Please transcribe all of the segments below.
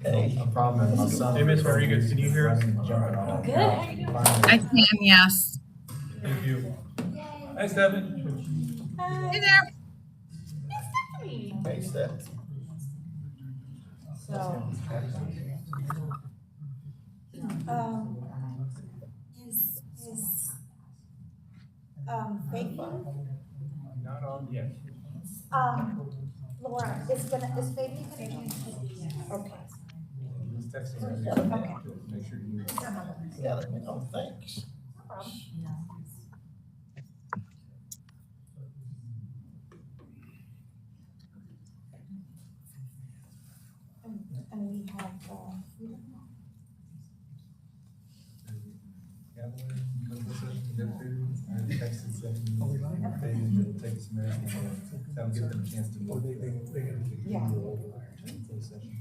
A problem. My son. Hey, Miss Rodriguez, can you hear us? Running and jumping off the Good. couch. I can, yes. Thank you. Hi, Stephen. Hey there. Hey, Steph. So, Fabian, Not on yet. Laura, is Fabian gonna change his? Okay. Just text him. Okay. Make sure you. Yeah, let me know. Thanks. And we have, I texted Stephanie, they take some minutes, that'll give them a chance to move. Yeah. Closed session.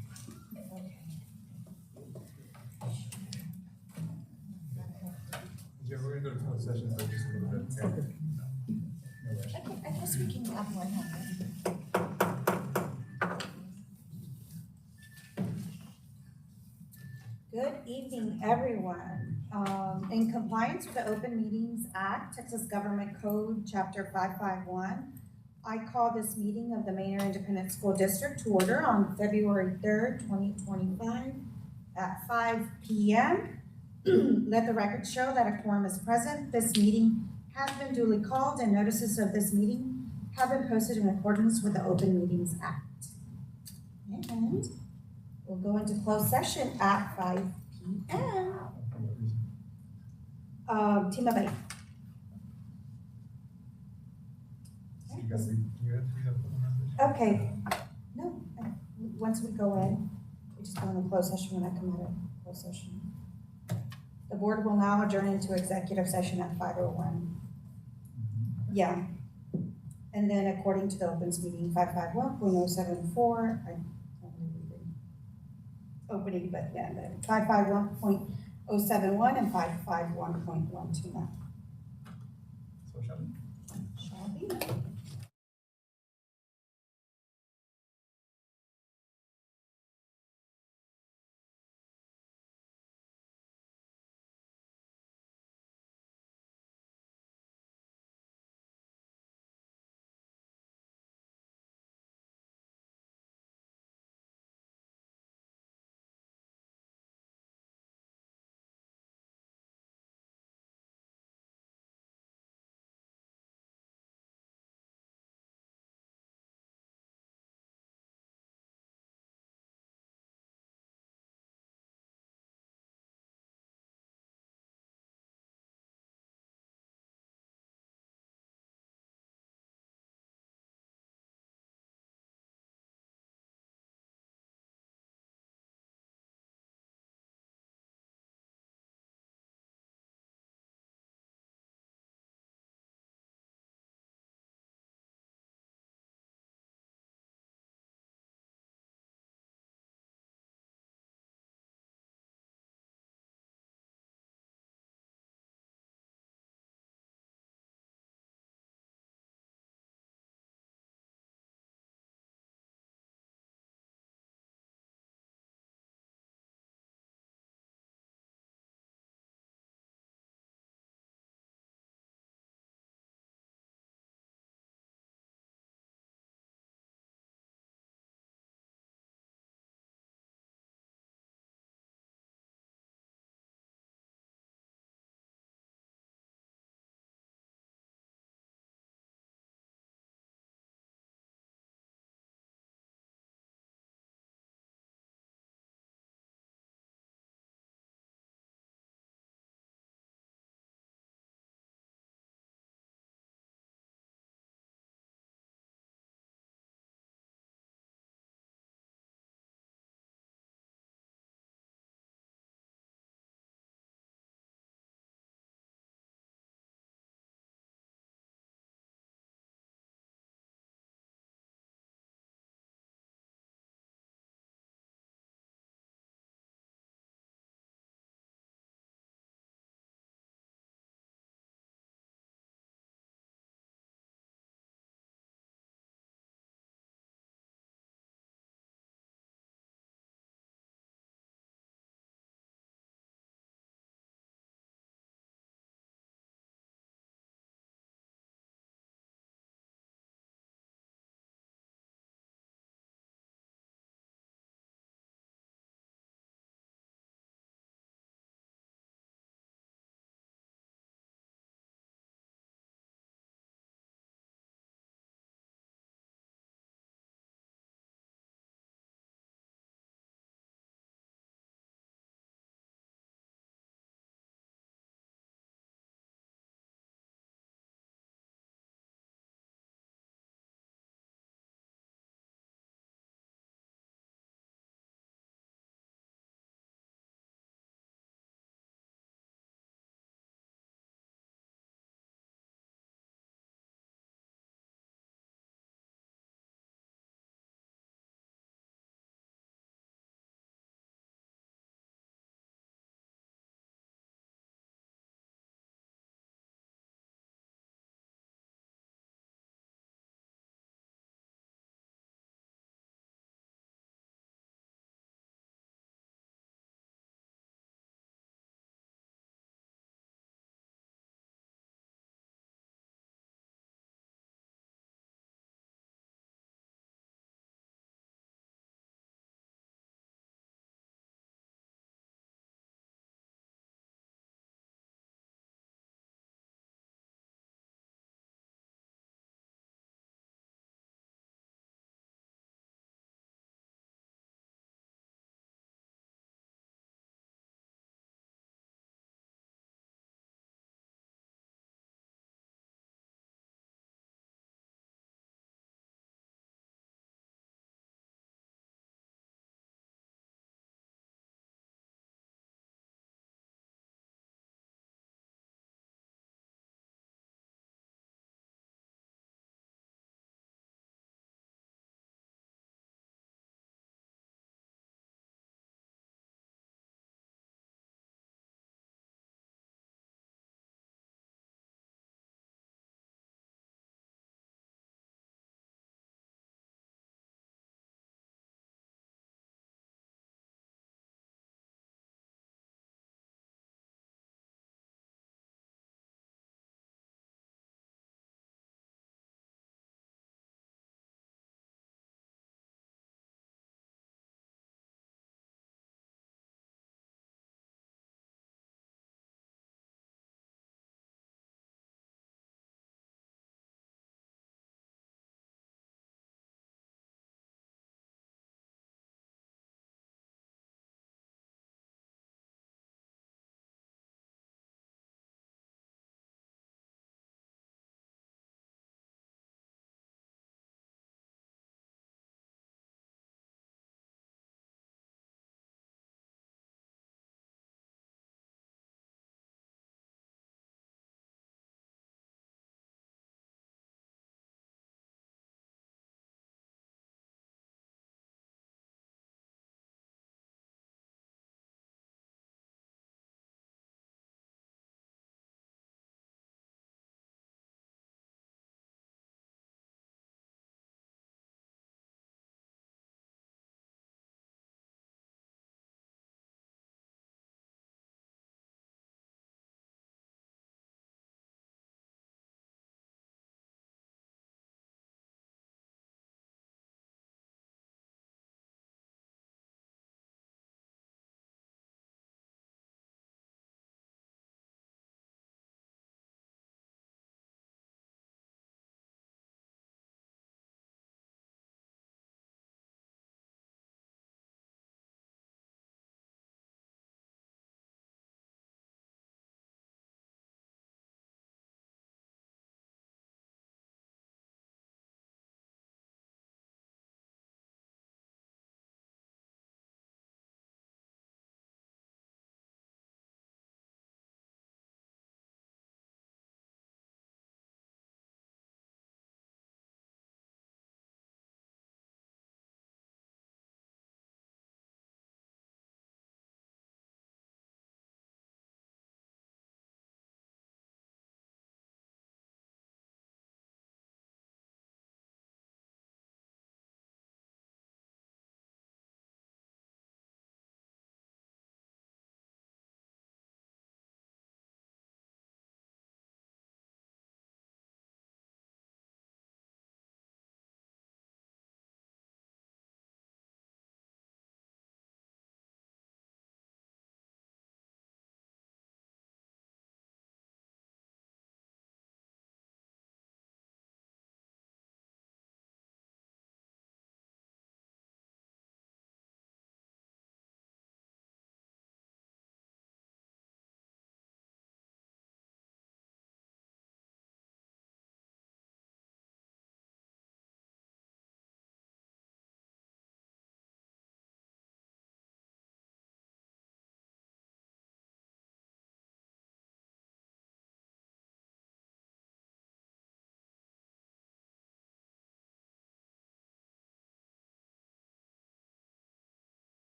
Yeah, we're gonna go to closed session for just a little bit. Okay. No rush. I guess we can have one. Good evening, everyone. In compliance with the Open Meetings Act, Texas Government Code, Chapter 551, I call this meeting of the Manor Independent School District to order on February 3rd, 2025 at 5 p.m. Let the record show that a quorum is present. This meeting has been duly called and notices of this meeting have been posted in accordance with the Open Meetings Act. And we'll go into closed session at 5 p.m. Team of 8. You guys, you have Okay. No, once we go in, we just go into closed session when I come out of closed session. The board will now adjourn into executive session at 5:01. Yeah. And then according to the opens meeting 551.074, I don't really read opening, but yeah, 551.071 and 551.129. So shall we? Shall be.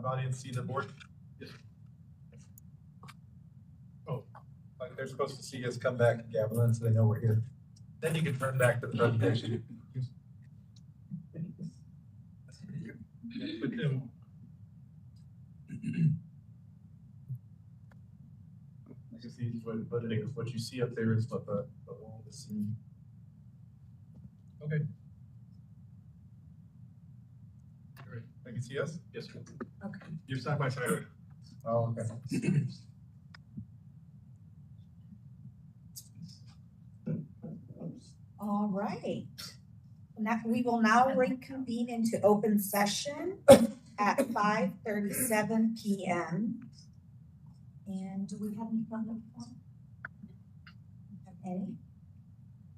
live audience see the board? Oh, like they're supposed to see us come back and gavel in so they know we're here. Then you can turn back to the presentation. But, I guess the easiest way to put it is what you see up there is what the wall is seeing. Okay. All right, I can see us? Yes, sir. Okay. You're side by side. Oh, okay. All right. Now, we will now reconvene into open session at 5:37 PM. And do we have any public comment? Have any?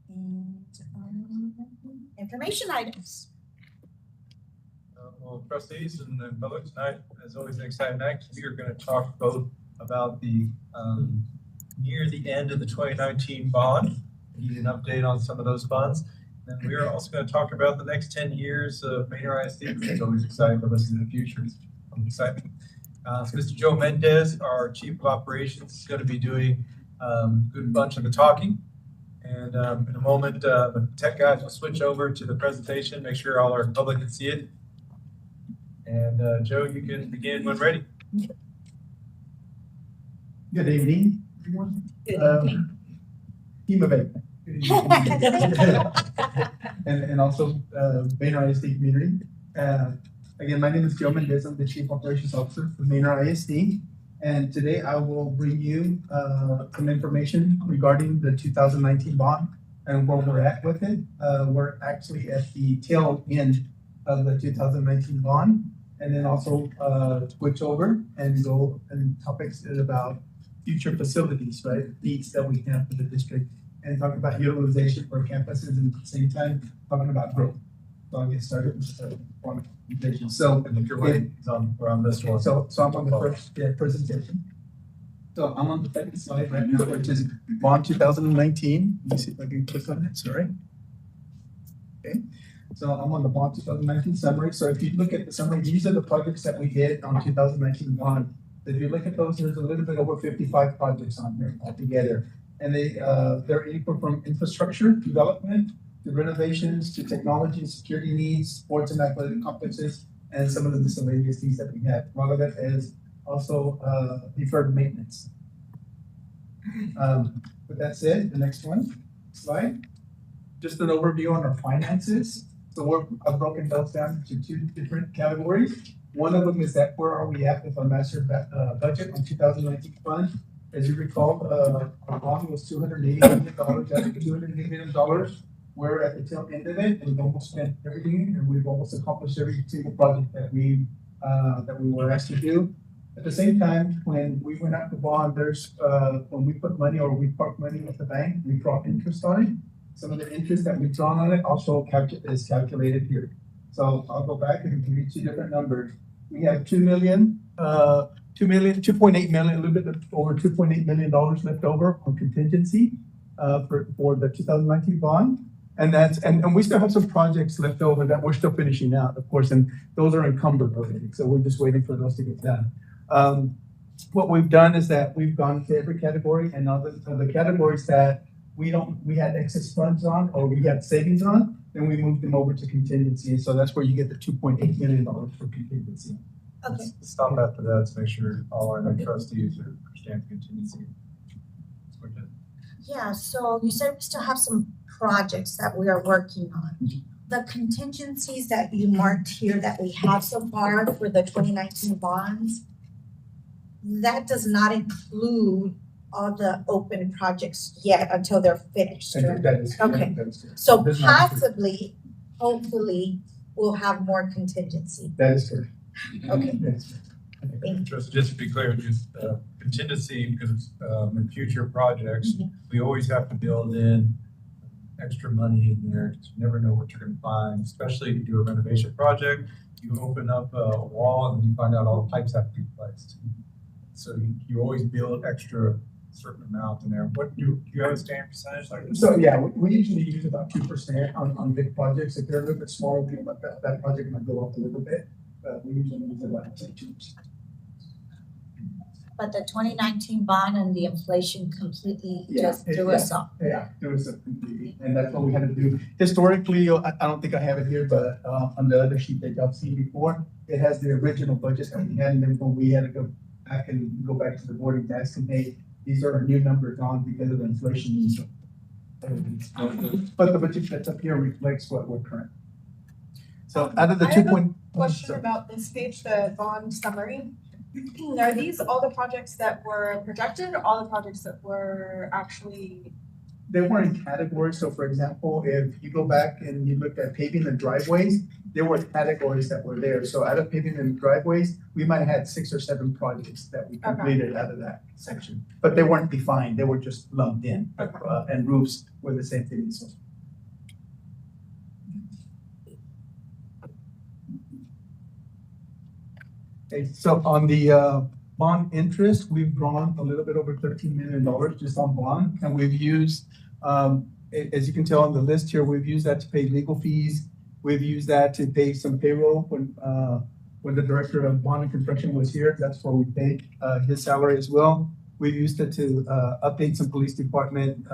And, information items. Well, trustees and the public tonight, as always, an exciting night. We are going to talk both about the near the end of the 2019 bond, need an update on some of those funds. And we are also going to talk about the next 10 years of Manor ISD, which is always exciting for us in the future. I'm excited. So Mr. Joe Mendez, our Chief of Operations, is going to be doing a good bunch of the talking. And in a moment, the tech guys will switch over to the presentation, make sure all our public can see it. And Joe, you can begin when ready. Good evening, everyone. Team of 8. and also Manor ISD community. Again, my name is Joe Mendez. I'm the Chief Operations Officer for Manor ISD. And today I will bring you some information regarding the 2019 bond and where we're at with it. We're actually at the tail end of the 2019 bond, and then also switch over and go and topics about future facilities, right? Needs that we have for the district, and talk about utilization for campuses, and at the same time talking about growth. So I'll get started with the presentation. So And if you're waiting, we're on this one. so I'm on the first presentation. So I'm on the second slide right now, which is bond 2019. Let me see if I can click on it, sorry. Okay, so I'm on the bond 2019 summary. So if you look at the summary, these are the projects that we did on 2019 bond. If you look at those, there's a little bit over 55 projects on here altogether. And they're equal from infrastructure development to renovations to technology and security needs, sports and athletic complexes, and some of the miscellaneous things that we have. A lot of it is also deferred maintenance. With that said, the next slide, just an overview on our finances. So I've broken those down into 2 different categories. One of them is that where are we at with our master budget on 2019 fund? As you recall, our bond was $280 million. That's $280 million. We're at the tail end of it, and we've almost spent everything, and we've almost accomplished every single project that we were asked to do. At the same time, when we went out to bond, there's when we put money or we park money at the bank, we draw interest on it. Some of the interest that we've drawn on it also is calculated here. So I'll go back and give you 2 different numbers. We have $2.8 million, a little bit over $2.8 million left over on contingency for the 2019 bond. And we still have some projects left over that we're still finishing out, of course, and those are encumbered already. So we're just waiting for those to get done. What we've done is that we've gone to every category, and the categories that we had excess funds on or we had savings on, then we moved them over to contingency. So that's where you get the $2.8 million for contingency. Okay. Let's stop after that to make sure all our trustees understand contingency. Yeah, so you said we still have some projects that we are working on. The contingencies that you marked here that we have so far for the 2019 bonds, that does not include all the open projects yet until they're finished, right? That is Okay. That is correct. So Does not include- possibly, hopefully, we'll have more contingency. That is correct. Okay. That's correct. Just to be clear, just contingency, because in future projects, we always have to build in extra money in there. You never know what you're going to find, especially if you do a renovation project. You open up a wall and you find out all the pipes have to be replaced. So you always build extra certain amount in there. What do you have a standard percentage like this? So yeah, we usually use about 2% on big projects. If they're a little bit smaller, that project might go up a little bit. but we usually use about 2%. But the 2019 bond and the inflation completely just threw us off. Yeah, it was a completely, and that's what we had to do. Historically, I don't think I have it here, but on the other sheet that y'all seen before, it has the original budget that we had, and then when we had to go back to the board and ask them, hey, these are our new numbers on because of inflation. And so, but the budget that's up here reflects what we're current. So out of the I have 2. Question about this page, the bond summary. Are these all the projects that were projected, or all the projects that were actually? They were in categories. So for example, if you go back and you look at paving and driveways, there were categories that were there. So out of paving and driveways, we might have had 6 or 7 projects that we completed out of that section. But they weren't defined, they were just lumped in. And roofs were the same thing. So. Okay, so on the bond interest, we've drawn a little bit over $13 million just on bond, and we've used, as you can tell on the list here, we've used that to pay legal fees. We've used that to pay some payroll when the director of bond and construction was here. That's where we paid his salary as well. We've used it to update some police department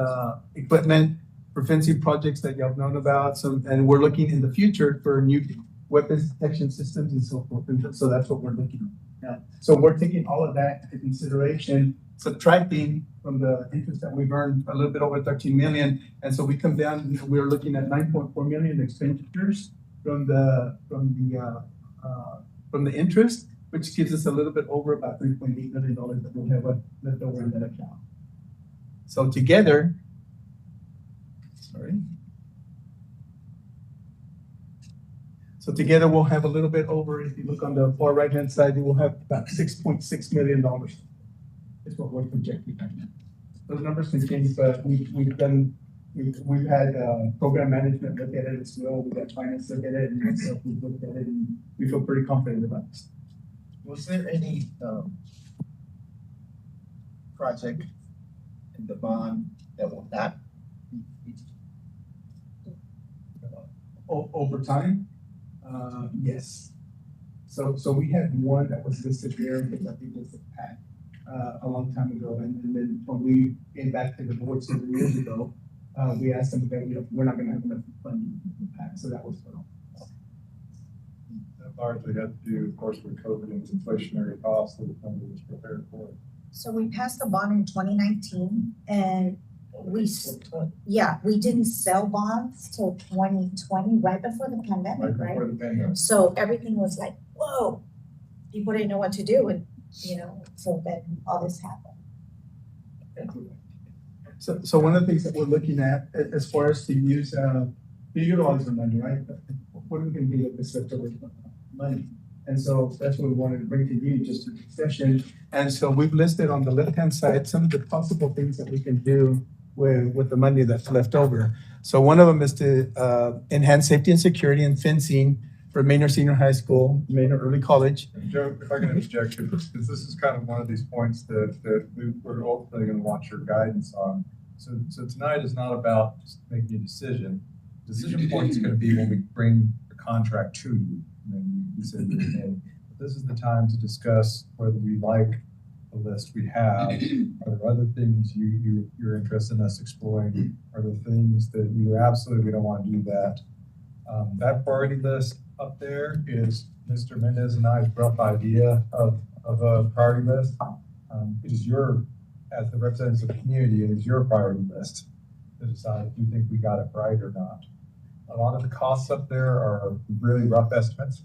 equipment for fencing projects that y'all known about. So, and we're looking in the future for new weapons detection systems and so forth. And so that's what we're looking at now. So we're taking all of that into consideration, subtracting from the interest that we've earned a little bit over 13 million. And so we come down, we're looking at 9.4 million expenditures from the interest, which gives us a little bit over about $3.8 million that we'll have left over in that account. So together, So together we'll have a little bit over, if you look on the far right-hand side, we'll have about $6.6 million is what we're projecting right now. Those numbers can change, but we've had program management look at it as well. We've got finance look at it, and myself, we've looked at it, and we feel pretty confident about this. Was there any project in the bond that will not be Over time? Yes. So we had one that was listed here, because I think it was a PAC a long time ago. And then when we came back to the board several years ago, we asked them that we're not going to have enough funding for the PAC. So that was put on. That largely had to do, of course, with COVID and inflationary costs that the company was prepared for. So we passed the bond in 2019 and we didn't sell bonds till 2020, right before the pandemic, right? Before the pandemic. So everything was like, whoa, people didn't know what to do. And, so then all this happened. So one of the things that we're looking at as far as to use, to utilize the money, right? What are we going to do with this leftover money? And so that's what we wanted to bring to you just a session. And so we've listed on the left-hand side some of the possible things that we can do with the money that's left over. So one of them is to enhance safety and security and fencing for Manor Senior High School, Manor Early College. Joe, if I can interject here, because this is kind of one of these points that we're ultimately going to want your guidance on. So tonight is not about just making a decision. Decision point is going to be when we bring the contract to you. And you said this is the time to discuss whether we like the list we have. Are there other things you're interested in us exploring? Are there things that you absolutely don't want to do that? That priority list up there is Mr. Mendez and I's rough idea of a priority list. It is as the representatives of the community, it is your priority list to decide if you think we got it right or not. A lot of the costs up there are really rough estimates.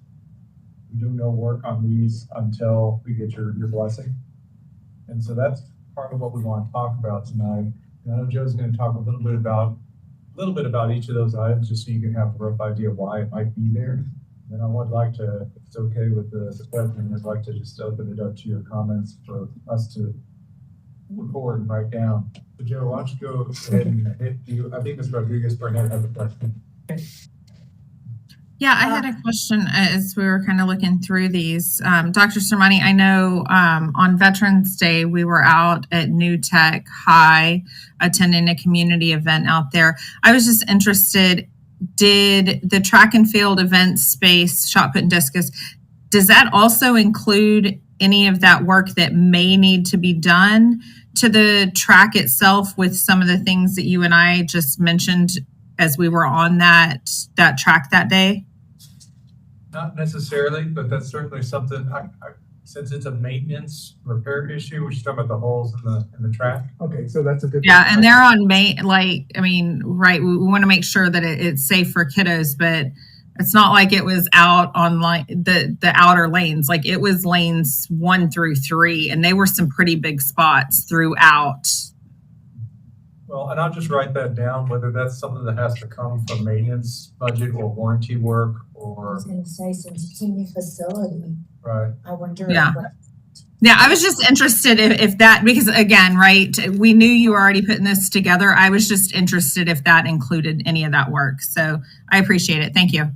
We do no work on these until we get your blessing. And so that's part of what we want to talk about tonight. And I know Joe's going to talk a little bit about each of those items, just so you can have a rough idea why it might be there. And I would like to, if it's okay with the president, I'd like to just open it up to your comments for us to record and write down. So Joe, why don't you go ahead and hit you? I think Ms. Rodriguez-Burnett has a question. Yeah, I had a question as we were kind of looking through these. Dr. Sermani, I know on Veterans Day, we were out at New Tech High attending a community event out there. I was just interested, did the track and field event space, shot put and discus, does that also include any of that work that may need to be done to the track itself with some of the things that you and I just mentioned as we were on that track that day? Not necessarily, but that's certainly something, since it's a maintenance repair issue, we're just talking about the holes in the track. Okay, so that's a good. Yeah, and they're on right, we want to make sure that it's safe for kiddos, but it's not like it was out on the outer lanes. Like it was lanes 1 through 3, and they were some pretty big spots throughout. Well, and I'll just write that down, whether that's something that has to come from maintenance budget or warranty work I or, was gonna say, since it's a new facility, right. I wonder. Yeah. Yeah, I was just interested if that, because again, right, we knew you were already putting this together. I was just interested if that included any of that work. So I appreciate it. Thank you.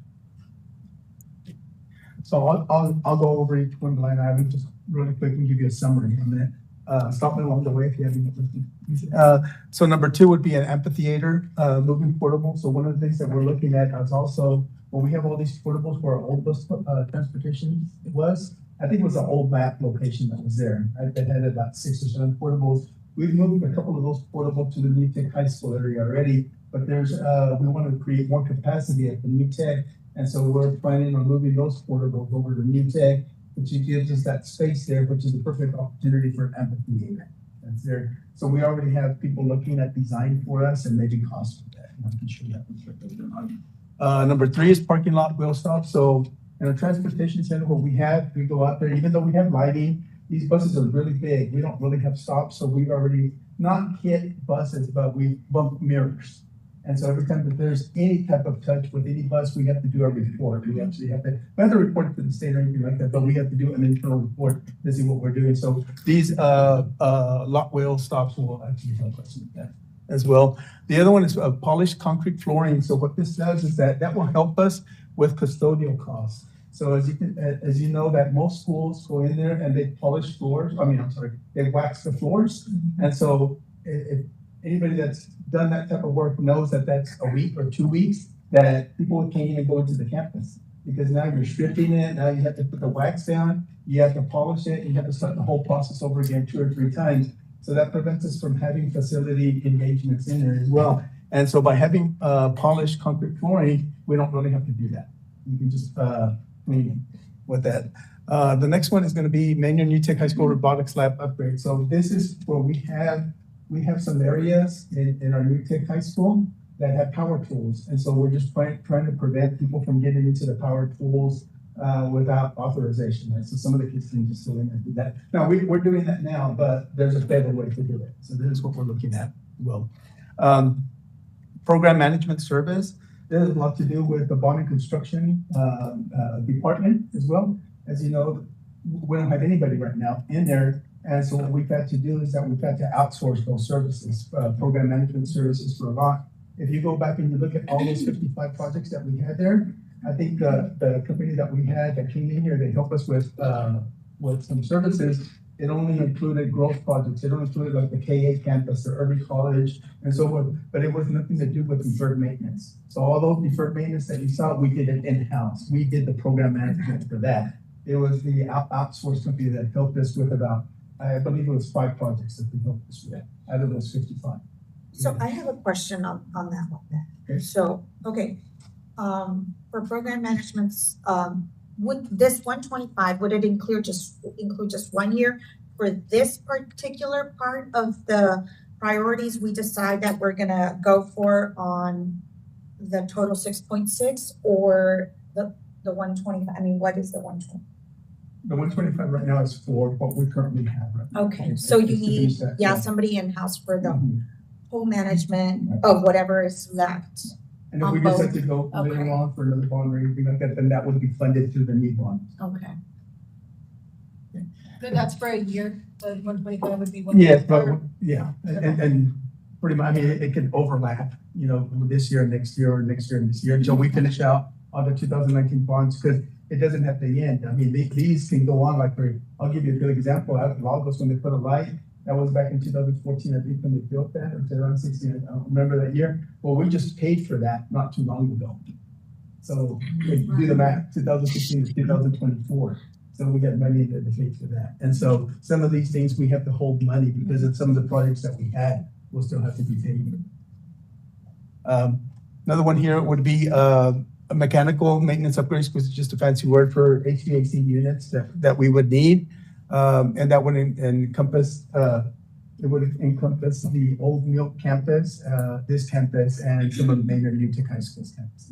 So I'll go over each one line item just really quick and give you a summary on that. Stop me along the way if you have any questions. So number 2 would be an amphitheater, moving portable. So one of the things that we're looking at is also, when we have all these portables where our old bus transportation was, I think it was an old map location that was there. It had about 6 or 7 portables. We've moved a couple of those portables to the New Tech High School area already, but we want to create more capacity at the New Tech. And so we're planning on moving those portables over to New Tech, which gives us that space there, which is a perfect opportunity for an amphitheater. That's there. So we already have people looking at design for us and maybe cost for that. I'm not sure that. Number 3 is parking lot wheel stop. So in a transportation center, what we go out there, even though we have lighting, these buses are really big. We don't really have stops. So we've already not hit buses, but we bump mirrors. And so every time that there's any type of touch with any bus, we have to do a report. We actually have to, we have to report it to the state or anything like that, but we have to do an internal report to see what we're doing. So these lot wheel stops will actually help us with that as well. The other one is polished concrete flooring. So what this does is that will help us with custodial costs. So as you know, that most schools go in there and they polish floors. They wax the floors. And so if anybody that's done that type of work knows that that's a week or 2 weeks that people can't even go into the campus, because now you're stripping it. Now you have to put the wax down, you have to polish it, you have to start the whole process over again 2 or 3 times. So that prevents us from having facility engagements in there as well. And so by having polished concrete flooring, we don't really have to do that. You can just clean with that. The next one is going to be Manor New Tech High School robotics lab upgrade. So this is where we have some areas in our New Tech High School that have power tools. And so we're just trying to prevent people from getting into the power tools without authorization. Right? So some of the kids can just go in and do that. Now we're doing that now, but there's a better way to do it. So this is what we're looking at. Well, program management service. This has a lot to do with the bond and construction department as well. As you know, we don't have anybody right now in there. And so what we've had to do is that we've had to outsource those services, program management services for a lot. If you go back and you look at all those 55 projects that we had there, I think the company that we had that came in here, they helped us with some services. It only included growth projects. It only included like the K8 campus, the Irving College, and so forth. But it was nothing to do with deferred maintenance. So all those deferred maintenance that you saw, we did it in-house. We did the program management for that. It was the outsourced company that helped us with about, I believe it was 5 projects that we helped us with out of those 55. So I have a question on that one then. Okay. So, for program managements, would this 125, would it include just 1 year for this particular part of the priorities we decide that we're gonna go for on the total 6.6 or the 125? I mean, what is the 120? The 125 right now is for what we currently have right now. Okay, so you need, somebody in-house for the whole management of whatever is left. And if we decide to go later on for another bond or anything like that, then that would be funded through the need bond. Okay. Then that's for a year, the 125 would be 1 year. Yes, but and pretty much, I mean, it can overlap, this year, next year, or next year and this year until we finish out all the 2019 bonds, because it doesn't have to end. I mean, these can go on I'll give you a good example. Out of Lagos, when they put a light, that was back in 2014, I think, when they built that, or 2016, I don't remember that year. Well, we just paid for that not too long ago. So if you do the math, 2016 to 2024. So we got money in the fleet for that. And so some of these things we have to hold money because of some of the projects that we had will still have to be paid. Another one here would be a mechanical maintenance upgrades, which is just a fancy word for HVAC units that we would need. And that would encompass the old Milk campus, this campus, and some of the Manor Tech High School's campuses.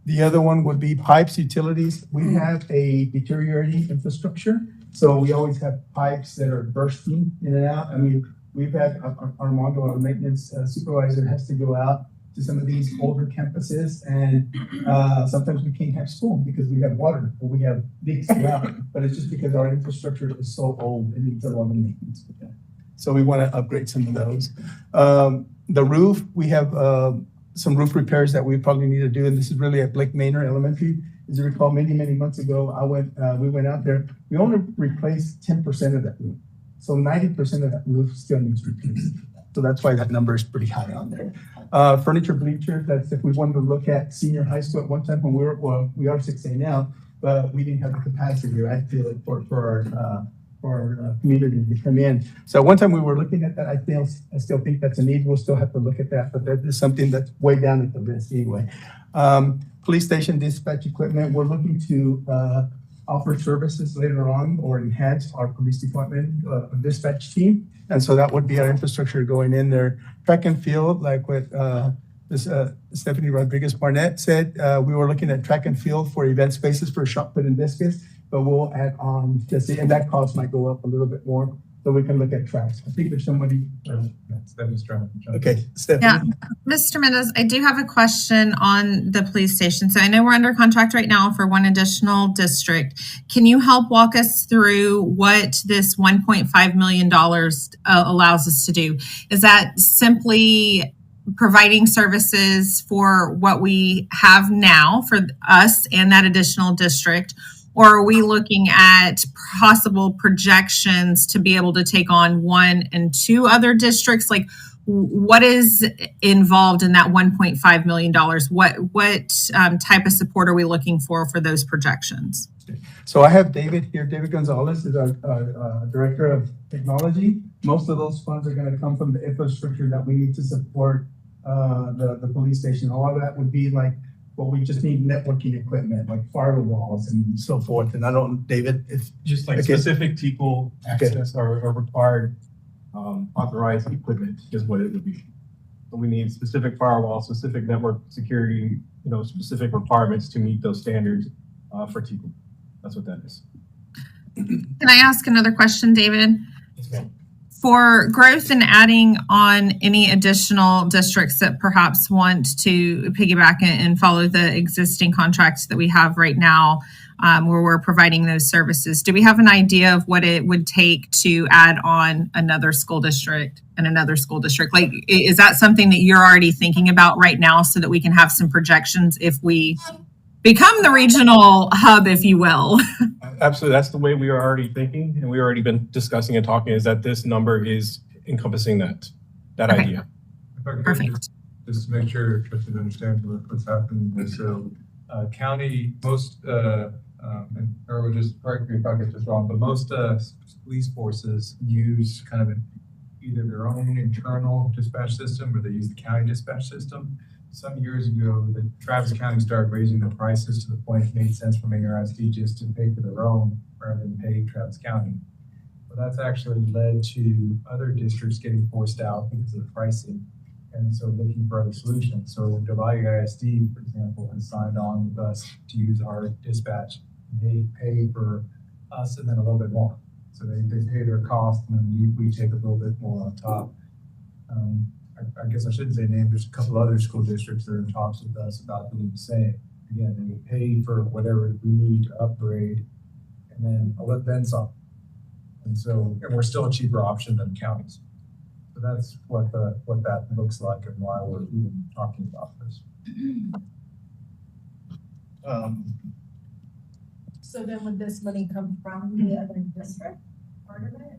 The other one would be pipes, utilities. We have a deteriorating infrastructure, so we always have pipes that are bursting in and out. I mean, we've had Armando, our maintenance supervisor, has to go out to some of these older campuses, and sometimes we can't have school because we have water or we have leaks throughout. But it's just because our infrastructure is so old, it needs a lot of maintenance. So we want to upgrade some of those. The roof, we have some roof repairs that we probably need to do, and this is really at Blake Manor Elementary. As you recall, many months ago, we went out there. We only replaced 10% of that roof, so 90% of that roof still needs replaced. So that's why that number is pretty high on there. Furniture bleachers, that's if we wanted to look at senior high school at one time when we are 6A now, but we didn't have the capacity, right, for our community to come in. So at one time we were looking at that. I still think that's a need. We'll still have to look at that, but that is something that's way down at the list anyway. Police station dispatch equipment, we're looking to offer services later on or enhance our police department dispatch team. And so that would be our infrastructure going in there. Track and field, like what Stephanie Rodriguez Barnett said, we were looking at track and field for event spaces for shot put and discus, but we'll add on, and that cost might go up a little bit more, so we can look at tracks. I think there's somebody. Stephanie's trying to jump in. Okay, Stephanie. Yeah, Mr. Mendes, I do have a question on the police station. So I know we're under contract right now for one additional district. Can you help walk us through what this $1.5 million allows us to do? Is that simply providing services for what we have now for us and that additional district? Or are we looking at possible projections to be able to take on 1 and 2 other districts? Like, what is involved in that $1.5 million? What type of support are we looking for those projections? So I have David here. David Gonzalez is our Director of Technology. Most of those funds are going to come from the infrastructure that we need to support the police station. A lot of that would be like, well, we just need networking equipment like firewalls and so forth. And I don't, David, if just like specific people access or required authorized equipment is what it would be. So we need specific firewalls, specific network security, specific requirements to meet those standards for TICO. That's what that is. Can I ask another question, David? Yes, ma'am. For growth and adding on any additional districts that perhaps want to piggyback and follow the existing contracts that we have right now, where we're providing those services, do we have an idea of what it would take to add on another school district and another school district? Like, is that something that you're already thinking about right now so that we can have some projections if we become the regional hub, if you will? Absolutely. That's the way we are already thinking, and we've already been discussing and talking, is that this number is encompassing that Okay. idea. If I could Perfect. just to make sure Tristan understands what's happening. So county, most, or just correct me if I get this wrong, but most police forces use kind of either their own internal dispatch system or they use the county dispatch system. Some years ago, the Travis County started raising the prices to the point it made sense for Manor ISD just to pay for their own rather than pay Travis County. But that's actually led to other districts getting forced out because of the pricing. And so looking for other solutions. So Devalue ISD, for example, has signed on with us to use our dispatch. They pay for us and then a little bit more. So they pay their cost and then we take a little bit more on top. I guess I shouldn't say name, there's a couple other school districts that are in talks with us about doing the same. Again, they pay for whatever we need to upgrade and then I'll let Ben some. And we're still a cheaper option than counties. So that's what that looks like and why we're even talking about this. So then would this money come from the other district, part of it?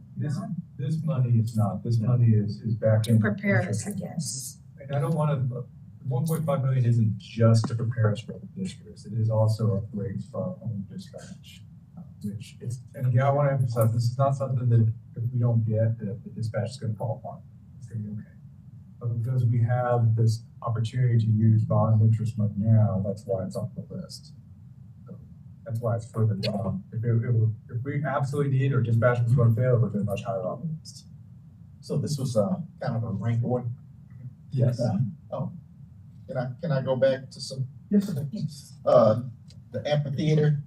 This money is not. This money is back in. Prepare us, I guess. And I don't want to 1.5 million isn't just to prepare us for the districts. It is also upgrades for our own dispatch, which is, and again, I want to emphasize, this is not something that if we don't get, that the dispatch is going to fall apart. It's going to be okay. But because we have this opportunity to use bond interest money now, that's why it's on the list. So that's why it's further down. If we absolutely need or dispatch was going to fail, it would have been much higher on the list. So this was kind of a rank order. Yes. Oh, can I go back to some, Yes, sir. the amphitheater?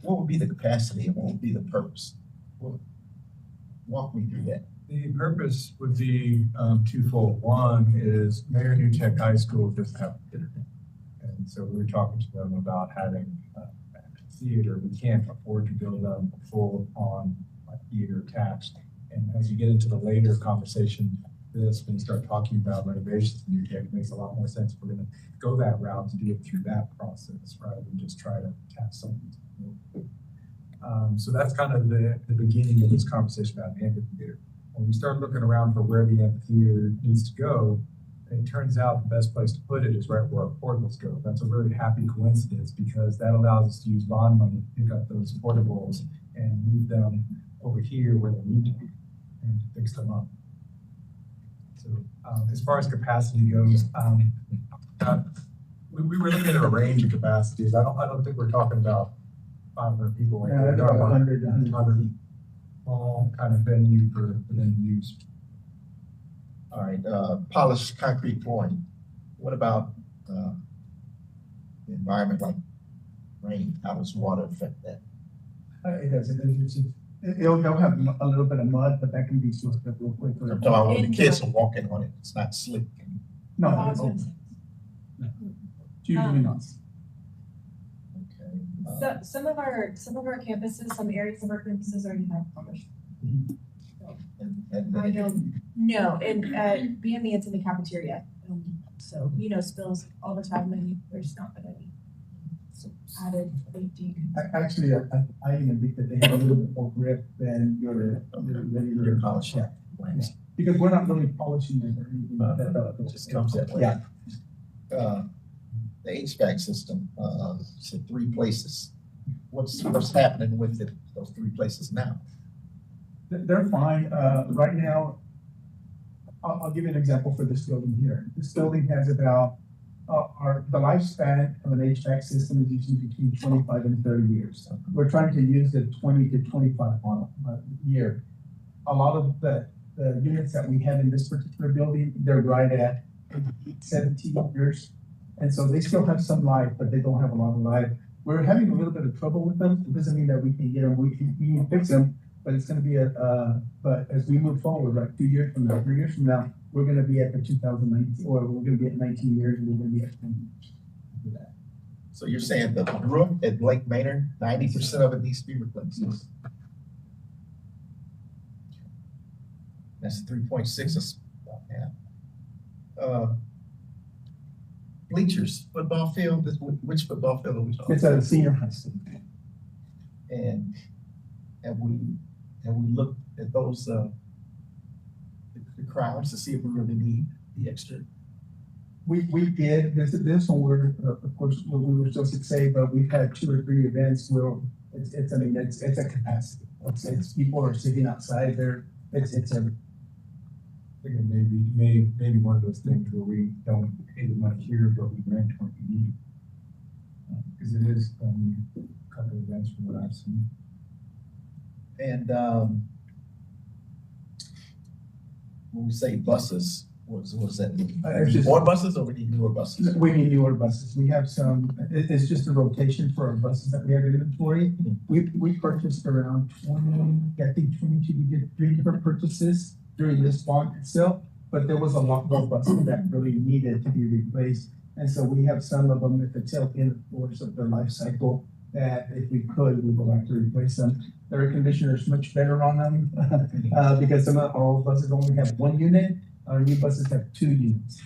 What would be the capacity and what would be the purpose? Walk me through that. The purpose would be twofold. One is Mayor New Tech High School doesn't have a theater. And so we were talking to them about having a theater. We can't afford to build a full-on theater attached. And as you get into the later conversation, when you start talking about renovations in New Tech, it makes a lot more sense. We're going to go that route to do it through that process rather than just try to attach something. So that's kind of the beginning of this conversation about the amphitheater. When we start looking around for where the amphitheater needs to go, it turns out the best place to put it is right where our portables go. That's a really happy coincidence because that allows us to use bond money to pick up those portables and move them over here where they need to be and fix them up. So as far as capacity goes, we were looking at a range of capacities. I don't think we're talking about 500 people. Yeah, I got 100. Small kind of venue for them to use. All right, polished concrete flooring. What about the environment like rain? How does water affect that? It doesn't. It'll have a little bit of mud, but that can be swept up real quick. I'm talking about when the kids are walking on it, it's not slick. No, it's usually not. Okay. So, some of our campuses, some areas of our campuses already have polished. And I don't know, and at BME, it's in the cafeteria, so, spills all the time, and there's not been any added safety. Actually, I even think that they have a little bit more grip than your regular polished. Yeah. Because we're not really polishing it or anything like that. It just comes that way. Yeah. The HVAC system, so 3 places. What's happening with those 3 places now? They're fine. Right now, I'll give you an example for this building here. This building has about, the lifespan of an HVAC system is usually between 25 and 30 years. We're trying to use the 20 to 25 year. A lot of the units that we have in this particular building, they're right at 17 years. And so they still have some life, but they don't have a lot of life. We're having a little bit of trouble with them. It doesn't mean that we can get them, we can fix them, but it's gonna be but as we move forward, like 2 years from now, 3 years from now, we're gonna be at the 2019, or we're gonna be at 19 years, and we're gonna be at 20 years after that. So you're saying the roof at Lake Manor, 90% of it needs to be replaced? That's 3.6 is about half. Bleachers, football field, which football field are we talking? It's a senior high school. And have we looked at those the crowds to see if we really need the extra? We did, this one, we're, of course, we were supposed to say, but we've had 2 or 3 events where it's a capacity. It's people are sitting outside there, it's a. I think it maybe one of those things where we don't pay the money here, but we rent what we need. Because it is only a couple of events from what I've seen. And when we say buses, what does that mean? It's just- More buses or we need newer buses? We need newer buses. We have some, it's just a rotation for our buses that we have in inventory. We purchased around 20, I think 22, we did 3 different purchases during this bond itself, but there was a lot more buses that really needed to be replaced. And so we have some of them at the tail end, of course, of their life cycle, that if we could, we would like to replace them. The air conditioner is much better on them, because some of our buses only have 1 unit. Our new buses have 2 units.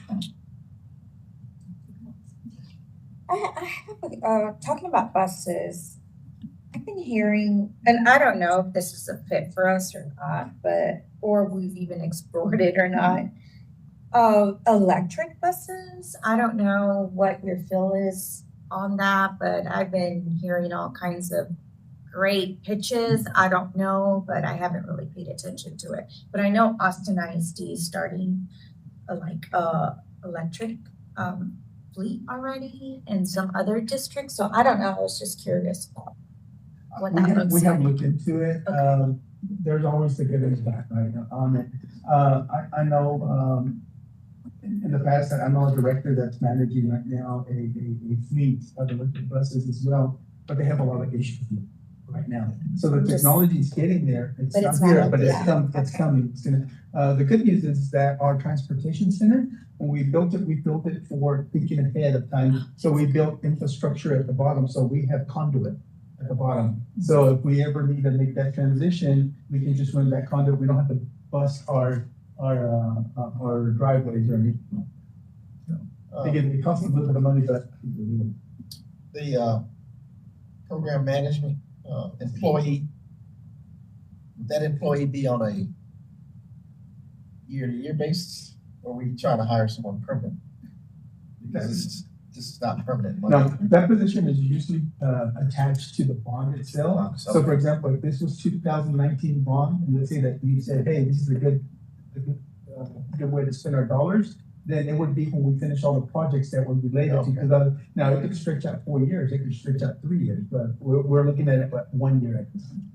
Talking about buses, I've been hearing, and I don't know if this is a fit for us or not, or we've even explored it or not. Electric buses, I don't know what your feel is on that, but I've been hearing all kinds of great pitches. I don't know, but I haven't really paid attention to it. But I know Austin ISD is starting electric fleet already in some other districts. So I don't know. I was just curious about what that looks We have like. looked into it. Okay. There's always the good and the bad, right, on it. I know, in the past, I know a director that's managing right now a fleet of electric buses as well, but they have a lot of issues right now. So the technology is getting there. It's But not it's here, not- but it's yeah. coming. It's coming. It's gonna. The good news is that our transportation center, when we built it for thinking ahead of time. So we built infrastructure at the bottom, so we have conduit at the bottom. So if we ever need to make that transition, we can just run that conduit. We don't have to bust our driveways or anything. Again, it costs a little bit of money, but The program management employee, would that employee be on a year-to-year basis, or are we trying to hire someone permanent? Because this is not permanent money. no, that position is usually attached to the bond itself. So for example, if this was 2019 bond, and let's say that you said, hey, this is a good way to spend our dollars, then it would be when we finish all the projects that were related to, because now it could stretch out 4 years, it could stretch out 3 years, but we're looking at it about 1 year at this time.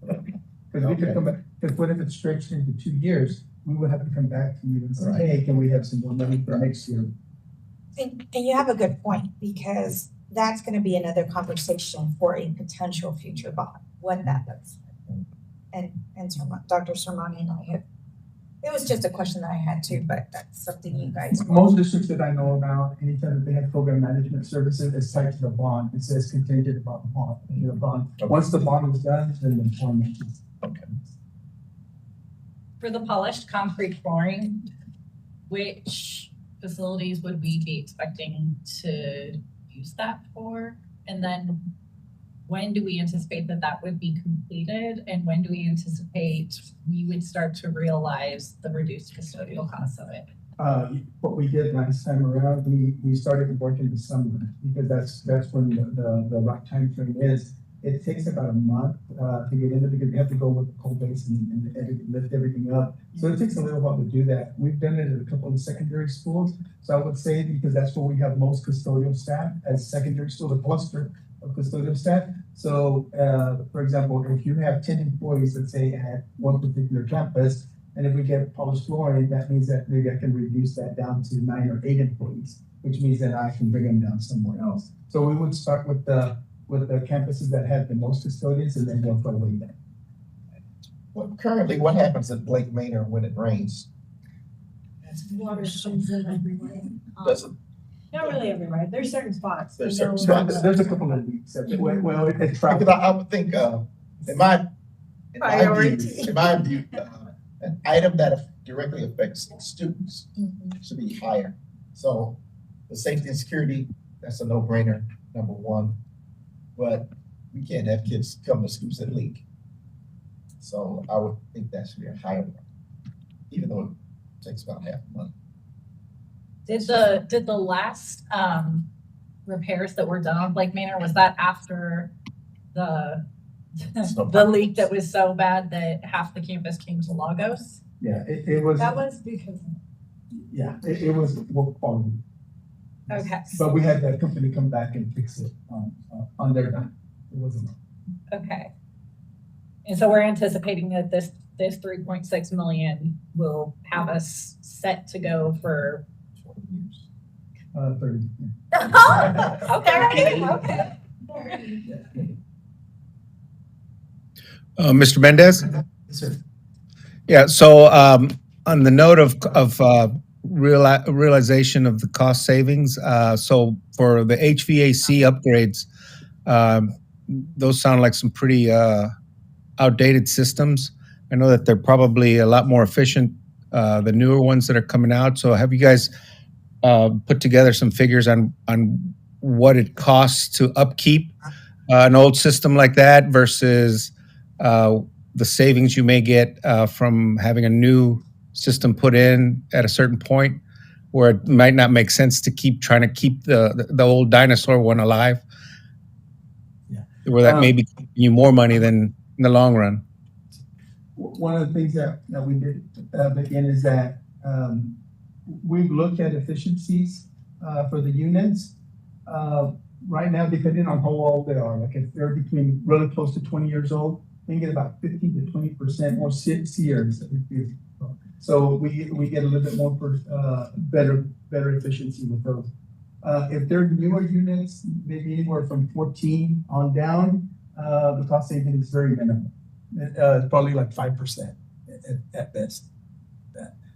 Because we could come back, because what if it stretched into 2 years, we would have to come back to you and say, hey, can we have some more money for next year? And you have a good point, because that's gonna be another conversation for a potential future bond, what that looks like. And Dr. Sermani and I have, it was just a question that I had too, but that's something you guys. Most districts that I know about, anytime that they have program management services, it's tied to the bond. It says contingent about the bond, bond. Once the bond is done, then the employment is. Okay. For the polished concrete flooring, which facilities would we be expecting to use that for? And then when do we anticipate that would be completed? And when do we anticipate we would start to realize the reduced custodial costs of it? What we did last time around, we started working this summer, because that's when the right time frame is. It takes about a month to get into, because you have to go with the cold base and lift everything up. So it takes a little while to do that. We've done it at a couple of secondary schools. So I would say, because that's where we have most custodial staff, as secondary school, the cluster of custodial staff. So, for example, if you have 10 employees, let's say at one particular campus, and if we get polished flooring, that means that maybe I can reduce that down to 9 or 8 employees, which means that I can bring them down somewhere else. So we would start with the campuses that have the most custodians, and then work our way down. Well, currently, what happens at Lake Manor when it rains? Water comes in everywhere. Does it? Not really everywhere. There's certain spots. There's you know, certain spots. There's a couple of weeks. Well, it Because travels. I would think, in my view, an item that directly affects students should be higher. So the safety and security, that's a no-brainer, number one. But we can't have kids come to schools that leak. So I would think that should be a higher one, even though it takes about half the month. Did the last repairs that were done on Lake Manor, was that after the leak that was so bad that half the campus came to Lagos? Yeah, it was. That was because. Yeah, it was work quality. Okay. But we had that company come back and fix it on their dime. It wasn't. Okay. And so we're anticipating that this 3.6 million will have us set to go for 30. okay. Mr. Mendez? Yes, sir. Yeah, so on the note of realization of the cost savings, so for the HVAC upgrades, those sound like some pretty outdated systems. I know that they're probably a lot more efficient, the newer ones that are coming out. So have you guys put together some figures on what it costs to upkeep an old system like that versus the savings you may get from having a new system put in at a certain point? where it might not make sense to keep trying to keep the old dinosaur one alive. Yeah. Where that may be giving you more money than in the long run. One of the things that we did begin is that we've looked at efficiencies for the units. Right now, depending on how old they are, like if they're between really close to 20 years old, we can get about 15 to 20% more years. So we get a little bit more better efficiency with those. If they're newer units, maybe anywhere from 14 on down, the cost saving is very minimal. Probably like 5% at best.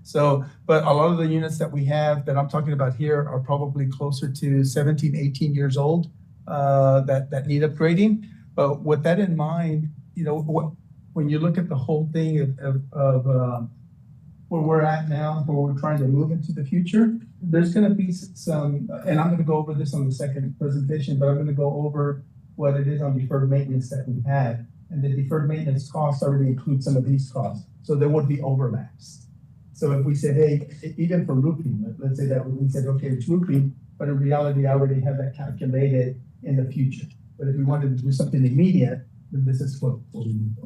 So, but a lot of the units that we have that I'm talking about here are probably closer to 17, 18 years old that need upgrading. But with that in mind, you know, when you look at the whole thing of where we're at now, where we're trying to move into the future, there's going to be some, and I'm going to go over this on the second presentation, but I'm going to go over what it is on deferred maintenance that we had. And the deferred maintenance costs already include some of these costs. So there would be overlaps. So if we said, hey, even for roofing, let's say that we said, okay, it's roofing, but in reality, I already have that calculated in the future. But if we wanted to do something immediate, then this is what we need.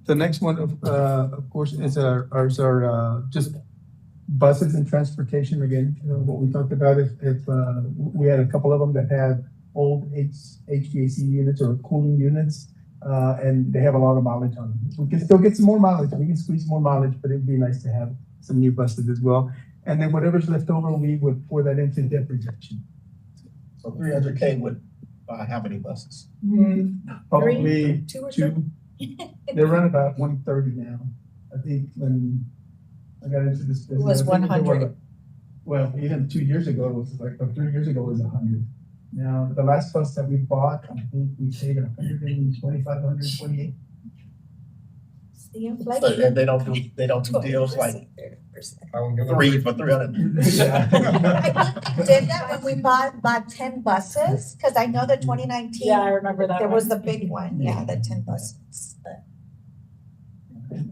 The next one, of course, is our just buses and transportation. Again, what we talked about, if we had a couple of them that had old HVAC units or cooling units, and they have a lot of mileage on them. We can still get some more mileage. We can squeeze more mileage, but it'd be nice to have some new buses as well. And then whatever's left over, we would pour that into debt reduction. So 300K would buy how many buses? Probably two or two. They run about 130 now. I think when I got into this business, It was I think they were 100. well, even 2 years ago, it was like, or 3 years ago, it was 100. Now, the last bus that we bought, I think we paid 125, 128. The So, inflation. and they don't do deals like 3 for 300. Yeah. I think they did that when we bought 10 buses, because I know the 2019. Yeah, I remember that There one. was the big one, yeah, the 10 buses.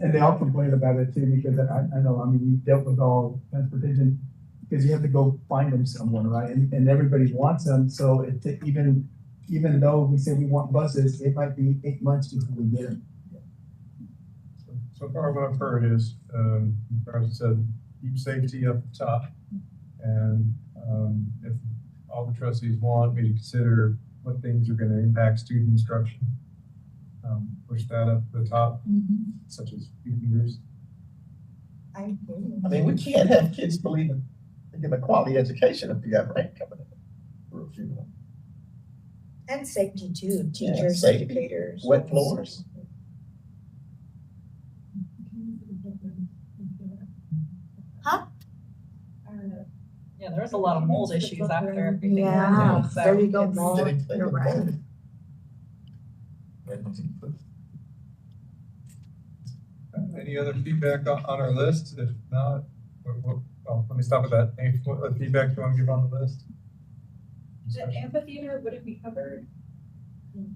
And they all complain about it too, because I know, I mean, we dealt with all transportation, because you have to go find them somewhere, right? And everybody wants them, so even though we say we want buses, it might be 8 months before we get them. So far what I've heard is, as I said, keep safety up the top. And if all the trustees want me to consider what things are going to impact student instruction, push that up to the top, such as computers. I agree. I mean, we can't have kids believing they get a quality education if you got rain coming in. And safety too, Yeah, teachers, safety, educators. wet floors. Yeah, there was a lot of mold issues after everything. Yeah, So there you go, it's- mold. You're right. Any other feedback on our list? If not, let me stop at that. Any feedback you want to give on the list? The amphitheater, would it be covered?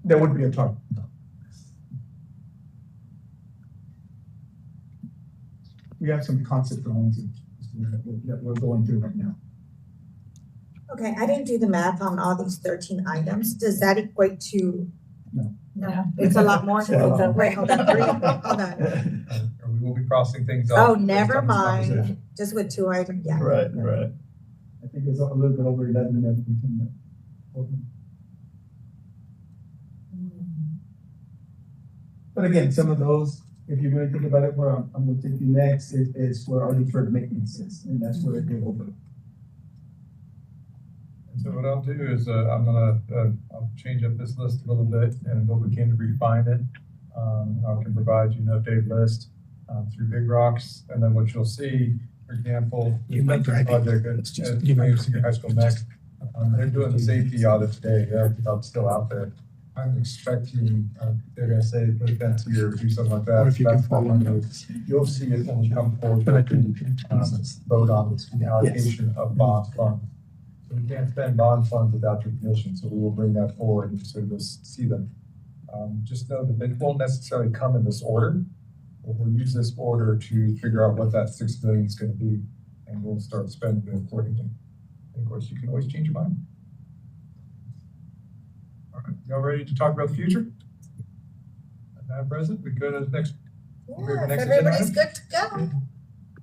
There would be a target. We have some concept drawings that we're going through right now. Okay, I didn't do the math on all these 13 items. Does that equate to? No. No, it's a lot more. So- Wait, hold on, hold on. We will be crossing things off. Oh, based never on this mind. conversation. Just with 2 items, yeah. Right. I think it's a little bit over 11 and everything. But again, some of those, if you really think about it, where I'm gonna take you next is where our deferred maintenance is, and that's where it goes over. And so what I'll do is, I'll change up this list a little bit and what we can to refine it. I can provide you an updated list, through Big Rocks, and then what you'll see, for example. You might drive it. Project at Union Senior High School next, they're doing the safety audit today, that's still out there. I'm expecting, they're gonna say, put a fence here, or do something like that. Or if you can That's what follow I'm gonna do. You'll see it when we come forward, vote on the allocation of bond funds. So we can't spend bond funds without your permission, so we will bring that forward, so you'll see them. Just know that they won't necessarily come in this order. we'll use this order to figure out what that 6 million is gonna be, and we'll start spending it accordingly. And of course, you can always change your mind. All right, y'all ready to talk about the future? Madam President, we go to the next. Yeah, if Next agenda everybody's item? good to go.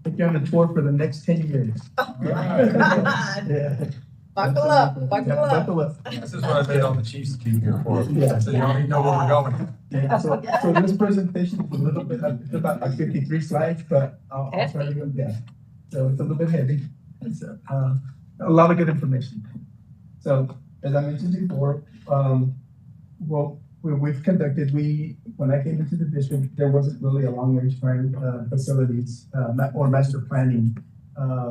Take you on a tour for the next 10 years. Oh my God. Yeah. Buckle up, Yeah, buckle up. Buckle up. This is what I made all the chiefs be here for. Yeah. So you already know where we're going. Yeah, so this presentation is a little bit, it's about like 53 slides, but I'll try to go down. So it's a little bit heavy. It's, a lot of good information. So as I mentioned before, we've conducted, when I came into the district, there wasn't really a long-range plan, facilities, or master planning,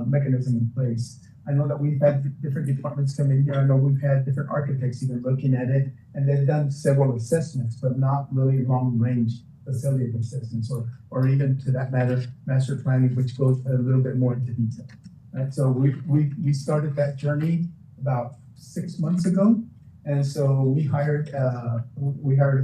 mechanism in place. I know that we've had different departments come in here. I know we've had different architects even looking at it, and they've done several assessments, but not really long-range facility assessments, or even to that matter, master planning, which goes a little bit more into detail. Right, so we started that journey about 6 months ago, and so we hired a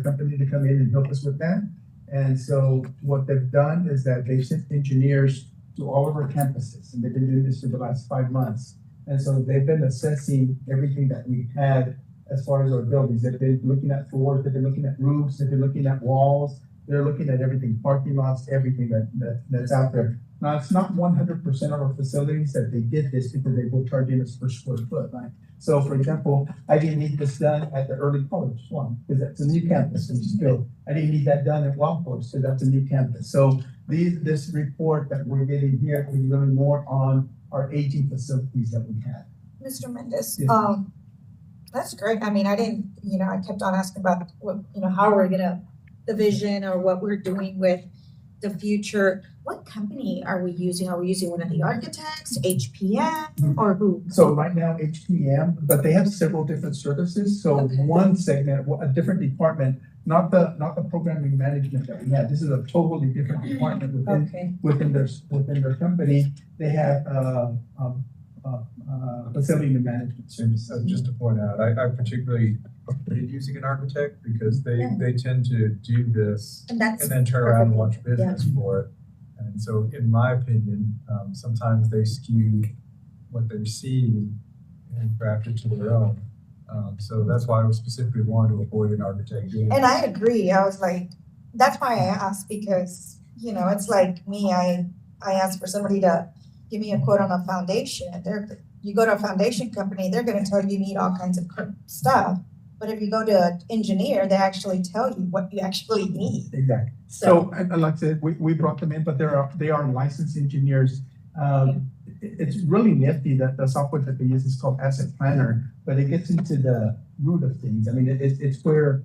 company to come in and help us with that. And so what they've done is that they've sent engineers to all of our campuses, and they've been doing this for the last 5 months. And so they've been assessing everything that we've had as far as our buildings. They've been looking at floors, they've been looking at roofs, they've been looking at walls, they're looking at everything, parking lots, everything that's out there. Now, it's not 100% of our facilities that they did this because they were charging us per square foot, right? So for example, I didn't need this done at the early college one, because that's a new campus we just built. I didn't need that done at Wild Horse, because that's a new campus. So this report that we're getting here is really more on our aging facilities that we have. Mr. Mendez, Yeah. that's great. I mean, I didn't, I kept on asking about what, how we're gonna, the vision or what we're doing with the future. What company are we using? Are we using one of the architects, HPM, or who? So right now, HPM, but they have several different services. So Okay. one segment, a different department, not the programming management that we have. This is a totally different department Okay. within their company. They have facility management services. Just to point out, I particularly avoided using an architect because they tend to do this And that's and then turn around and perfect. launch business for it. And so in my opinion, sometimes they skew what they see and craft it to their own. So that's why I specifically wanted to avoid an architect doing And it. I agree. I was like, that's why I asked, because, it's like me, I asked for somebody to give me a quote on a foundation. You go to a foundation company, they're gonna tell you need all kinds of stuff. But if you go to an engineer, they actually tell you what you actually need. Exactly. So, and like I said, we brought them in, but they are licensed engineers. It's really nifty that the software that they use is called Asset Planner, but it gets into the root of things. I mean, it's where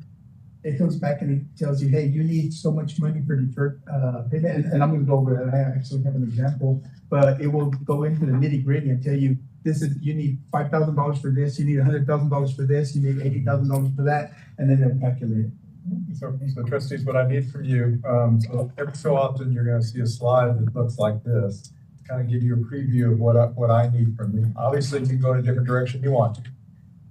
it comes back and it tells you, hey, you need so much money for deferred payment. And I'm gonna go over that. I actually have an example, but it will go into the nitty gritty and tell you, you need $5,000 for this, you need $100,000 for this, you need $80,000 for that, and then they'll calculate it. So trustees, what I need from you, so every so often you're gonna see a slide that looks like this, to kind of give you a preview of what I need from you. Obviously, you can go in a different direction you want to.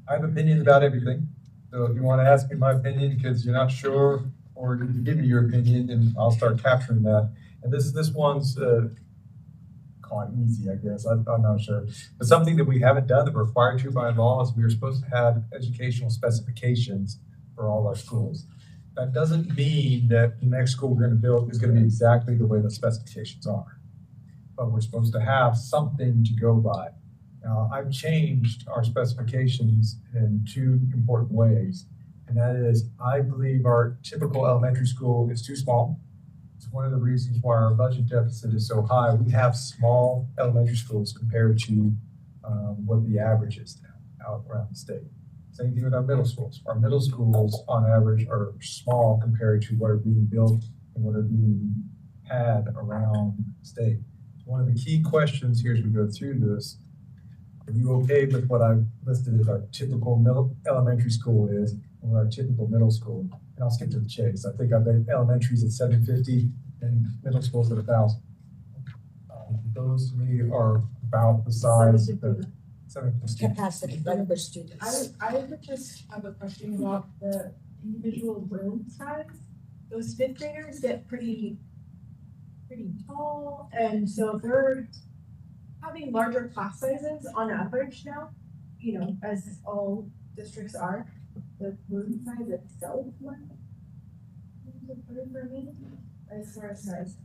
I have opinions about everything. So if you want to ask me my opinion because you're not sure, or you can give me your opinion, and I'll start capturing that. And this one's quite easy, I guess. I'm not sure. But something that we haven't done that we're required to by law is we are supposed to have educational specifications for all our schools. That doesn't mean that the next school we're going to build is going to be exactly the way the specifications are. But we're supposed to have something to go by. Now, I've changed our specifications in 2 important ways. And that is, I believe our typical elementary school is too small. It's one of the reasons why our budget deficit is so high. We have small elementary schools compared to what the average is now out around the state. Same thing with our middle schools. Our middle schools on average are small compared to what are being built and what are being had around the state. One of the key questions here as we go through this, are you okay with what I've listed as our typical elementary school is and what our typical middle school? And I'll skip to the chase. I think I've been elementary's at 750 and middle school's at 1,000. Those to me are about the size of the 750. Capacity, like for students. I would just have a question about the individual room size. Those 5th graders get pretty pretty tall, and so if we're having larger class sizes on average now, you know, as all districts are, the room size itself might be for me as far as size.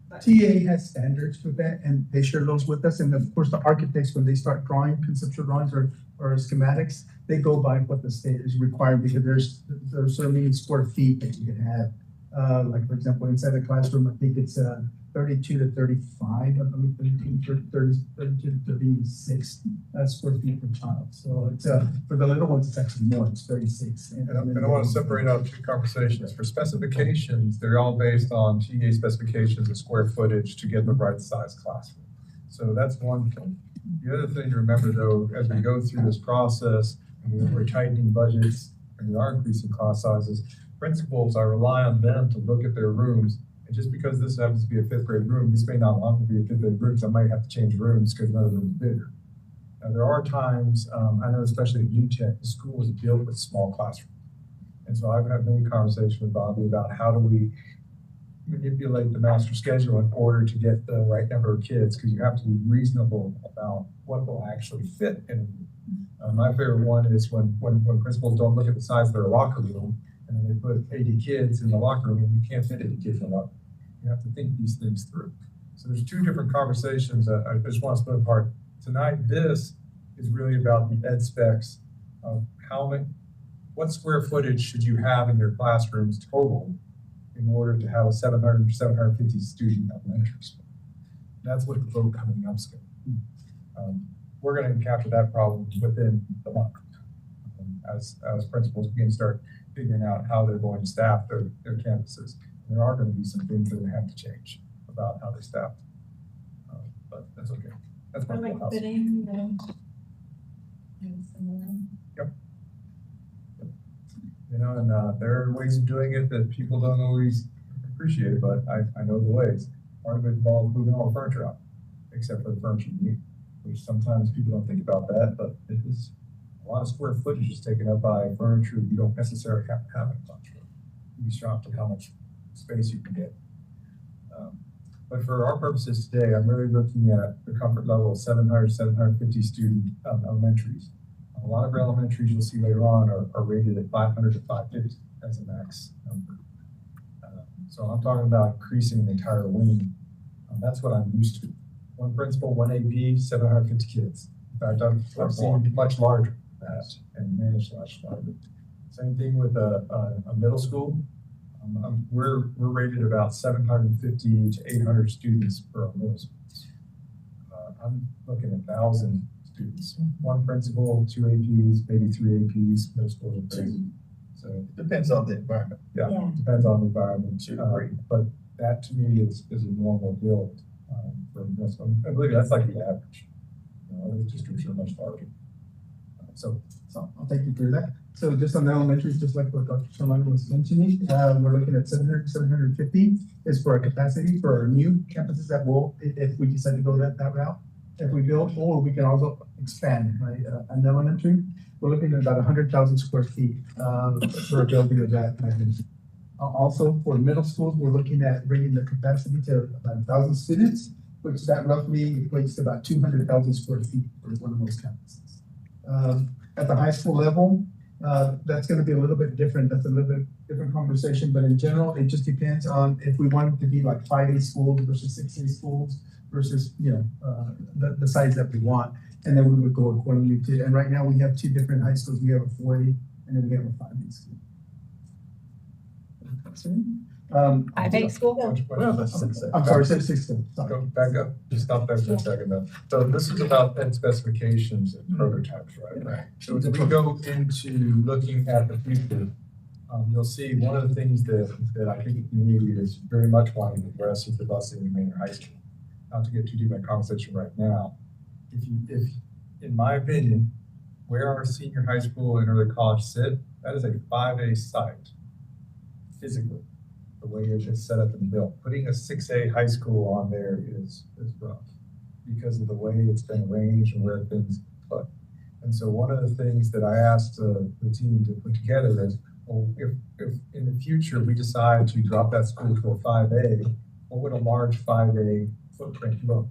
But- TA has standards for that, and they share those with us, and of course, the architects, when they start drawing conceptual drawings or schematics, they go by what the state is requiring, because there's so many square feet that you can have. Like, for example, inside the classroom, I think it's 32 to 35, I believe, 32 to 36 square feet per child. So it's, for the little ones, it's actually more, it's 36. And I want to separate out two conversations. For specifications, they're all based on TA specifications of square footage to get the right size classroom. So that's one thing. The other thing to remember, though, as we go through this process, and we're tightening budgets and we are increasing class sizes, principals, I rely on them to look at their rooms. And just because this happens to be a fifth grade room, this may not longer be a fifth grade room, so I might have to change rooms because another room is bigger. Now, there are times, I know especially at UTEC, the school is built with small classrooms. And so I've had many conversations with Bobby about how do we manipulate the master schedule in order to get the right number of kids, because you have to be reasonable about what will actually fit in a room. My favorite one is when principals don't look at the size of their locker room, and then they put 80 kids in the locker room, and you can't fit 80 kids in the locker room. You have to think these things through. So there's two different conversations that I just want to split apart. Tonight, this is really about the ed specs of what square footage should you have in your classrooms total in order to have a 700, 750 student elementary school. That's what the vote coming up is going to be. We're going to capture that problem within the month as principals begin to start figuring out how they're going to staff their campuses. And there are going to be some things that they have to change about how they staff. But that's okay. That's my like house. fitting, Yep. You know, and there are ways of doing it that people don't always appreciate, but I know the ways. Part of it involves moving all the furniture out, except for the furniture you need, which sometimes people don't think about that, but it is a lot of square footage is taken up by furniture you don't necessarily have to have in a classroom. You'd be shocked at how much space you can get. But for our purposes today, I'm really looking at the comfort level of 700, 750 student elementaries. A lot of our elementaries you'll see later on are rated at 500 to 550 as a max number. So I'm talking about increasing the entire wing. That's what I'm used to. One principal, one AP, 750 kids. In fact, I've seen much larger than that and managed much larger. Same thing with a middle school. We're rated about 750 to 800 students per middle schools. I'm looking at 1,000 students. One principal, 2 APs, maybe 3 APs. Middle schools are crazy. So It depends on the environment. yeah, Yeah. depends on the environment. Agree. But that to me is a normal build for most of them. I believe that's like the average. Other districts are much larger. So Thank you for that. So just on the elementaries, just like what Dr. Sherman was mentioning, we're looking at 700, 750 is for our capacity for our new campuses that will, if we decide to go that route, if we build, or we can also expand, right? An elementary, we're looking at about 100,000 square feet for a building of that magnitude. Also for middle schools, we're looking at bringing the capacity to about 1,000 students, which that roughly equates to about 200,000 square feet for one of those campuses. At the high school level, that's going to be a little bit different. That's a little bit different conversation, but in general, it just depends on if we want it to be like 5A schools versus 6A schools versus, the size that we want. And then we would go accordingly to, and right now we have two different high schools. We have a 4A and then we have a 5A school. 5A school? Well, that's six. I'm sorry, 6A. Sorry. go back up, just stop there for a second though. So this is about ed specifications and prototypes, right? Right. So as we go into looking at the future, you'll see one of the things that I think the community is very much wanting to address is the busing in Manor High School. Not to get too deep in the conversation right now, if in my opinion, where our senior high school and early college sit, that is a 5A site physically, the way it's set up and built. Putting a 6A high school on there is rough because of the way it's been arranged and where things put. And so one of the things that I asked the team to put together is, well, if in the future we decide to drop that school to a 5A, what would a large 5A footprint look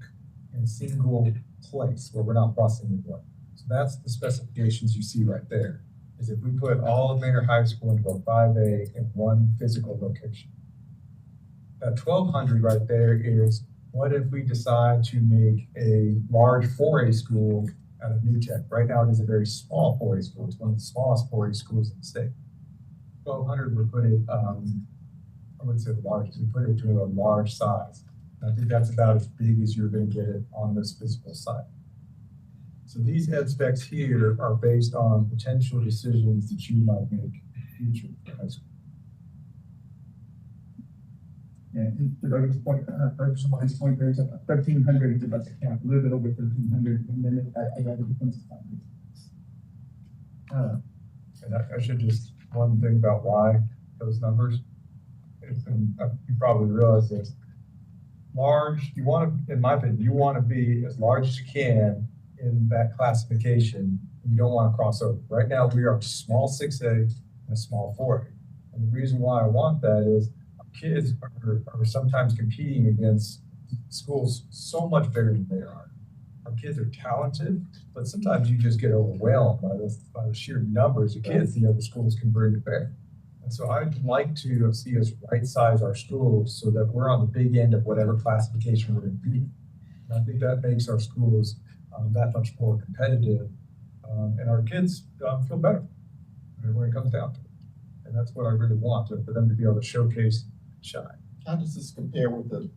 in a single place where we're not busing anyone? So that's the specifications you see right there, is if we put all of Manor High School into a 5A in one physical location. That 1,200 right there is, what if we decide to make a large 4A school out of New Tech? Right now, it is a very small 4A school. It's one of the smallest 4A schools in the state. 1,200 would put it, I wouldn't say large, we put it to a large size. And I think that's about as big as you're going to get it on this physical site. So these ed specs here are based on potential decisions that you might make in the future for high school. Yeah, and to Doug's point, somebody's point, there's a 1,300 is about the cap, a little bit over 1,300, and then I got it becomes 500. And I should just, one thing about why those numbers, is, and you probably realize this, large, you want to, in my opinion, you want to be as large as you can in that classification. You don't want to cross over. Right now, we are a small 6A and a small 4A. And the reason why I want that is kids are sometimes competing against schools so much bigger than they are. Our kids are talented, but sometimes you just get overwhelmed by the sheer numbers of kids the other schools can bring to bear. And so I'd like to see us right size our schools so that we're on the big end of whatever classification we're going to be. And I think that makes our schools that much more competitive, and our kids feel better when it comes down to it. And that's what I really want, for them to be able to showcase and shine. How does this compare with the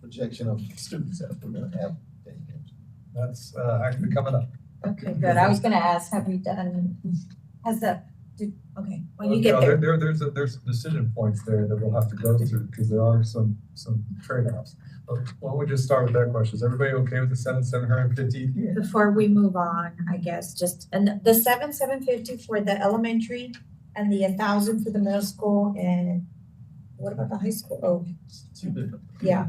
projection of students that we're gonna have? That's actually coming up. Okay, good. I was gonna ask, have we done, okay, when you get there. There's some decision points there that we'll have to go through because there are some trade-offs. But why don't we just start with that question? Is everybody okay with the 750? Before we move on, I guess, just, and the 750 for the elementary and the 1,000 for the middle school, and what about the high school? Oh, Two different. yeah.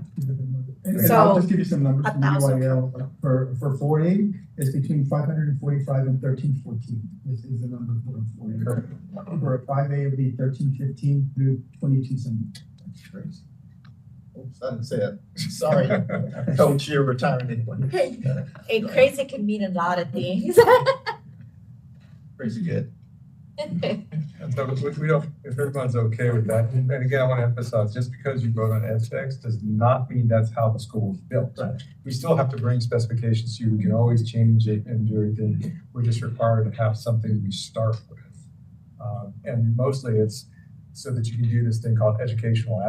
And So, I'll just give you some numbers from 1,000. UIL. For 4A, it's between 545 and 1314. This is the number for 4A. For a 5A, it would be 1315 through 2270. That's crazy. Oops, I didn't say that. Sorry, Coach, you're retiring anyway. Hey, crazy can mean a lot of things. Crazy good. And so we don't, if everyone's okay with that, and again, I want to emphasize, just because you vote on ed specs does not mean that's how the school is built. Right. We still have to bring specifications to you. We can always change it and do everything. We're just required to have something we start with. And mostly it's so that you can do this thing called educational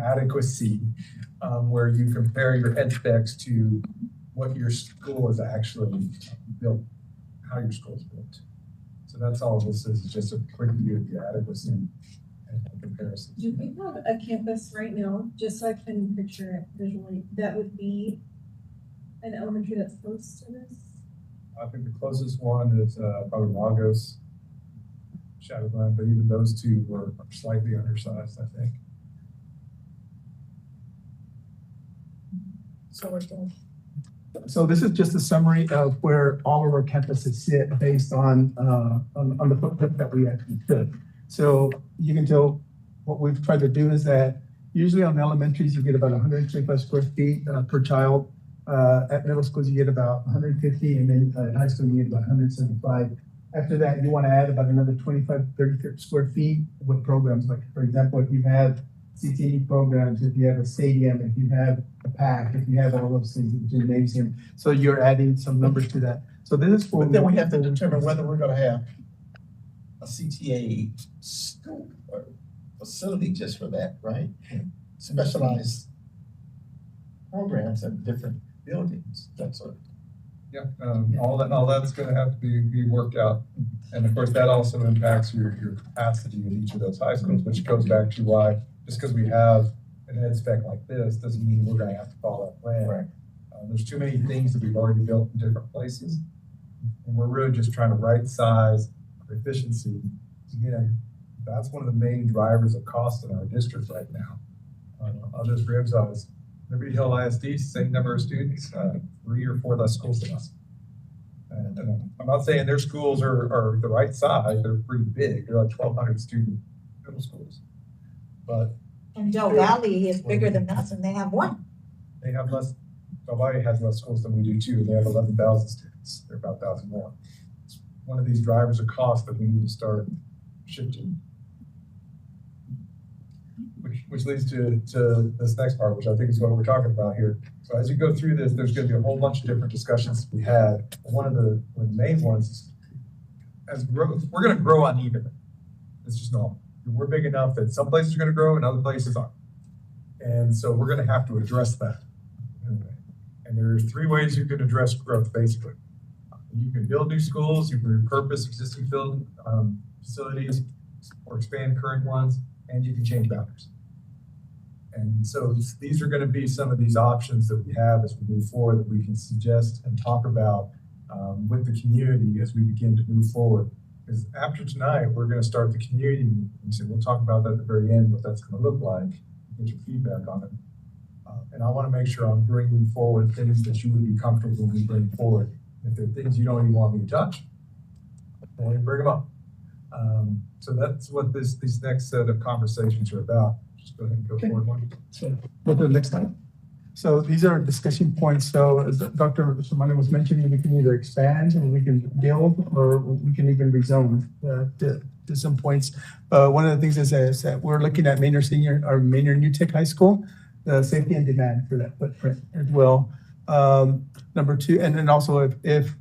adequacy, where you compare your ed specs to what your school is actually built, how your school is built. So that's all this is just a quick view of the adequacy and comparison. Do we have a campus right now, just so I can picture it visually, that would be an elementary that's close to this? I think the closest one is probably Lagos, Shadowland, but even those two are slightly undersized, I think. So we're doing. So this is just a summary of where all of our campuses sit based on the footprint that we actually took. So you can tell what we've tried to do is that usually on elementaries, you get about 125 square feet per child. At middle schools, you get about 150, and then at high school, you get about 175. After that, you want to add about another 25, 30 square feet with programs. Like, for example, if you have CTE programs, if you have a stadium, if you have a PAC, if you have all those things, a gymnasium. So you're adding some numbers to that. So this is for. But then we have to determine whether we're gonna have a CTA school or facility just for that, right? Specialized programs in different buildings, that sort of. Yeah, all that's going to have to be worked out, and of course that also impacts your capacity in each of those high schools, which goes back to why just because we have an ed spec like this doesn't mean we're going to have to follow that plan. Right. There's too many things that we've already built in different places, and we're really just trying to right size our efficiency. Again, that's one of the main drivers of cost in our district right now. I'll just reemphasize. Liberty Hill ISD, same number of students, 3 or 4 less schools than us. And I'm not saying their schools are the right size, they're pretty big, they're like 1,200 student middle schools. But And Del Valley is bigger than us and they have one. They have less, Hawaii has less schools than we do too. They have 11,000 students. They're about 1,000 more. It's one of these drivers of cost that we need to start shifting. Which leads to this next part, which I think is what we're talking about here. So as you go through this, there's going to be a whole bunch of different discussions we had. One of the main ones is, as growth, we're going to grow unevenly. It's just normal. We're big enough that some places are going to grow and other places aren't. And so we're going to have to address that. And there's 3 ways you can address growth, basically. You can build new schools, you can repurpose existing facilities, or expand current ones, and you can change boundaries. And so these are going to be some of these options that we have as we move forward that we can suggest and talk about with the community as we begin to move forward. Because after tonight, we're going to start the community meeting. So we'll talk about that at the very end, what that's going to look like, get your feedback on it. And I want to make sure I'm bringing forward things that you would be comfortable with bringing forward. If there are things you don't even want me to touch, then bring them up. So that's what this next set of conversations are about. Just go ahead and go forward one. So go to the next slide. So these are discussion points. So as Dr. Samani was mentioning, we can either expand or we can build or we can even rezone to some points. One of the things is that we're looking at Manor Senior or Manor New Tech High School, the safety and demand for that footprint as well. Number 2, and then also if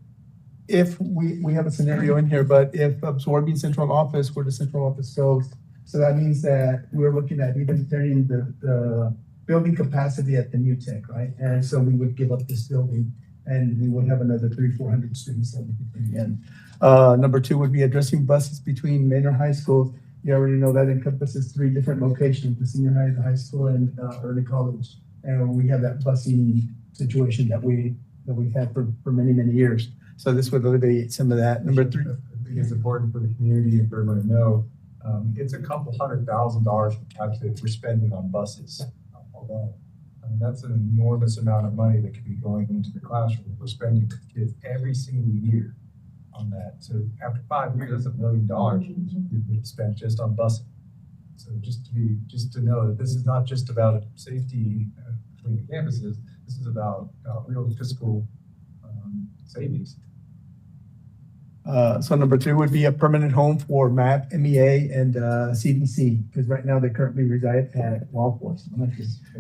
we have a scenario in here, but if absorbing central office where the central office goes, so that means that we're looking at even turning the building capacity at the new tech, right? And so we would give up this building and we would have another 300-400 students that we could bring in. Number 2 would be addressing buses between Manor High School. You already know that encompasses 3 different locations, the senior high, the high school, and early college. And we have that busing situation that we've had for many, many years. So this would alleviate some of that. Number 3. I think it's important for the community and for everyone to know, it's a couple $100,000 calculated we're spending on buses alone. I mean, that's an enormous amount of money that could be going into the classroom. We're spending with kids every single year on that. So after 5 years, that's $1 million we've spent just on busing. So just to know that this is not just about safety between the campuses. This is about real fiscal savings. So number 3 would be a permanent home for MAP, MEA, and CDC, because right now they currently reside at Walport.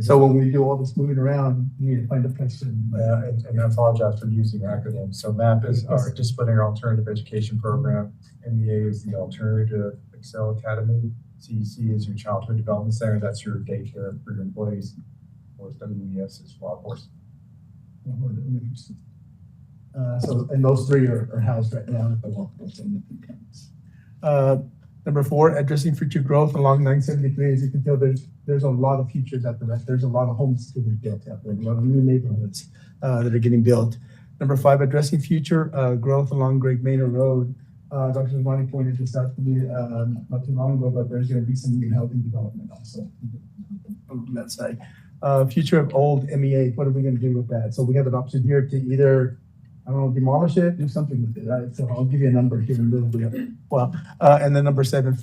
So when we do all this moving around, we need to find a place to. And I apologize for using acronyms. So MAP is our Disciplinary Alternative Education Program. MEA is the Alternative Excel Academy. CDC is your Childhood Development Center. That's your daycare for your employees. Or WES is Walport. So, and those 3 are housed right now at the Walport campus. Number 4, addressing future growth along 973. As you can tell, there's a lot of futures out there. There's a lot of homes to be built out there, a lot of new neighborhoods that are getting built. Number 5, addressing future growth along Great Manor Road. Dr. Zamani pointed this out to me not too long ago, but there's going to be some new housing development also on that side. Future of old MEA, what are we going to do with that? So we have an option here to either, I don't know, demolish it, do something with it, right? So I'll give you a number here in a little bit. Well, and then number 7,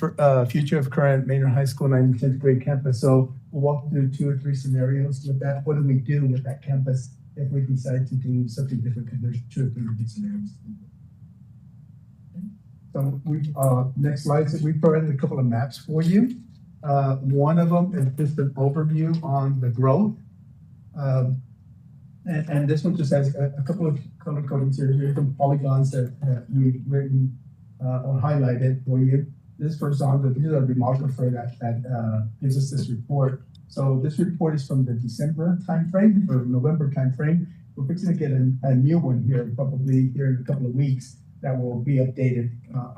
future of current Manor High School 9th and 10th grade campus. So we'll walk through 2 or 3 scenarios with that. What do we do with that campus if we decide to do something different? Because there's 2 or 3 different scenarios. So next slide, so we provided a couple of maps for you. One of them is just an overview on the growth. And this one just has a couple of color codings here. Here's some polygons that we've written or highlighted for you. This horizontal, these are the demographer that gives us this report. So this report is from the December timeframe or November timeframe. We're fixing to get a new one here, probably here in a couple of weeks, that will be updated.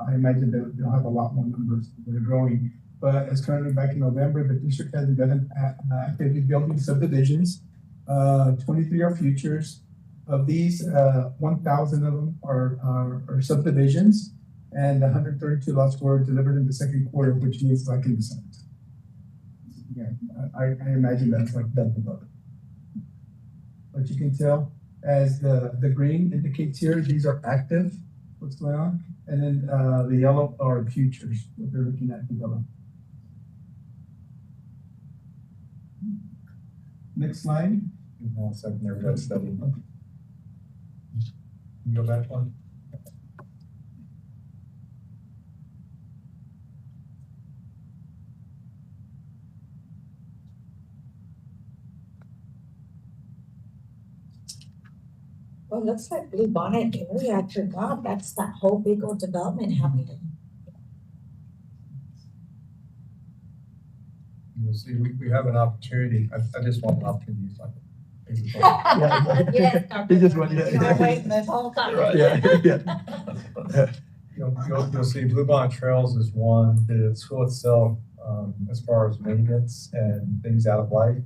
I imagine they'll have a lot more numbers that are growing. But as currently back in November, the district has been actively building subdivisions. 23 are futures. Of these, 1,000 of them are subdivisions, and 132 lots were delivered in the second quarter, which means like in December. Yeah, I imagine that's like double. But you can tell as the green indicates here, these are active, what's going on, and then the yellow are futures, what they're looking at develop. Next slide. Now, secondary road study. Can you go back one? Well, it looks like Blue Bonnet area, I forgot, that's that whole big old development happening. You'll see, we have an opportunity. I just want an opportunity. Like, Yes, Dr. He just went, You've been waiting this whole time. You'll see Blue Bond Trails is one, the school itself, as far as maintenance and things out of life,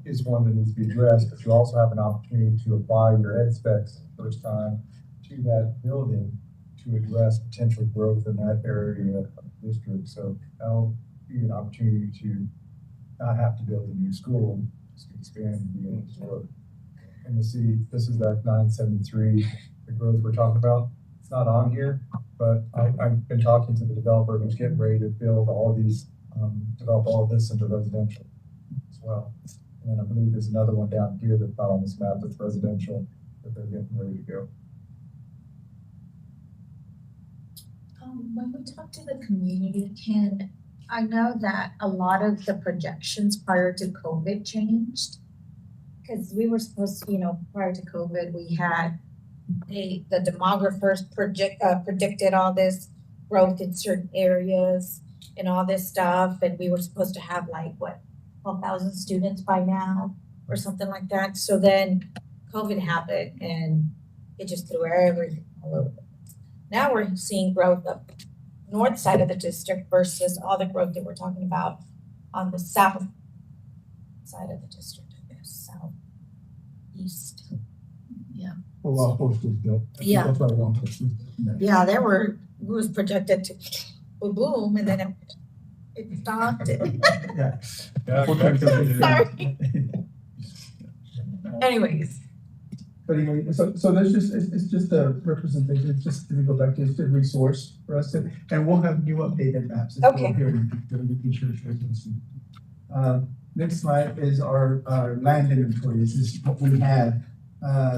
is one that needs to be addressed, but you also have an opportunity to apply your ed specs the first time to that building to address potential growth in that area of the district. So that'll be an opportunity to not have to build a new school, just expand and be able to grow. And you'll see, this is that 973, the growth we're talking about. It's not on here, but I've been talking to the developer who's getting ready to build all these, develop all of this into residential as well. And I believe there's another one down here that's not on this map that's residential that they're getting ready to go. When we talk to the community, I know that a lot of the projections prior to COVID changed. Cause we were supposed to, prior to COVID, we had the demographers predicted all this growth in certain areas and all this stuff. And we were supposed to have 12,000 students by now or something like that. So then COVID happened and it just threw everything all over. Now we're seeing growth up north side of the district versus all the growth that we're talking about on the south side of the district, I guess, southeast. Well, our post was built. Yeah. That's why we want to. Yeah, it was projected to boom and then it stopped. Yeah. Sorry. Anyways. But anyway, so that's it's just a representation, it's just to go back to, it's a resource for us to, and we'll have new updated maps. As well Okay. here in the future. Next slide is our land inventory. This is what we have.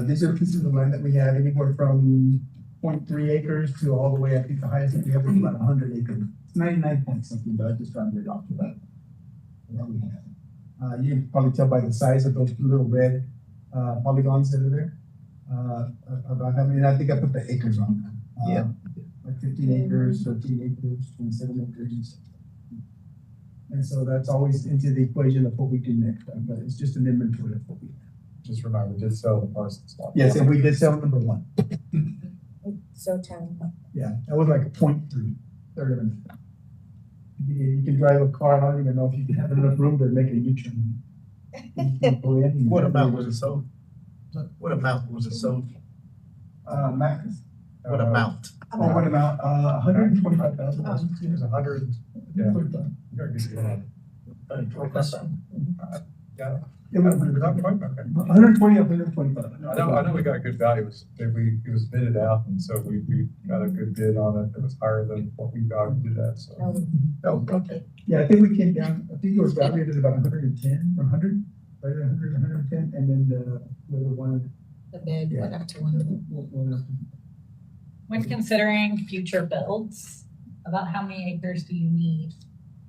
These are pieces of land that we have anywhere from 0.3 acres to all the way, I think the highest that we have is about 100 acres. It's 99 point something, but I just found it off of that. You can probably tell by the size of those little red polygons that are there. About how many, I think I put the acres on them. Like 15 acres, 13 acres, 27 acres. And so that's always into the equation of what we do next, but it's just an inventory of what we have. Just remember, we did sell the parcels. Yes, and we did sell number one. So tell Yeah, that was like a 0.3, third of an. You can drive a car, I don't even know if you can have enough room to make a U-turn. What amount was it sold? What amount was it sold? Max? What amount? Oh, what amount? $125,000. It was 100. Yeah. You gotta get it on. Yeah. It was Not quite, okay. 120, 125. I know we got a good value. It was bidded out, and so we got a good bid on it. It was higher than what we valued it at, so. Oh, okay. Yeah, I think we came down, I think it was valued at about 110 or 100, right at 100, 110, and then the one. the bid went up to 1. When considering future builds, about how many acres do you need,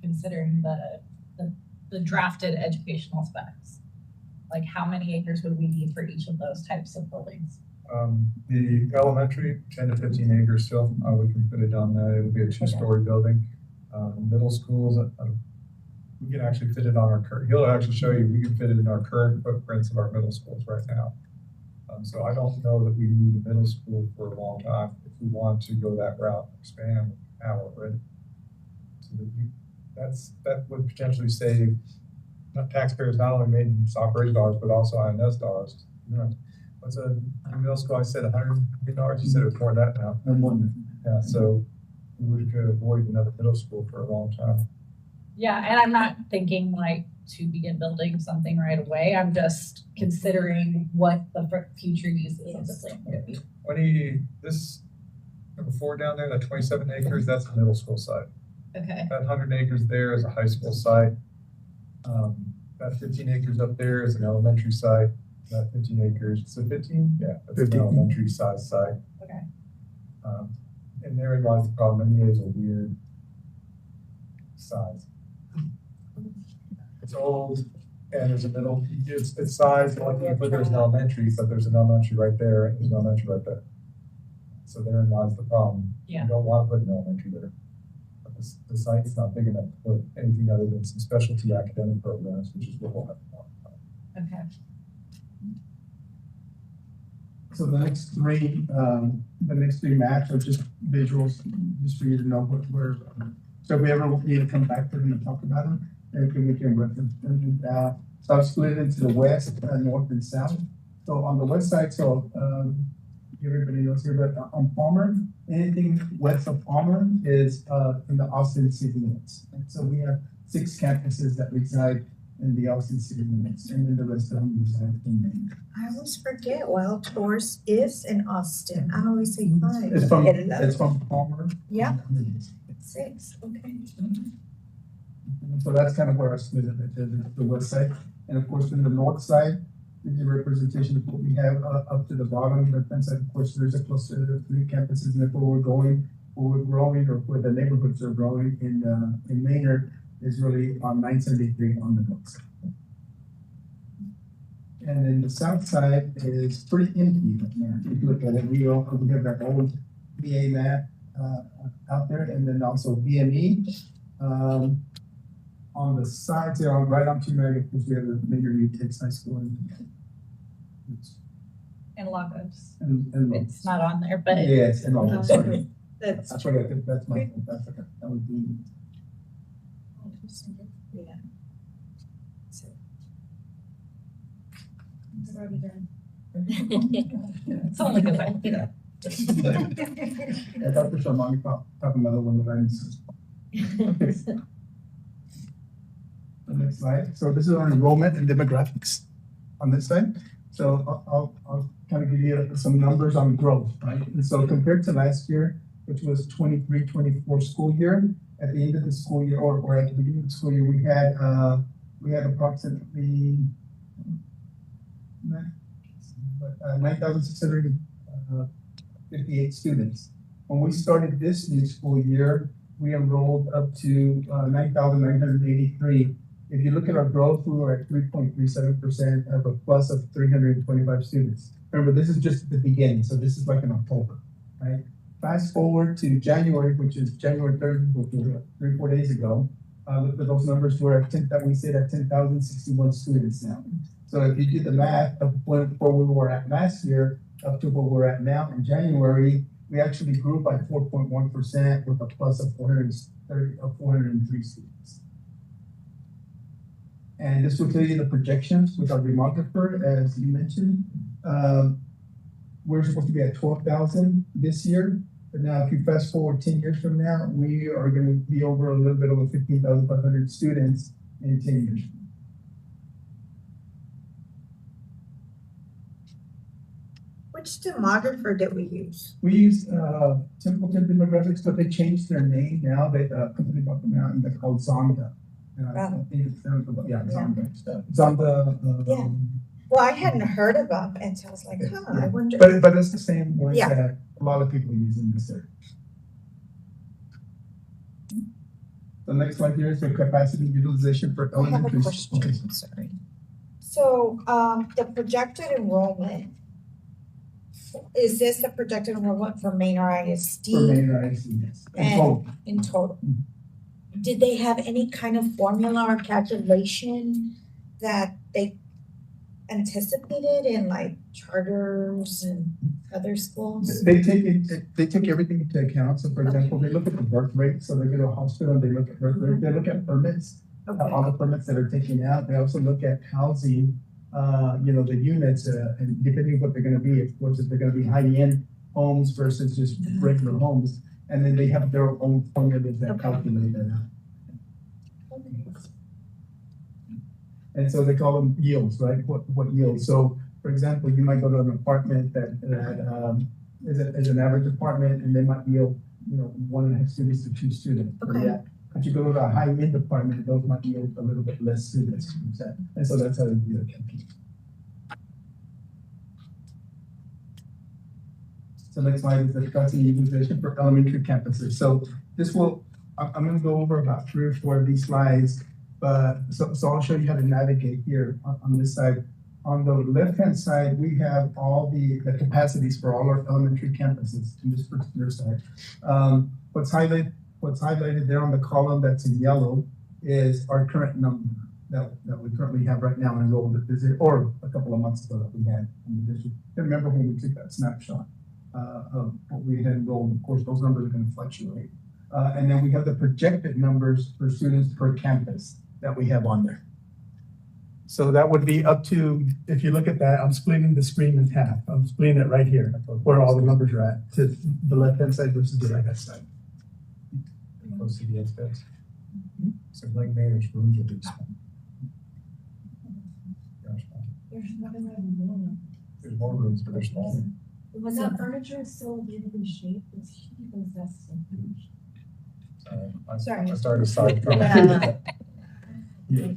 considering the drafted educational specs? Like how many acres would we need for each of those types of buildings? The elementary, 10 to 15 acres still, we can put it on that. It would be a 2-story building. Middle schools, we can actually fit it on our current, he'll actually show you, we can fit it in our current footprints of our middle schools right now. So I don't know that we need a middle school for a long time if we want to go that route, expand our already. So that would potentially save taxpayers not only maintenance operating dollars, but also INS dollars. What's a middle school? I said $100. You said it was more than that now. Yeah, so we could avoid another middle school for a long time. Yeah, and I'm not thinking to begin building something right away. I'm just considering what the future use of the land would be. This number 4 down there, that 27 acres, that's a middle school site. Okay. That 100 acres there is a high school site. about 15 acres up there is an elementary site, about 15 acres, so 15, yeah, that's an 15. elementary size site. Okay. And therein lies the problem, it is a weird size. It's old, and there's a middle, it's size, like you put there's an elementary, but there's an elementary right there, and there's an elementary right there. So therein lies the problem. Yeah. You don't want to put an elementary there. But the site's not big enough to put anything other than some specialty academic programs, which is what we'll have to talk about. Okay. So the next three maps are just visuals, just for you to know what we're, so if we ever need to come back to them and talk about them, then we can reference them. So I've split it into the west, north and south. So on the west side, everybody knows here, but on Palmer, anything west of Palmer is in the Austin city limits. And so we have 6 campuses that reside in the Austin city limits, and then the rest of them reside in Maine. I always forget Wild Horse is in Austin. I always say 5. It's from Palmer. Yeah. 6, okay. So that's kind of where I split it, the west side. And of course, in the north side, is the representation of what we have up to the bottom, the fence side. Of course, there's a cluster of 3 campuses, and if where we're growing, or where the neighborhoods are growing in Manor is really on 973 on the north side. And then the south side is pretty empty right now. If you look at it, we have that old VA map out there, and then also VME. On the sides there, right on 290, because we have the Major League Takes High School And Lagos. and It's not on there, but. yes, and all that. Sorry. That's, That's what I think. That's my fault. That's okay. That would be. yeah. So, It's already done. It's only because I, Yeah, Dr. Sharmani have another one that I missed. The next slide. So this is our enrollment and demographics on this side. So I'll kind of give you some numbers on growth, right? And so compared to last year, which was 23-24 school year, at the end of the school year, or at the beginning of the school year, we had approximately 9,658 students. When we started this new school year, we enrolled up to 9,983. If you look at our growth, we were at 3.37% of a plus of 325 students. Remember, this is just the beginning, so this is like in October, right? Fast forward to January, which is January 3rd, which was 3-4 days ago. Look at those numbers. We're at 10,061 students now. So if you do the math of where we were at last year up to where we're at now in January, we actually grew by 4.1% with a plus of 403 students. And this will tell you the projections with our demographer, as you mentioned. We're supposed to be at 12,000 this year. But now if you fast forward 10 years from now, we are going to be over a little bit over 15,500 students in 10 years. which demographer did we use? We use Templeton Demographics, but they changed their name now. They company bought them out, and they're called Zonda. I think it stands for Zonda. Zonda. Yeah. Well, I hadn't heard of them, and so I was like, huh, I wonder. But it's the same ones Yeah. that a lot of people use in this area. The next slide here is the capacity utilization for I have a elementary. Okay. question, sorry. So, the projected enrollment, is this the projected enrollment for Manor ISD For Manor ISD, yes. And And- total. in total? Did they have any kind of formula or calculation that they anticipated in like charters and other schools? They take everything into account. So for example, they look at the birth rate. So they go to a hospital, they look at birth rate, they look at permits, Okay, all the permits that are taken out. They also look at housing, the units, and depending what they're gonna be, of course, if they're gonna be high-end homes versus just regular homes. And then they have their own formulas that Okay. calculate that out. And so they call them yields, right? What yield? So for example, you might go to an apartment that is an average apartment, and they might yield, 1.5 students to 2 students. Okay. If you go to a high-end department, those might be a little bit less students. And so that's how they do it. So next slide is the capacity utilization for elementary campuses. So this will, I'm gonna go over about 3 or 4 of these slides, but so I'll show you how to navigate here on this side. On the left-hand side, we have all the capacities for all our elementary campuses in this particular side. What's highlighted there on the column that's in yellow is our current number that we currently have right now enrolled at this, or a couple of months ago that we had in the district. I remember when we took that snapshot of what we had enrolled. Of course, those numbers are going to fluctuate. And then we have the projected numbers for students per campus that we have on there. So that would be up to, if you look at that, I'm splitting the screen in half. I'm splitting it right here, where all the numbers are at, to the left-hand side versus the right-hand side. Close to the expense. So like managed rooms will be small. There's nothing like more. There's more rooms, but they're small. Was that furniture is so weirdly shaped, it's huge, that's so huge. I started aside from. Yeah.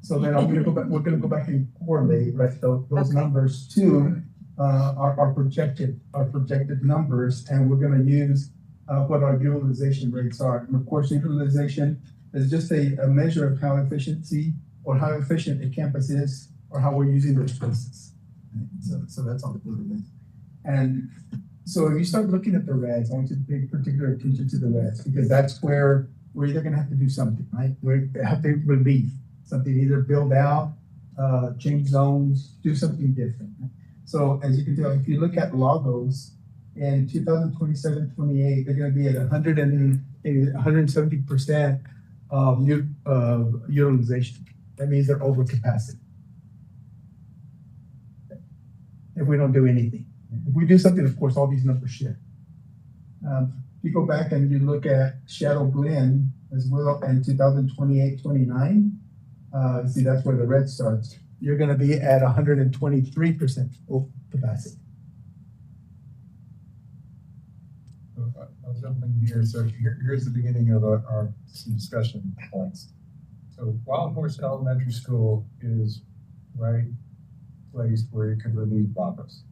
So then I'm gonna go back, we're gonna go back and correlate, right, those numbers to our projected numbers, and we're gonna use what our utilization rates are. And of course, utilization is just a measure of how efficiency or how efficient a campus is or how we're using those spaces. So that's all it is. And so if you start looking at the reds, I want you to pay particular attention to the reds, because that's where we're either gonna have to do something, right? We have to relieve something, either build out, change zones, do something different. So as you can tell, if you look at logos in 2027-28, they're gonna be at 170% utilization. That means they're over capacity. If we don't do anything. If we do something, of course, all these numbers shift. If you go back and you look at Shadow Glen as well in 2028-29, see, that's where the red starts. You're going to be at 123% capacity. I'll jump in here. So here's the beginning of our some discussion points. So Wild Horse Elementary School is right place where you can relieve Lagos.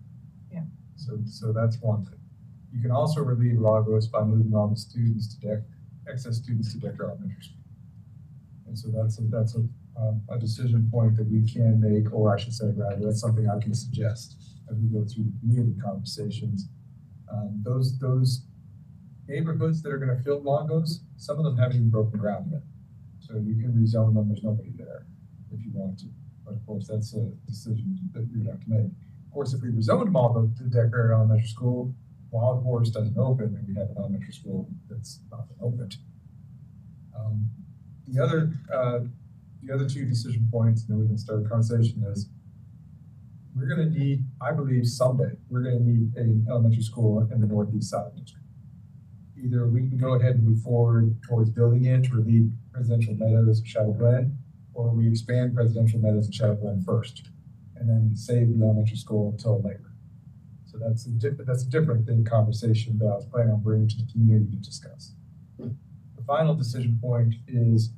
Yeah. So that's one thing. You can also relieve Lagos by moving all the students to excess students to Decker Elementary School. And so that's a decision point that we can make, or I should say, rather, that's something I can suggest as we go through the community conversations. Those neighborhoods that are going to fill Lagos, some of them haven't even broken ground yet. So you can rezone them, there's nobody there if you want to. But of course, that's a decision that you have to make. Of course, if we rezone them all to Decker Elementary School, Wild Horse doesn't open, and we have an elementary school that's not opened. The other two decision points, and then we can start a conversation, is we're going to need, I believe someday, we're going to need an elementary school in the northeast side of the district. Either we can go ahead and move forward towards building it to relieve Presidential Meadows and Shadow Glen, or we expand Presidential Meadows and Shadow Glen first, and then save the elementary school until later. So that's a different than conversation that I was planning on bringing to the community to discuss. The final decision point is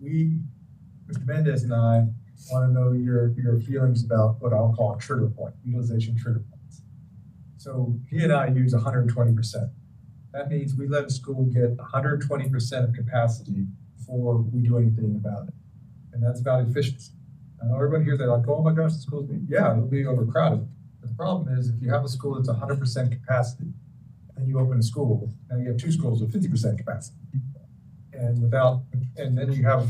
Mr. Mendez and I want to know your feelings about what I'll call a trigger point, utilization trigger points. So he and I use 120%. That means we let a school get 120% of capacity before we do anything about it. And that's about efficiency. I know everybody here, they're like, oh my gosh, the school's it'll be overcrowded. But the problem is if you have a school that's 100% capacity and you open a school, and you have two schools with 50% capacity. And then you have,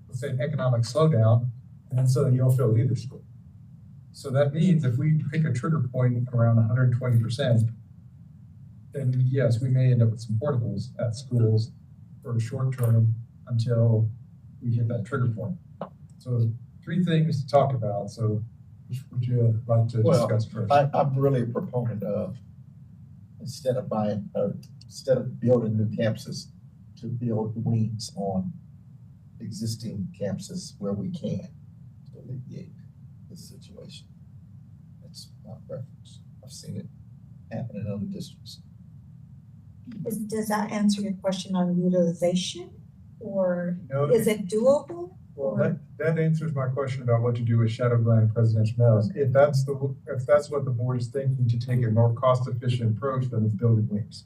let's say, an economic slowdown, and then suddenly you don't fill either school. So that means if we pick a trigger point around 120%, then yes, we may end up with some portables at schools for a short term until we hit that trigger point. So 3 things to talk about. So would you like to discuss first? I'm really a proponent of instead of building new campuses, to build wings on existing campuses where we can to alleviate this situation. That's my preference. I've seen it happen in other districts. Does that answer your question on utilization? Or No, is it doable? well, that answers my question about what to do with Shadow Glen and Presidential Meadows. If that's what the board is thinking, to take a more cost-efficient approach, then it's building wings.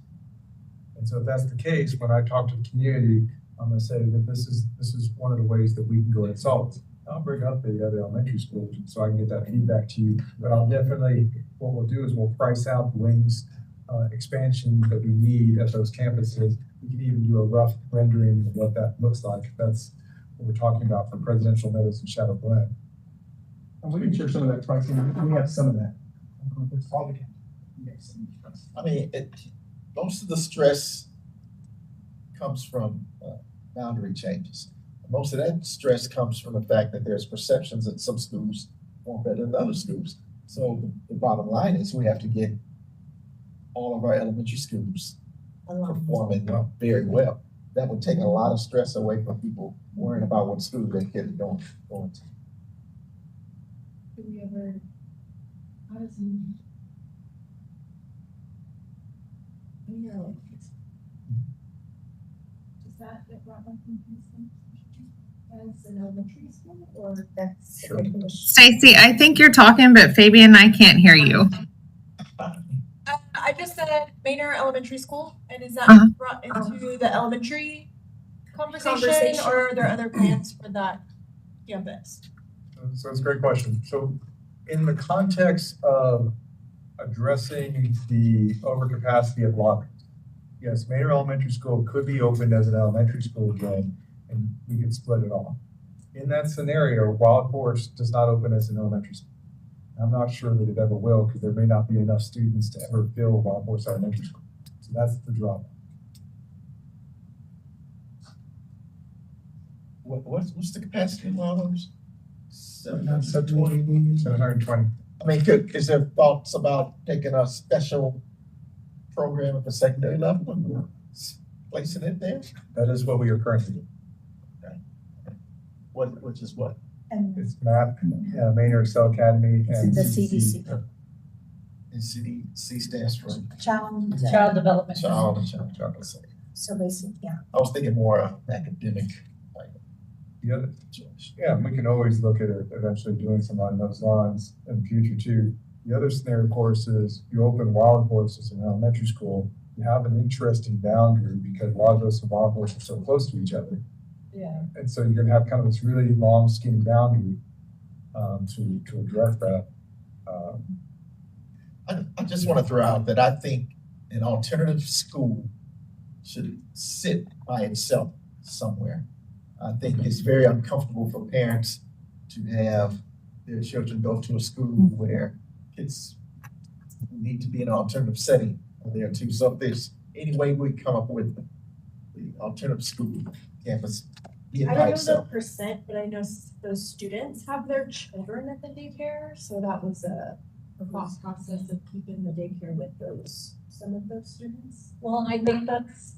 And so if that's the case, when I talk to the community, I'm gonna say that this is one of the ways that we can go and solve it. I'll bring up the other elementary schools so I can get that feedback to you, but I'll definitely, what we'll do is we'll price out the wings expansion that we need at those campuses. We can even do a rough rendering of what that looks like. If that's what we're talking about for Presidential Meadows and Shadow Glen. And we can share some of that pricing, we have some of that. I don't know if it's all we can. We have some pricing. I mean, most of the stress comes from boundary changes. Most of that stress comes from the fact that there's perceptions that some schools are better than other schools. So the bottom line is we have to get all of our elementary schools performing very well. That would take a lot of stress away from people worrying about what school their kid is going to. Do we ever, how does does that get brought up in as an elementary school, or That's Sure. Stacy, I think you're talking, but Fabian and I can't hear you. I just said Manor Elementary School, and is that Uh-huh. brought into the elementary conversation, Conversation. or are there other plans for that campus? So it's a great question. So in the context of addressing the overcapacity of lockers, yes, Manor Elementary School could be opened as an elementary school again, and we could split it off. In that scenario, Wild Horse does not open as an elementary school. I'm not sure that it ever will, because there may not be enough students to ever fill Wild Horse Elementary School. So that's the drawback. What's the capacity of all those? 720. I mean, is there thoughts about taking a special program at the secondary level and placing it there? That is what we are currently doing. Which is what? And It's MAP, Manor Excel Academy, and the CDC. And CDC stands for Child. Child development. child. So basically, yeah. I was thinking more academic. The other, yeah, we can always look at it, eventually doing some on those lines in the future too. The other scenario, of course, is you open Wild Horse as an elementary school, you have an interesting boundary because Wild Horse and Wild Horse are so close to each other. Yeah. And so you're gonna have kind of this really long skinny boundary to address that. I just want to throw out that I think an alternative school should sit by itself somewhere. I think it's very uncomfortable for parents to have their children go to a school where kids need to be in an alternative setting there too. So if there's any way we come up with the alternative school campus, be it I by don't know the itself. percent, but I know those students have their children at the daycare, so that was a thought process of keeping the daycare with some of those students. Well, and I think that's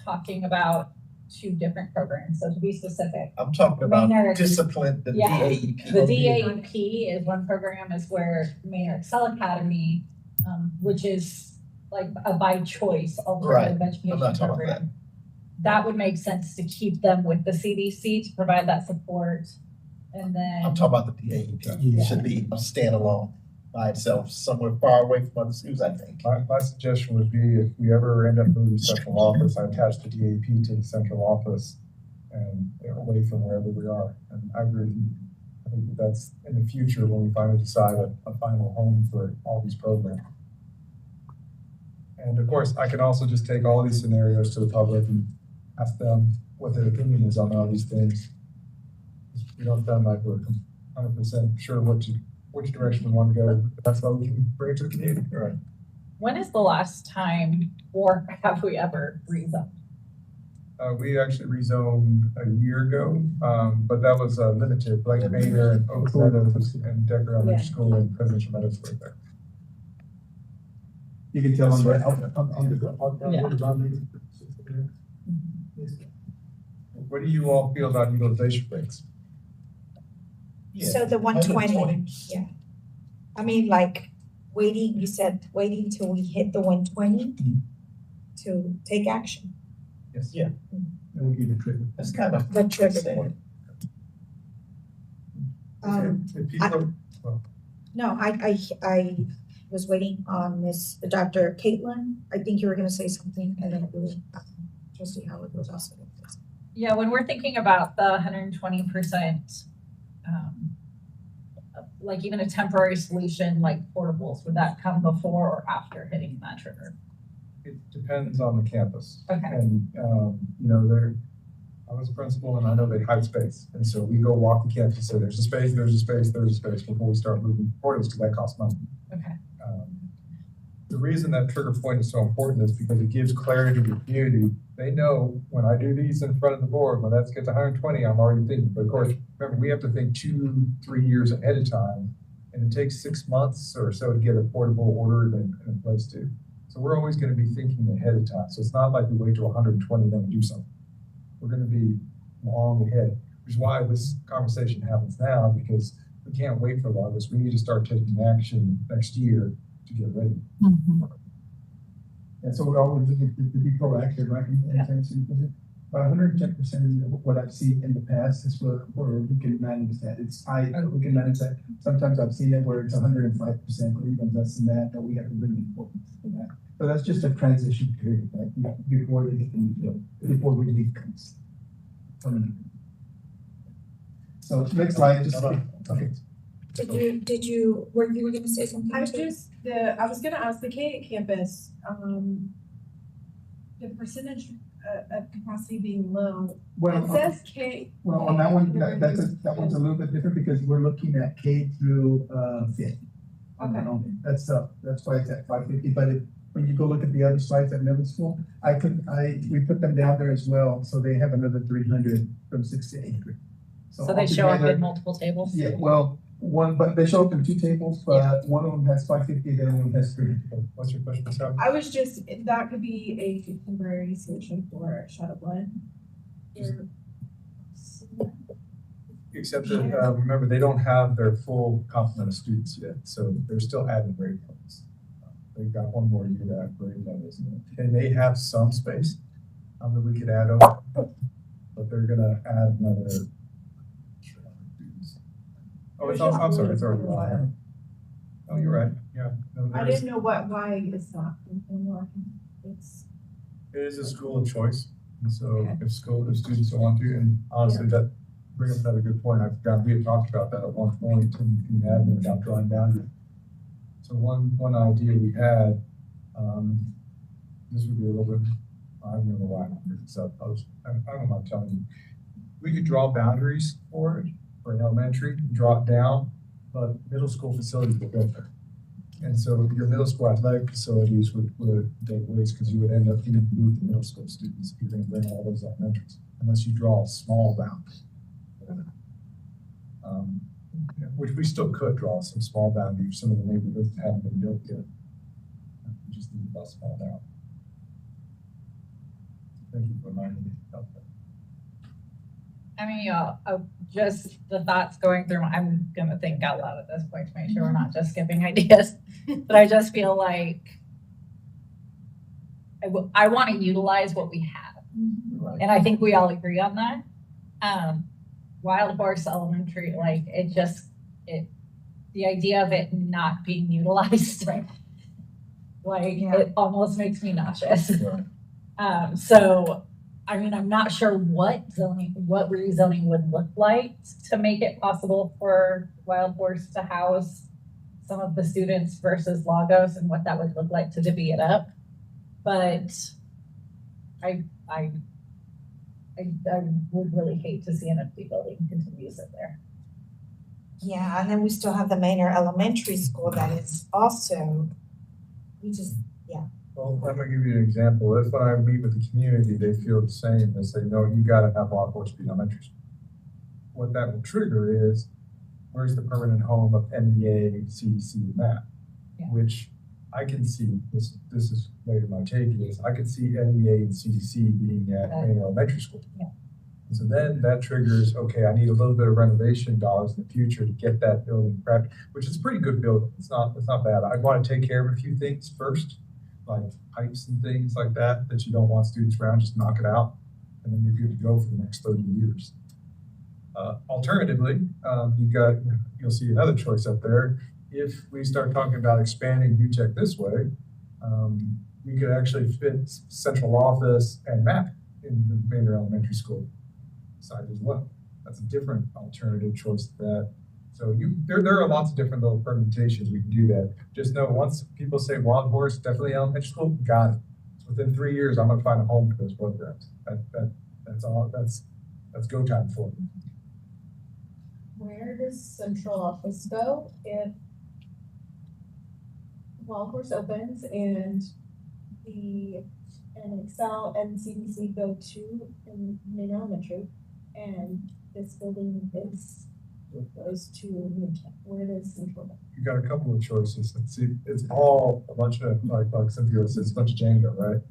talking about two different programs, so to be specific. I'm talking about Manor- discipline, the Yeah. DAEP. The DAEP is one program, is where Manor Excel Academy, which is like a by choice alternative education I'm not talking about program. That would make sense to keep them with the CDC to provide that support. And then, I'm talking about the DAEP. It should be a standalone by itself, somewhere far away from other schools, I think. My suggestion would be if we ever end up moving central office, I attach the DAP to the central office and away from wherever we are. And I agree with you. I think that's in the future when we finally decide a final home for all these programs. And of course, I can also just take all these scenarios to the public and ask them what their opinion is on all these things. We don't sound like we're 100% sure which direction we want to go. That's why we can bring it to the community. Right. when is the last time, or have we ever rezoned? We actually rezoned a year ago, but that was limited, like Manor and Oak Meadows and Decker Elementary School and Presidential Meadows right there. You can tell on the, Yeah. What do you all feel about utilization rates? So the 120, yeah. I mean, like, you said waiting till we hit the 120 to take action, Yes. Yeah. That would be the trigger. That's kind of. the trigger point. If people, No, I was waiting on Dr. Caitlin. I think you were gonna say something, and then Trustee Howard was also gonna say something. Yeah, when we're thinking about the 120%, like even a temporary solution like portables, would that come before or after hitting that trigger? it depends on the campus. Okay. And, I was a principal and I know they hide space. And so we go walk the campus and say, there's a space, there's a space, there's a space before we start moving portables because that costs money. Okay. The reason that trigger point is so important is because it gives clarity to the community. They know when I do these in front of the board, when that gets to 120, I'm already thinking. But of course, remember, we have to think 2-3 years ahead of time. And it takes 6 months or so to get a portable ordered and in place too. So we're always going to be thinking ahead of time. So it's not like we wait till 120 then we do something. We're going to be long ahead, which is why this conversation happens now, because we can't wait for a lot of this. We need to start taking action next year to get ready. And so we're always looking to be proactive, right? About 110% of what I've seen in the past is where we can manage that. It's high, we can manage that. Sometimes I've seen it where it's 105% or even less than that, but we have to bring importance to that. So that's just a transition period, right? Before before relief comes. So next slide, just, okay. Did you, were you gonna say something? I was gonna ask the K campus, the percentage of capacity being low. Well, It says K. well, on that one, that one's a little bit different because we're looking at K through fifth. Okay. That's why it's at 550, but when you go look at the other slides at middle school, we put them down there as well, so they have another 300 from 6th to 8th grade. So they show up altogether- in multiple tables? Yeah, well, but they show up in 2 tables, but one of them has 550, the other one has 300. What's your question, Sarah? I was just, that could be a temporary solution for Shadow Blood. Except that, remember, they don't have their full complement of students yet, so they're still adding grade points. They've got one more year to add grade levels. And they have some space that we could add over, but they're gonna add another. Oh, I'm sorry, it's already live. Oh, you're right, yeah. No, I there's- didn't know why it's not anymore. It's, It is a school of choice, and so if students don't want to, and honestly, that brings up another good point. We had talked about that at one point in admin about drawing boundaries. So one idea we had, this would be a little bit, I don't know why I'm bringing this up. I don't mind telling you. We could draw boundaries for it, for an elementary, draw it down, but middle school facilities would go there. And so your middle school athletic facilities would take waste because you would end up being moved to middle school students if you're going to bring all those elementaries, unless you draw a small boundary. Which we still could draw some small boundaries. Some of the neighborhoods that haven't been built yet. We just need to bust small down. Thank you for reminding me about that. I mean, just the thoughts going through, I'm gonna think out loud at this point to make sure we're not just skipping ideas. But I just feel like I want to utilize what we have. Right. And I think we all agree on that. Wild Horse Elementary, like the idea of it not being utilized, it almost makes me nauseous. So, I mean, I'm not sure what rezoning would look like to make it possible for Wild Horse to house some of the students versus Lagos and what that would look like to divvy it up. But I would really hate to see an empty building continue to sit there. Yeah, and then we still have the Manor Elementary School that is also, Well, I'm gonna give you an example. If when I meet with the community, they feel the same. They say, no, you gotta have Wild Horse be elementary school. What that will trigger is, where's the permanent home of NEA, CDC, and that? Yeah. Which I can see, this is maybe my take is, I could see NEA and CDC being at Manor Elementary School. Yeah. And so then that triggers, okay, I need a little bit of renovation dollars in the future to get that building prepped, which is a pretty good building. It's not bad. I'd want to take care of a few things first. like pipes and things like that, that you don't want students around, just knock it out, and then you're good to go for the next 30 years. Alternatively, you'll see another choice up there. If we start talking about expanding UTech this way, we could actually fit central office and math in the Manor Elementary School side as well. That's a different alternative choice to that. So there are lots of different little permutations we can do that. Just know once people say Wild Horse, definitely elementary school, got it. Within 3 years, I'm gonna find a home for those programs. That's all. That's go time for me. Where does central office go if Wild Horse opens and Excel and CBC go to in Manor Elementary, and this building goes to UTech? Where does central go? You got a couple of choices. Let's see, it's all a bunch of like Cynthia says, it's a bunch of Django, right?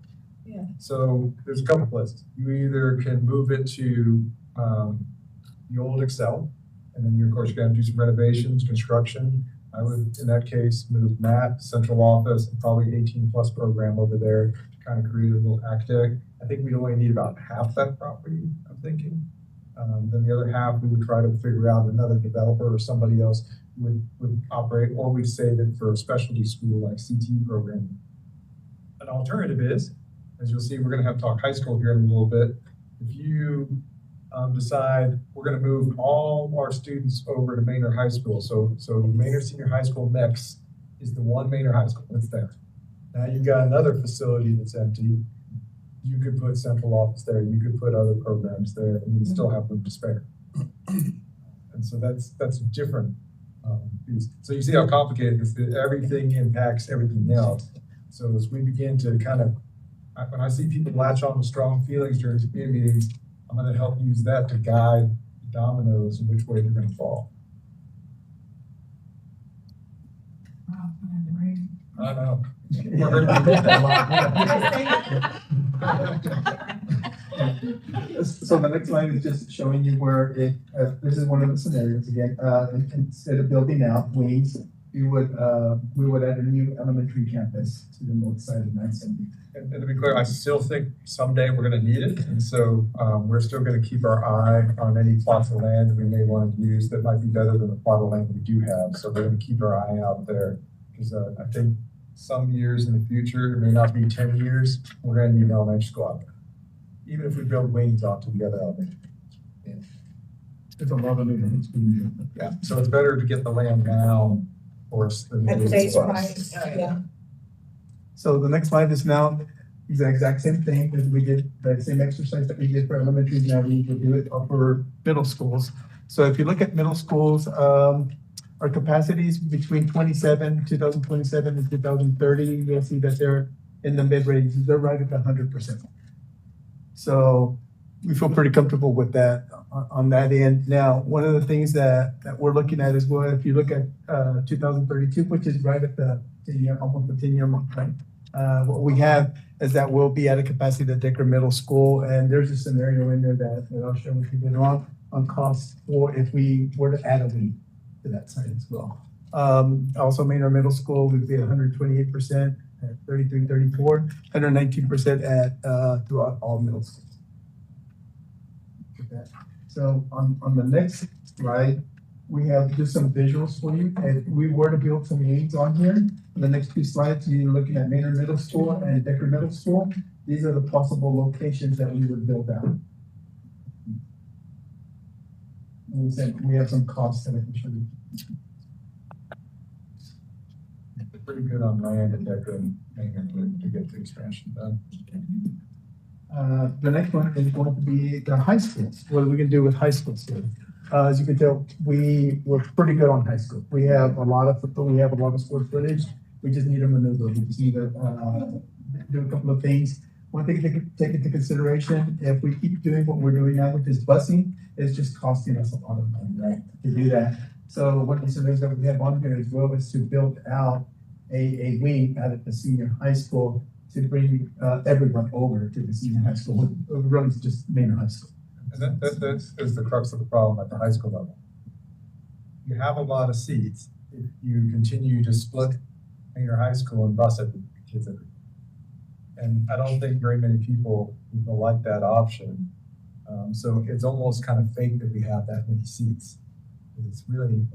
Yeah. So there's a couple places. You either can move it to the old Excel, and then of course you're gonna do some renovations, construction. I would, in that case, move Matt, central office, and probably 18+ program over there to kind of create a little academic. I think we only need about half that property, I'm thinking. Then the other half, we would try to figure out another developer or somebody else would operate, or we'd save it for a specialty school like CTE programming. An alternative is, as you'll see, we're gonna have to talk high school here in a little bit. If you decide we're going to move all our students over to Manor High School. So the Manor Senior High School mix is the one Manor High School that's there. Now you've got another facility that's empty. You could put central office there. You could put other programs there, and you still have room to spare. And so that's a different piece. So you see how complicated this is. Everything impacts everything else. So as we begin to kind of, when I see people latch on to strong feelings during community meetings, I'm going to help use that to guide the dominoes in which way they're going to fall. I know. So the next slide is just showing you where this is one of the scenarios again, instead of building out wings, we would add a new elementary campus to the north side of 970. And to be clear, I still think someday we're going to need it. And so we're still going to keep our eye on any plots of land we may want to use that might be better than the plot of land we do have. So we're going to keep our eye out there, because I think some years in the future, it may not be 10 years, we're going to need an elementary school out there. Even if we build wings onto the other elementary. Yeah. It's a lot of neighborhoods being built. Yeah. So it's better to get the land now or At today's price, yeah. So the next slide is now the exact same thing that we did, the same exercise that we did for elementary. Now we will do it for middle schools. So if you look at middle schools, our capacities between 2027 and 2030, you'll see that they're in the mid range. They're right at 100%. So we feel pretty comfortable with that on that end. Now, one of the things that we're looking at is, well, if you look at 2032, which is right at the 10-year, almost the 10-year mark, right? What we have is that we'll be at a capacity at Decker Middle School, and there's a scenario in there that I'll show you later on costs for if we were to add a wing to that site as well. Also, Manor Middle School would be 128% at 33, 34, 119% at throughout all middle schools. So on the next slide, we have just some visuals for you. If we were to build some wings on here, in the next two slides, you're looking at Manor Middle School and Decker Middle School. These are the possible locations that we would build out. And we have some costs that I can show you. Pretty good on land and Decker and Manor to get the expansion done. The next one is going to be the high schools. What are we going to do with high schools here? As you can tell, we're pretty good on high school. We have a lot of square footage. We just need to maneuver. We just need to do a couple of things. One thing to take into consideration, if we keep doing what we're doing now, which is busing, it's just costing us a lot of money, right, to do that. So one of the scenarios that we have on here as well is to build out a wing out at the senior high school to bring everyone over to the senior high school. Really just Manor High School. And that is the crux of the problem at the high school level. You have a lot of seats if you continue to split Manor High School and bus every kids every. And I don't think very many people like that option. So it's almost kind of fake that we have that many seats. It's really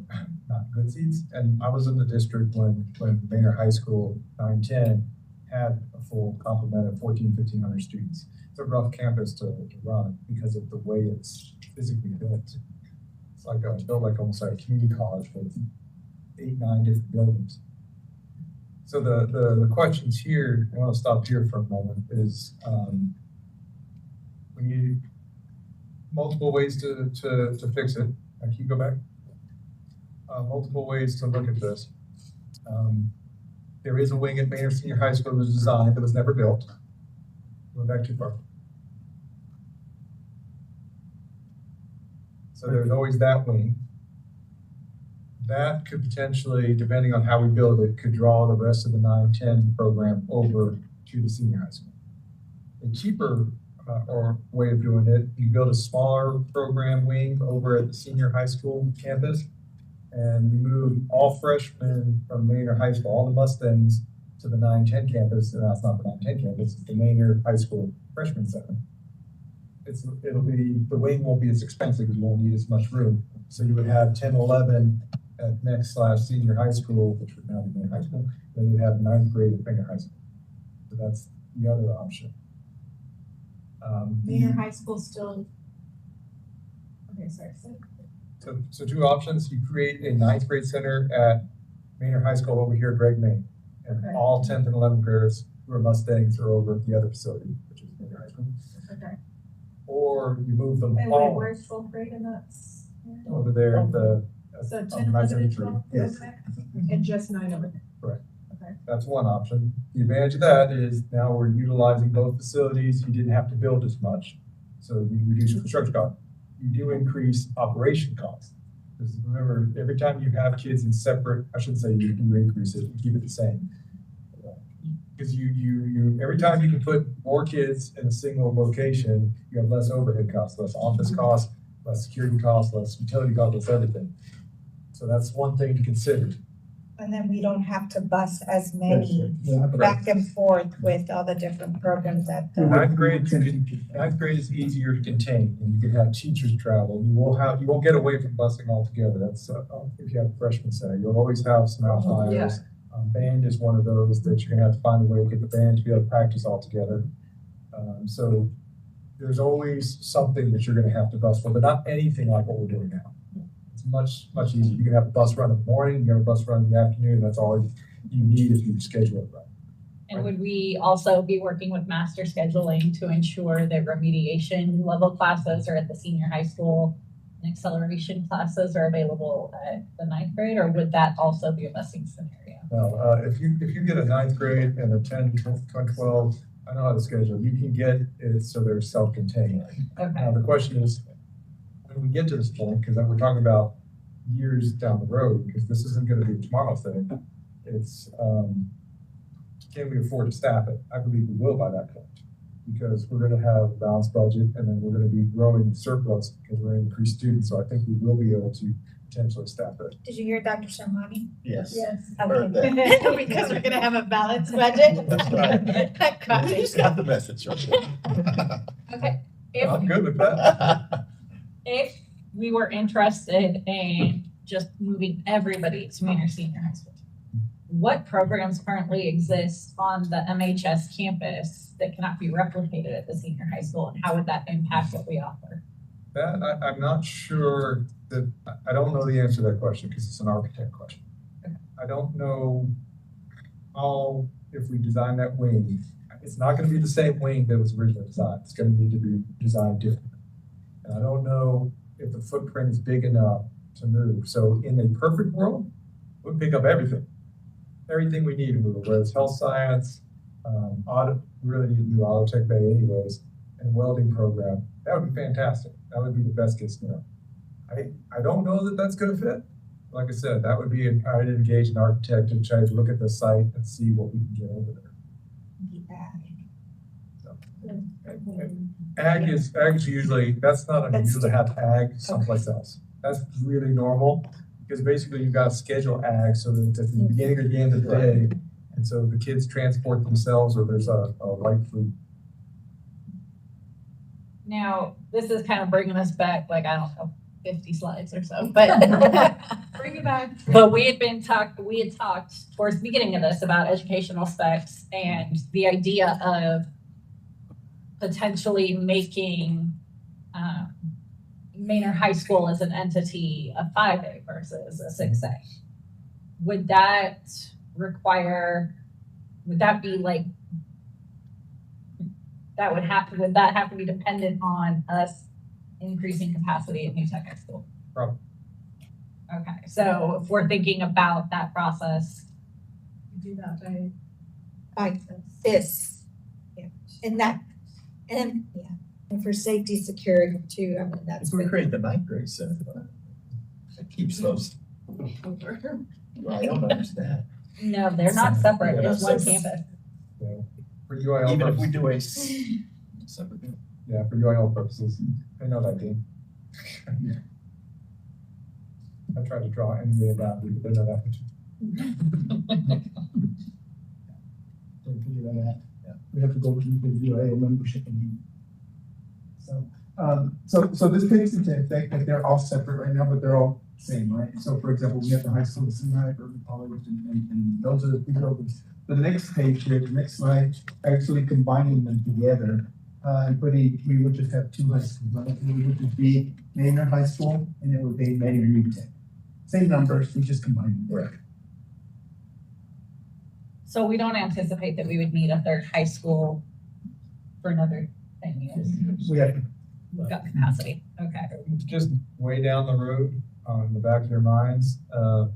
not good seats. And I was in the district when Manor High School 910 had a full complement of 1,500 students. It's a rough campus to run because of the way it's physically built. It's like built like almost like a community college with 8, 9 different buildings. So the questions here, I want to stop here for a moment, is when you multiple ways to fix it. Can you go back? Multiple ways to look at this. There is a wing at Manor Senior High School that was designed that was never built. Go back too far. So there's always that wing. That could potentially, depending on how we build it, could draw the rest of the 9-10 program over to the senior high school. A cheaper or way of doing it, you build a smaller program wing over at the senior high school campus, and you move all freshmen from Manor High School, all the Mustangs, to the 9-10 campus. And that's not the 9-10 campus, it's the Manor High School Freshman Center. It'll be, the wing won't be as expensive because you won't need as much room. So you would have 10-11 at next/senior high school, which would now be Manor High School. Then you have 9th grade at Manor High School. So that's the other option. Manor High School still. Okay, sorry. So 2 options. You create a 9th grade center at Manor High School over here at Greg Main. And Okay. all 10th and 11th graders who are Mustangs are over at the other facility, which is Manor High School. Okay. Or you move them And all where's 12th grade and that's? over there at the. So on 10, 11, and 973. 12? Yes, Okay. And just 9 over there? Correct. Okay. That's one option. The advantage of that is now we're utilizing both facilities. You didn't have to build as much. So you reduce construction cost. You do increase operation costs. Because remember, every time you have kids in separate, I shouldn't say you increase it, you keep it the same. Because you every time you can put more kids in a single location, you have less overhead costs, less office costs, less security costs, less utility costs, less everything. So that's one thing to consider. And then we don't have to bus as many Correct. back and forth with all the different programs that. Ninth grade is easier to contain, and you can have teachers travel. You won't get away from busing altogether. That's if you have a freshman center, you'll always have some outliers. Band is one of those that you're gonna have to find a way to get the band to be able to practice all together. So there's always something that you're gonna have to bus for, but not anything like what we're doing now. It's much easier. You can have a bus run in the morning, you can have a bus run in the afternoon. That's all you need if you schedule it right. And would we also be working with master scheduling to ensure that remediation level classes are at the senior high school and acceleration classes are available at the 9th grade, or would that also be a busing scenario? No, if you get a 9th grade and a 10, 12, I know how to schedule. You can get it so they're self-contained. Okay. Now, the question is, when we get to this point, because we're talking about years down the road, because this isn't going to be a tomorrow thing, it's, can we afford to staff it? I believe we will by that point, because we're going to have a balanced budget, and then we're going to be growing surplus because we're going to increase students. So I think we will be able to potentially staff it. Did you hear Dr. Sharmani? Yes. Yes. Heard Okay. that. Because we're gonna have a balanced budget. That's right. You just got the message. Okay. I'm good with that. If we were interested in just moving everybody to Manor Senior High School, what programs currently exist on the MHS campus that cannot be replicated at the senior high school, and how would that impact what we offer? That, I'm not sure that, I don't know the answer to that question because it's an architect question. I don't know how, if we design that wing, it's not going to be the same wing that was originally designed. It's going to need to be designed differently. And I don't know if the footprint is big enough to move. So in a perfect world, we'll pick up everything we need to move, whether it's health science, we really need to do auto tech bay anyways, and welding program. That would be fantastic. That would be the best case scenario. I don't know that that's going to fit. Like I said, that would be, I'd engage an architect to try to look at the site and see what we can get over there. Ag is usually, that's not unusual to have ag someplace else. That's really normal, because basically you've got to schedule ag so that at the beginning or the end of the day, And so the kids transport themselves, or there's a light fleet. Now, this is kind of bringing us back, like, I don't know, 50 slides or so, but Bring it back. but we had talked towards the beginning of this about educational specs and the idea of potentially making Manor High School as an entity a 5A versus a 6A. Would that be like, would that have to be dependent on us increasing capacity at New Tech High School? Probably. Okay, so if we're thinking about that process, Do that by. Like this, yeah, and that, and, yeah, and for safety, security too, I mean, that's. We create the ninth grade center. It keeps those. I don't understand. no, they're not separate, Yeah, it's one separate. campus. For UIL Even if purposes. we do a separate. Yeah, for UIL purposes. I know that game. I tried to draw NBA boundary, but they're not that. Don't figure that out. Yeah. We have to go to the UIA membership and. So this takes into effect that they're all separate right now, but they're all same, right? So for example, we have the high school, the senior high, urban college, and those are the three buildings. The next page here, the next slide, actually combining them together, and we would just have two high schools, right? It would just be Manor High School, and it would be Manor New Tech. Same numbers, we just combine them. Right. So we don't anticipate that we would need a third high school for another 10 years. We have, We've got capacity, okay. Just way down the road, in the back of your minds,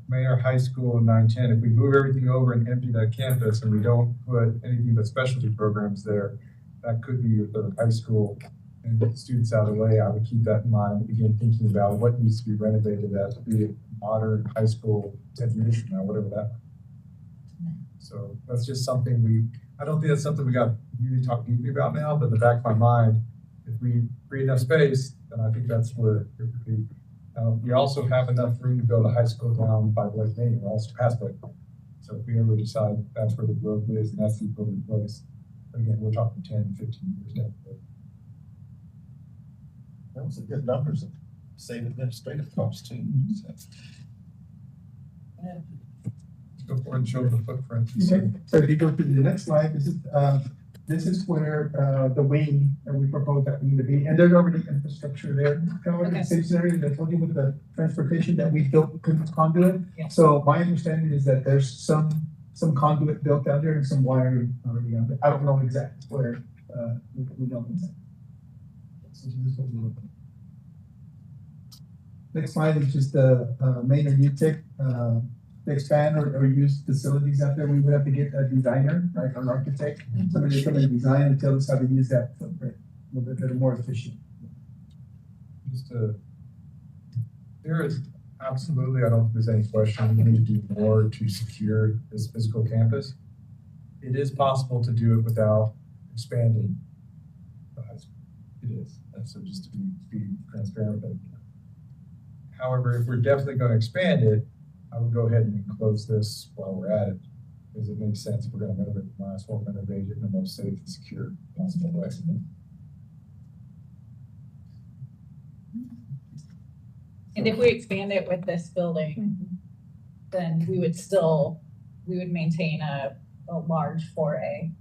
Manor High School in 910, if we move everything over and empty that campus and we don't put anything but specialty programs there, that could be your third high school. And get students out of the way, I would keep that in mind and begin thinking about what needs to be renovated as to be a modern high school 10 years from now, whatever that. So that's just something I don't think that's something we got really talk deeply about now, but in the back of my mind, if we free enough space, then I think that's where it would be. We also have enough room to build a high school down by Blake Lane, or also past Blake Lane. So if we ever decide that's where the growth is and that's the appropriate place, again, we're talking 10, 15 years down the road. That was a good numbers of save administrative costs too. Go forward and show the footprint. okay, so if you go to the next slide, this is where, the wing that we propose that we need to be, and there's already infrastructure there. Kind of like Okay. the same scenario that I told you with the transportation that we built conduit. Yeah. So my understanding is that there's some conduit built out there and some wiring already out there. I don't know exactly where, we don't know exactly. So this is what we're looking at. Next slide is just the, Manor New Tech, to expand or use facilities out there, we would have to get a designer, right, an architect, somebody to come and design and tell us how to use that footprint a little bit better, more efficient. There is absolutely, I don't think there's any question, we need to do more to secure this physical campus. It is possible to do it without expanding the high school. It is, and so just to be transparent. But however, if we're definitely going to expand it, I would go ahead and enclose this while we're at it, because it makes sense. If we're going to renovate the last one, renovate it in the most safe and secure possible way. And if we expand it with this building, then we would maintain a large 4A.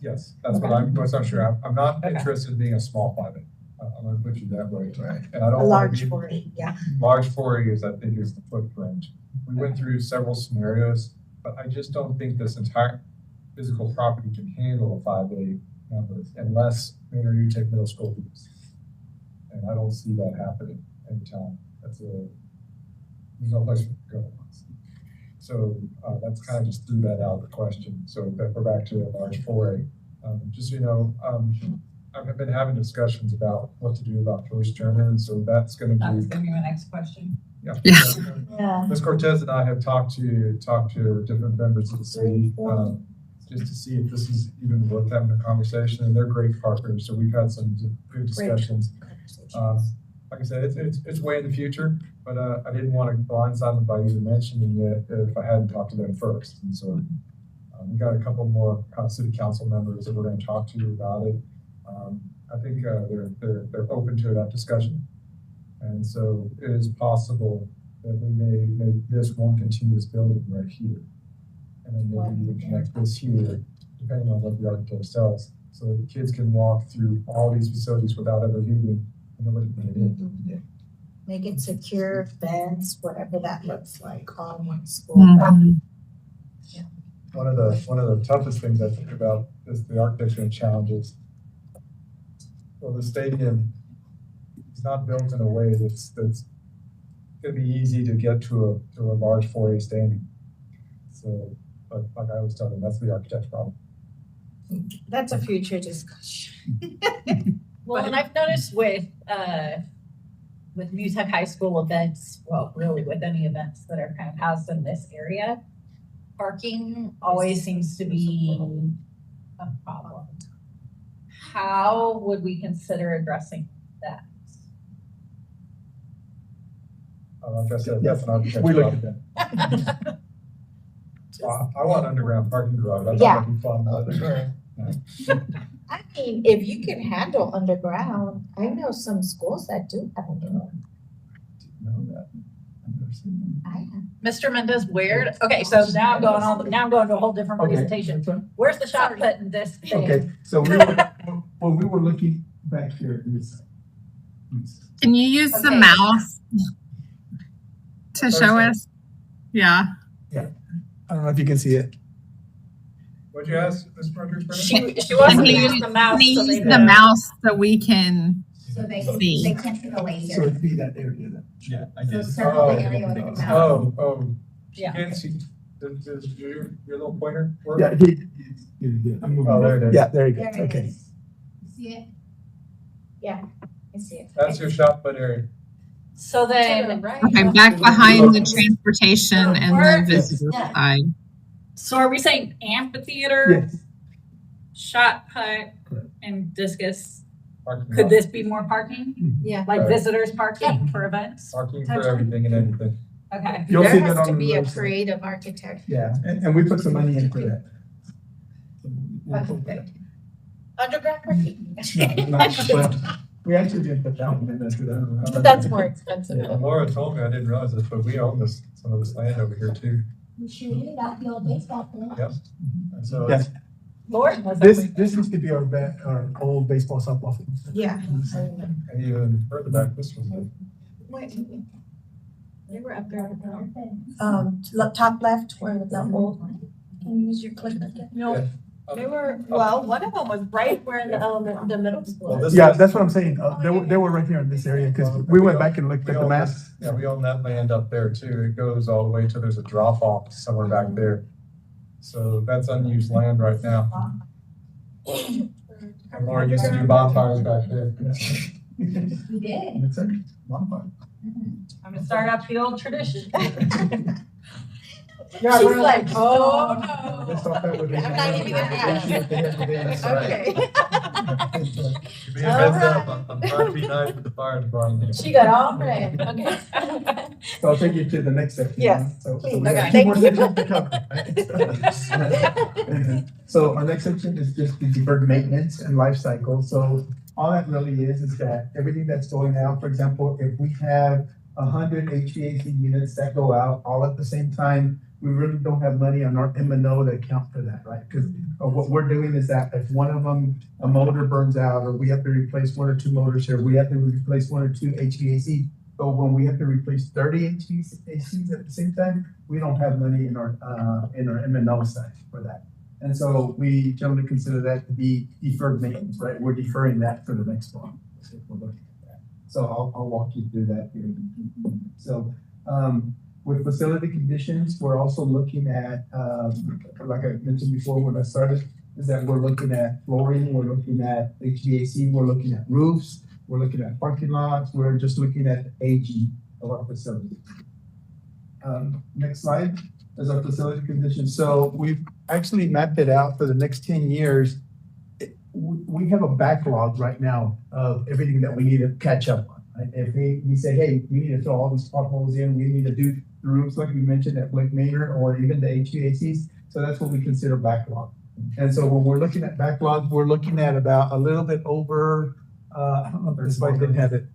Yes, that's what I'm sure. I'm not Okay. interested in being a small 5A. I'm going to put you that way. Right. And I A don't want large to be. 40, yeah. Large 4A is, I think, is the footprint. We went through several scenarios, but I just don't think this entire physical property can handle a 5A number unless Manor New Tech Middle School does. And I don't see that happening anytime. There's no place for it to go. So that's kind of just threw that out of the question. So we're back to a large 4A. Just so you know, I've been having discussions about what to do about first German, so that's going That was to gonna be my next question. be. Yeah. Yeah. Ms. Cortez and I have talked to different members of the city, just to see if this is even worth having a conversation, and they're great partners, so we've had some good discussions. like I said, it's way in the future, but, I didn't want to blindside them by even mentioning it if I hadn't talked to them first. And so, we got a couple more city council members that we're going to talk to about it. I think, they're open to that discussion. And so it is possible that we may make this one continuous building right here. And then maybe we connect this here, depending on what the architect tells, so that kids can walk through all these facilities without ever leaving. And nobody can get in. Make it secure, fence, whatever that looks like, all in one school. Mhm. One of the toughest things I think about is the architecture challenges. Well, the stadium is not built in a way that's gonna be easy to get to a large 4A stadium. So, but like I always tell them, that's the architect's problem. That's a future discussion. Well, and I've noticed with New Tech High School events, well, really with any events that are kind of housed in this area, parking always seems to be a problem. How would we consider addressing that? That's an architect's We look problem. at that. I want underground parking garage. I Yeah. thought that'd be fun. I mean, if you can handle underground, I know some schools that do have underground. Know that. I've never seen that. I have. Mr. Mendez, where, okay, so now I'm going to a whole different Okay, presentation. that's fine. Where's the shot put in this thing? Okay, so we were looking back here at this. Can you use the Okay. mouse to show us? Yeah. I don't know if you can see it. What'd you ask, Ms. Rogers? She wants Can me to you use the mouse. Can you so they use know. the mouse so we can So they see? can't see the So laser. it'd be that area then. Yeah, I So did. circle the area with the mouse. Oh, you Yeah. can't see, does your little pointer work? Yeah, I'm moving. Oh, there it is. Yeah, there you go, There it okay. is. You see it? I see it. That's your shot put area. So then, Okay, back behind the transportation and the visitor Yeah. side. so are we saying amphitheater, Yes, shot put, Correct. and discus? Parking Could lot. this be more parking? Yeah. Like Right. visitors parking for events? Parking for everything and anything. Okay. you'll see There that has to on be the a website. creative architect. Yeah, and we put some money in for that. We'll put that. Underground parking. No, not- well, we actually did put that one in there for that. That's more expensive. Yeah, Laura told me, I didn't realize this, but we own some of this land over here too. We sure do, that the old baseball field. Yep. And so Yes, Lord, was this used to be our old baseball softball field. Yeah. and even further back, this was the they were up there. Top left where the old, can you use your clicker again? No, they were, well, one of them was right where the middle school Well, is. this Yeah, is- that's what I'm saying. They were right here in this area because we went back and looked We at the own maps. this- Yeah, we own that land up there too. It goes all the way to, there's a drop off somewhere back there. So that's unused land right now. And Laura used to do bonfires back there. We did. That's it. Bonfire. I'm gonna start up the old tradition. Yeah, She's we're like, oh Let's no. talk that with the- I'm not even gonna ask. Okay. Give me a heads up. I'm trying to be nice with the fire department. She got all red, okay. So I'll take you to the next section. Yes, So please. we have Okay. two more sections to cover, right? So our next section is just the deferred maintenance and life cycle. So all that really is that everything that's going out, for example, if we have 100 HVAC units that go out all at the same time, we really don't have money on our M&O to account for that, right? Because what we're doing is that if one of them, a motor burns out, or we have to replace one or two motors here, we have to replace one or two HVAC. But when we have to replace 30 HVACs at the same time, we don't have money in our M&O side for that. And so we generally consider that to be deferred maintenance, right? We're deferring that for the next one. So we're looking at that. So I'll walk you through that here. So with facility conditions, we're also looking at, like I mentioned before when I started, is that we're looking at flooring, we're looking at HVAC, we're looking at roofs, we're looking at parking lots, we're just looking at aging of our facility. Next slide is our facility conditions. So we've actually mapped it out for the next 10 years. We have a backlog right now of everything that we need to catch up on, Right? If we say, hey, we need to fill all these potholes in, we need to do the roofs like we mentioned at Lake Manor or even the HVACs. So that's what we consider backlog. And so when we're looking at backlog, we're looking at about a little bit over, I don't know if this slide didn't have it.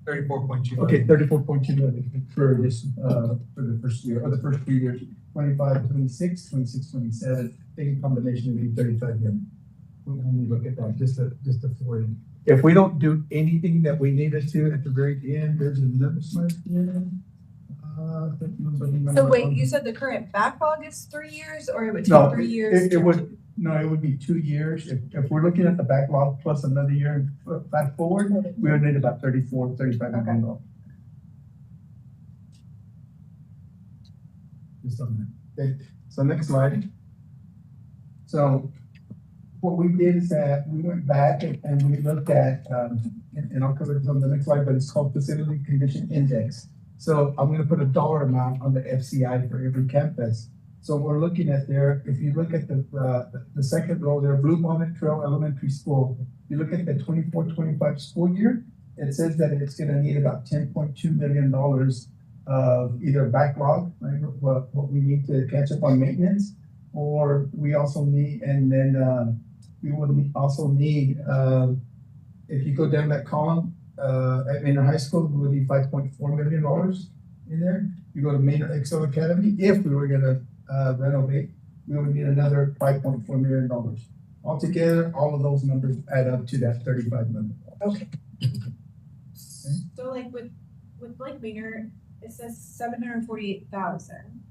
34.2. Okay, 34.2 million for this, for the first year, or the first 3 years, 25, 26, 26, 27, taking combination would be 35 million. When we look at that, just a four. If we don't do anything that we needed to at the very end, there's another slide here. So wait, you said the current backlog is 3 years, or it would No, take 3 years? it would, no, it would be 2 years. If we're looking at the backlog plus another year fast forward, we would need about 34, 35 million dollars. Just on that. Okay, so next slide. So what we did is that we went back and we looked at, and I'll cover this on the next slide, but it's called Facility Condition Index. So I'm gonna put a dollar amount on the FCI for every campus. So we're looking at there, if you look at the second row there, Blue Bonnet Trail Elementary School, you look at the 24-25 school year, it says that it's gonna need about $10.2 million of either backlog, right, what we need to catch up on maintenance, or we also need, and then we would also need, if you go down that column, at Manor High School, it would be $5.4 million in there. You go to Manor Excel Academy, if we were gonna renovate, we would need another $5.4 million. Altogether, all of those numbers add up to that $35 million. Okay. So like with Lake Manor, it says 748,000.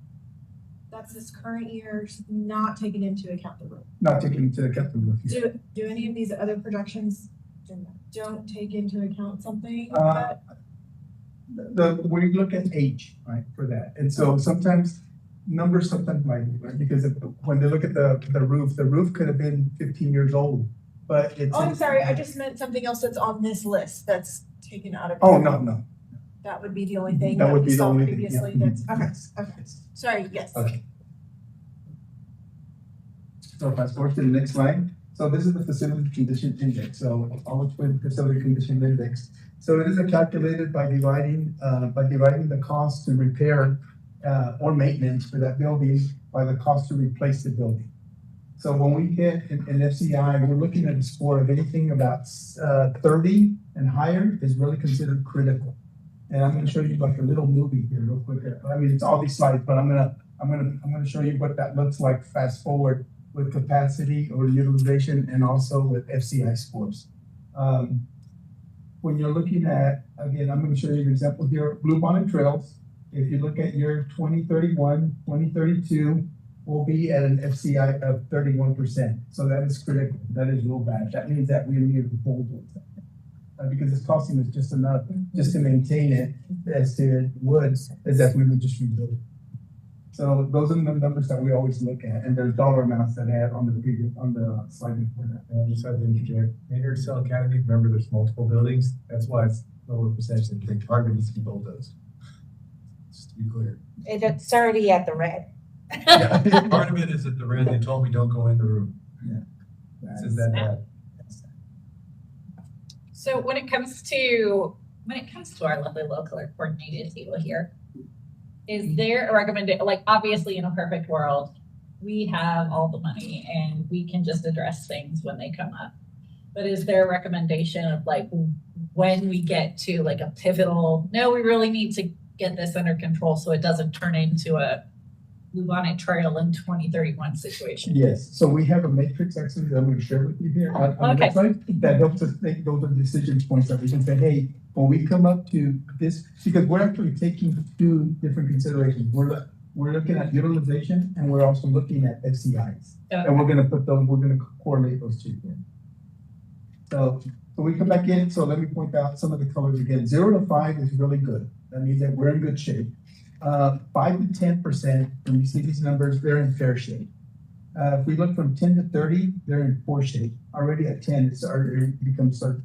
That's this current year's, not taking into account the roof. Not taking into account the roof. Do any of these other projections don't take into account something? When you look at age, right, for that, and so sometimes numbers sometimes might be, right, because when they look at the roof could have been 15 years old, but it's. Oh, I'm sorry, I just meant something else that's on this list that's taken out of. Oh, no. That would be the only thing That that would we be the saw only thing, previously, yeah. that's, okay, sorry, yes. Okay. So fast forward to the next slide. So this is the facility condition index. So I'll explain the facility condition index. So it is calculated by dividing the cost to repair or maintenance for that building by the cost to replace the building. So when we hit an FCI, we're looking at a score of anything about 30 and higher is really considered critical. And I'm going to show you like a little movie here real quick. I mean, it's all these slides, but I'm going to show you what that looks like fast forward with capacity or utilization and also with FCI scores. When you're looking at, again, I'm going to show you an example here, Blue Bonnet Trails. If you look at year 2031, 2032, we'll be at an FCI of 31%. So that is critical. That is real bad. That means that we need to hold it. Because it's costing us just enough just to maintain it as to it would, as if we would just rebuild it. So those are the numbers that we always look at, and there's dollar amounts that I had on the slide before that. And I just have to interject, Manor Excel Academy, remember there's multiple buildings, that's why it's lower percentage than the target needs to be built as. Just to be clear. It's already at the red. Part of it is that the red, they told me don't go in the room. Yeah. It says that bad. So when it comes to our lovely local coordinated table here, is there a recommendation, like obviously in a perfect world, we have all the money and we can just address things when they come up. But is there a recommendation of like when we get to like a pivotal, no, we really need to get this under control so it doesn't turn into a Blue Bonnet Trail in 2031 situation? Yes, so we have a matrix actually that I'm going to share with you here on the website that helps us make those decision points that we can say, hey, when we come up to this, because we're actually taking two different considerations. We're looking at utilization and we're also looking at FCIs. Okay. And we're going to correlate those two here. So we come back in, so let me point out some of the colors again. 0 to 5 is really good. That means that we're in good shape. 5 to 10%, when you see these numbers, they're in fair shape. If we look from 10 to 30, they're in poor shape. Already at 10, start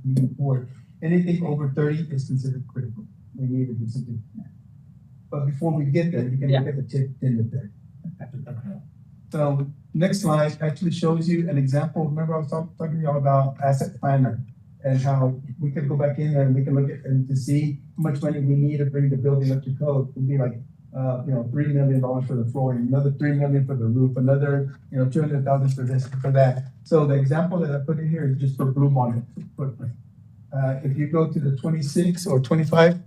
moving forward. Anything over 30 is considered critical. We need to do something. But before we get there, you can look at the 10 to 30. So next slide actually shows you an example. Remember I was talking to y'all about asset planner. and how we could go back in there and we can look at, and to see how much money we need to bring the building up to code. It'd be like, $3 million for the flooring, another $3 million for the roof, another, 200,000 for this, for that. So the example that I put in here is just for Blue Bonnet footprint. If you go to the 26 or 25,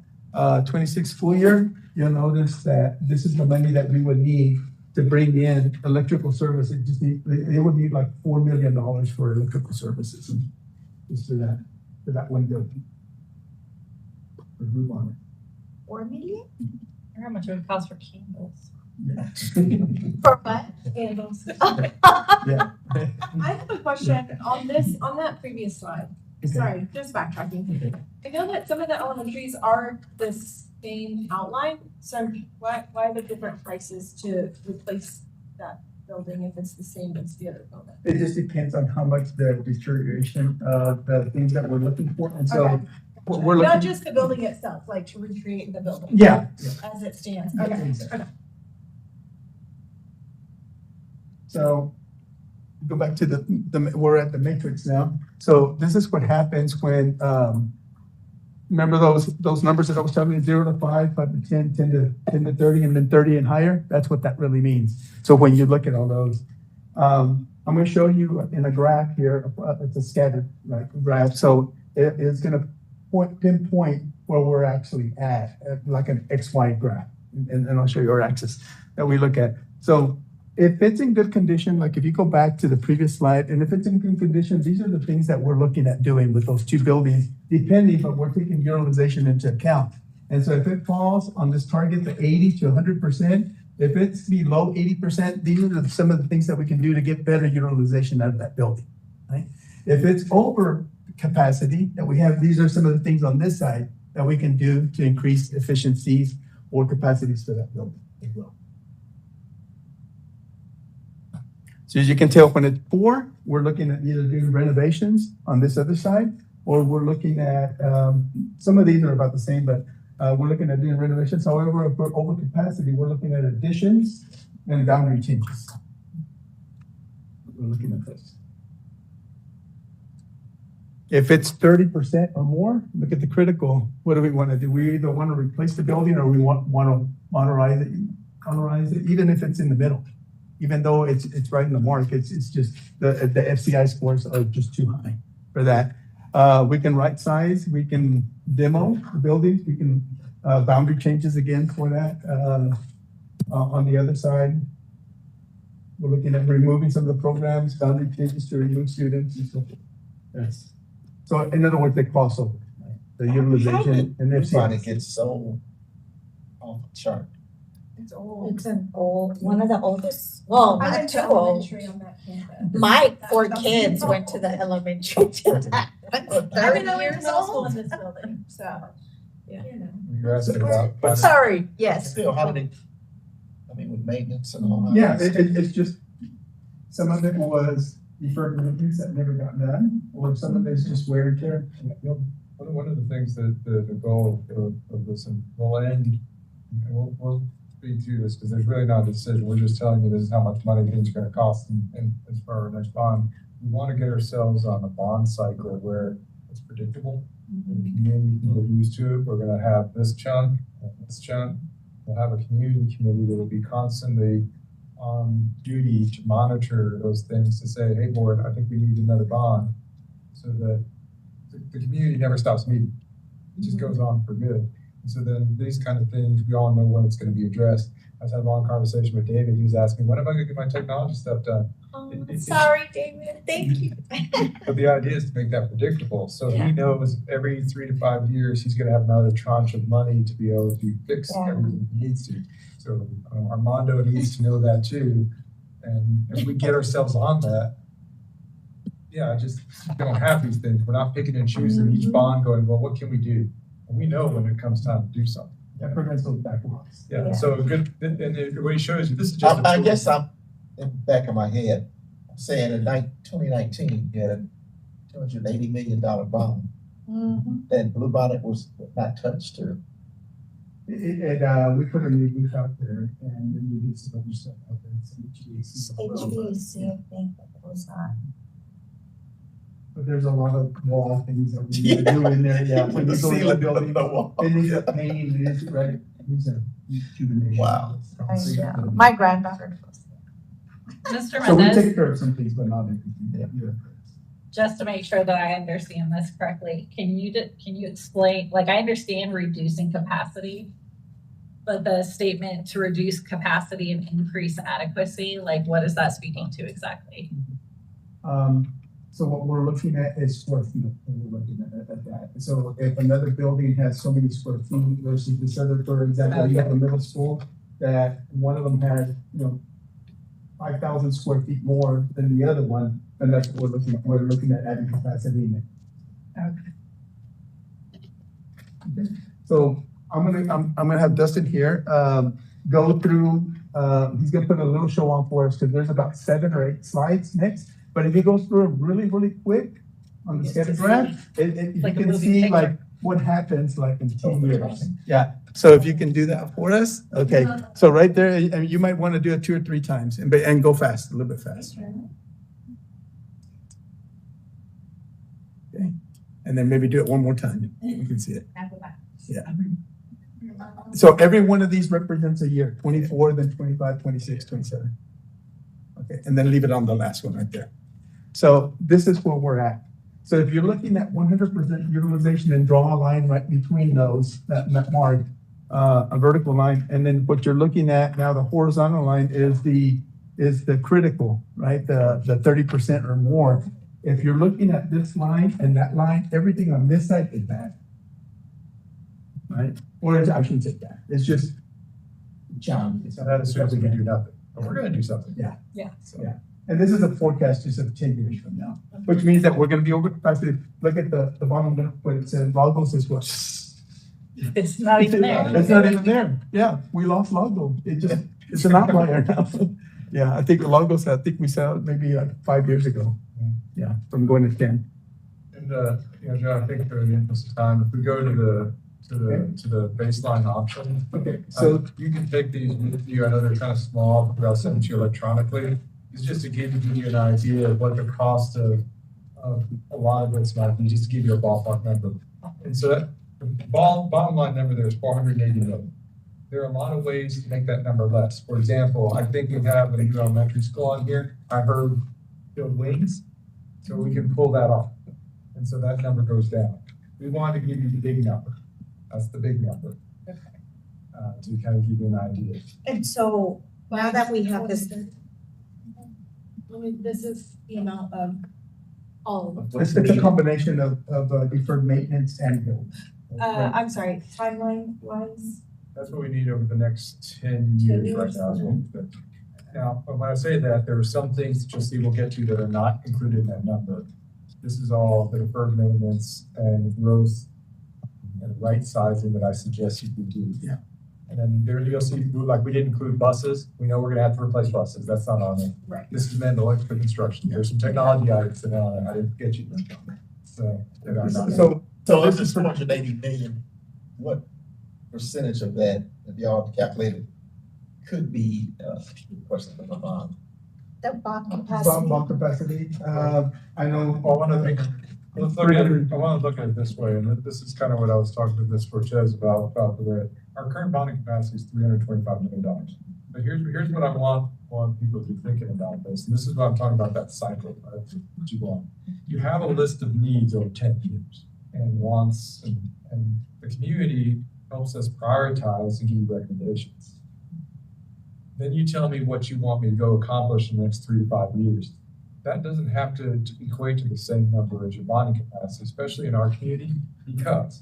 26 school year, you'll notice that this is the money that we would need to bring in electrical service. It would need like $4 million for electrical services, and just for that one building. For Blue Bonnet. 4 million? Or how much it would cost for candles. Yeah. For what? Candles. Yeah. I have a question on that previous slide. Okay. Sorry, just backtracking. I know that some of the elementaries are the same outline, so why the different prices to replace that building if it's the same as the other building? It just depends on how much the deterioration of the things that we're looking for, and so Okay. we're Not looking. just the building itself, like to recreate the building. Yeah. As it stands. Yeah, Okay. exactly. So go back to we're at the matrix now. So this is what happens when, remember those numbers that I was telling you, 0 to 5, 5 to 10, 10 to 30, and then 30 and higher? That's what that really means. So when you look at all those, I'm going to show you in a graph here, it's a scattered graph. So it is going to pinpoint where we're actually at like an XY graph. And I'll show you our axis that we look at. So if it's in good condition, like if you go back to the previous slide, and if it's in good condition, these are the things that we're looking at doing with those two buildings, depending, but we're taking utilization into account. And so if it falls on this target to 80 to 100%, if it's below 80%, these are some of the things that we can do to get better utilization out of that building, right? If it's over capacity that we have, these are some of the things on this side that we can do to increase efficiencies or capacities for that building as well. So as you can tell, when it's poor, we're looking at either doing renovations on this other side, or we're looking at, some of these are about the same, but we're looking at doing renovations. However, if we're over capacity, we're looking at additions and boundary changes. We're looking at this. If it's 30% or more, look at the critical. What do we want to do? We either want to replace the building or we want to monetize it, even if it's in the middle. Even though it's right in the mark, it's just the FCI scores are just too high for that. We can right size, we can demo the buildings, we can boundary changes again for that. On the other side, we're looking at removing some of the programs, boundary changes to remove students and so forth. Yes. So in other words, they cross over, right? The utilization and Everybody FCI. gets so off the chart. It's old. It's an old, one of the oldest, well, I not went too to old. elementary on that campus. My 4 kids went to the elementary to that. I've 30 been going to years middle school old. in this building, so, you know. You're asking about. Sorry, yes. Still, how do they, with maintenance and all that? Yeah, it's just, some of it was deferred maintenance that never got done, or some of it's just wear and tear. One of the things that the goal of this, and we'll end, and we'll speak to this, because there's really not a decision. We're just telling you this is how much money things are going to cost and as far as our next bond. We want to get ourselves on a bond cycle where it's predictable. And the community can get used to it. We're going to have this chunk and this chunk. We'll have a community committee that will be constantly on duty to monitor those things, to say, hey, board, I think we need another bond, so that the community never stops meeting. It just goes on for good. And so then these kind of things, we all know when it's going to be addressed. I was having a long conversation with David. He was asking me, when am I going to get my technology stuff done? Oh, sorry, David, thank you. But the idea is to make that predictable. So he knows every 3 to 5 years, he's going to have another tranche of money to be able to fix everything he needs to. So Armando needs to know that too. And if we get ourselves on that, I just don't have these things. We're not picking and choosing each bond going, well, what can we do? And we know when it comes time to do something. That prevents those backlogs. Yeah. So good. And what he shows you, this is just. I guess I'm in the back of my head saying in 2019, you had a $280 million bond. That Blue Bonnet was not touched, or We put a new booth out there, and then we did some other stuff out there. Some HVAC. HVAC, I think that was that. but there's a lot of wall things that we need to do in there, yeah. When you go in the building, it needs a paint, it needs, right, it needs a rejuvenation. Wow. I know. My granddaughter. Mr. So we Mendez, take care of some things, but not everything, yeah. just to make sure that I understand this correctly, can you explain, like, I understand reducing capacity, but the statement to reduce capacity and increase adequacy, like, what is that speaking to exactly? So what we're looking at is square feet, we're looking at that. So if another building has so many square feet versus this other, for example, you have a middle school that one of them has, 5,000 square feet more than the other one, and that's what we're looking at adding capacity in it. Okay. So I'm gonna have Dustin here, go through, he's gonna put a little show on for us, because there's about 7 or 8 slides next. But if he goes through it really, really quick on the schedule graph, you Like a can movie see picture. like what happens like in 10 years. Yeah, so if you can do that for us, okay. So right there, and you might want to do it 2 or 3 times and go fast, a little bit fast. Okay, and then maybe do it one more time. You can see it. Yeah. So every one of these represents a year, 24, then 25, 26, 27. Okay, and then leave it on the last one right there. So this is where we're at. So if you're looking at 100% utilization and draw a line right between those, that mark, a vertical line, and then what you're looking at now, the horizontal line is the critical, right? The 30% or more. If you're looking at this line and that line, everything on this side is bad, right? Or I shouldn't say that. It's just challenging. So that assumes we can do nothing, but we're gonna do something. Yeah. Yeah. So, Yeah. And this is a forecast just of 10 years from now, which means that we're gonna be over capacity. Look at the bottom left, what it says, Lagos is what? It's not even there. It's not even there. Yeah, we lost Lagos. It's an outlier now. Yeah, I think we saw it maybe like 5 years ago. Yeah, from going to 10. And, John, I think for the interest of time, if we go to the baseline option. Okay, so You can take these with you. I know they're kind of small, but I'll send them to you electronically. It's just to give you an idea of what the cost of a lot of this might be, just to give you a ballpark number. And so that the bottom line number there is 480 million. There are a lot of ways to make that number less. For example, I think we have a new elementary school on here. I heard build wings, so we can pull that off. And so that number goes down. We want to give you the big number. That's the big number. To kind of give you an idea. And so now that we have this, This is the amount of all of them. it's a combination of deferred maintenance and build. I'm sorry, timeline wise, That's what we need over the next 10 years right now. Is what we think. Now, but when I say that, there are some things that you'll see we'll get to that are not included in that number. This is all the deferred maintenance and growth and right sizing that I suggest you could do. Yeah. And then there you'll see, like we didn't include buses. We know we're gonna have to replace buses. That's not on there. Right. This is meant electrical construction. There's some technology items that are on there. I didn't get you. So. they're not- So this is 480 million. What percentage of that, if y'all calculated, could be, question of the bond? the bond capacity. Bond capacity, I know. Well, one of the things, I want to look at it this way, and this is kind of what I was talking to Ms. Cortez about our current bonding capacity is $325 million. But here's what I want people to be thinking about this, and this is what I'm talking about, that cycle, right, that you want. You have a list of needs over 10 years and wants, and the community helps us prioritize and give you recommendations. Then you tell me what you want me to go accomplish in the next 3 to 5 years. That doesn't have to equate to the same number as your bonding capacity, especially in our community, because,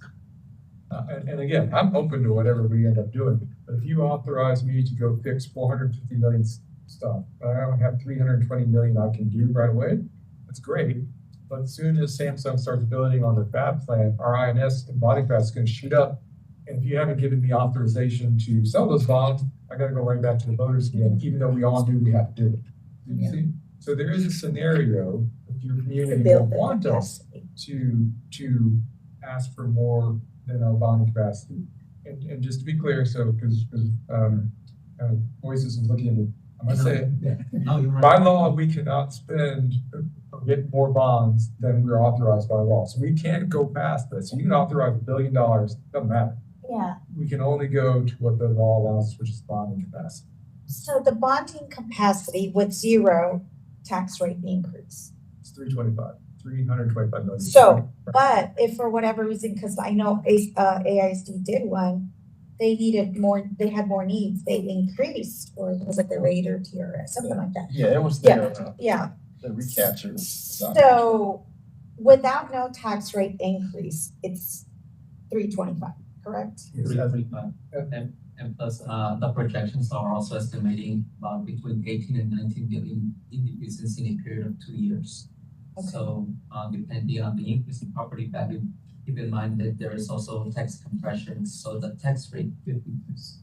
and again, I'm open to whatever we end up doing, but if you authorize me to go fix 450 million stuff, but I only have 320 million I can do right away, that's great. But as soon as Samsung starts building on their fab plant, our INS and bonding capacity is going to shoot up. And if you haven't given me authorization to sell those bonds, I got to go right back to the voters again, even though we all knew we have to do it. You see? So there is a scenario if your community will want us to ask for more than our bonding capacity. And just to be clear, so because Moises is looking at it, I'm gonna say it. By law, we cannot spend get more bonds than we're authorized by law. So we can't go past this. You can authorize $1 billion, doesn't matter. Yeah, We can only go to what the law allows, which is bonding capacity. so the bonding capacity with zero tax rate increase. It's 325 million. So, but if for whatever reason, because I know AISD did one, they had more needs, they increased, or was it the rate or TRS, something like that. Yeah, it was there, Yeah, the recapture. so without no tax rate increase, it's 325, correct? And plus, the projections are also estimating about between 18 and 19 billion in decreases in a period of 2 years. Okay. So, depending on the increase in property value, keep in mind that there is also tax compression, so the tax rate could increase.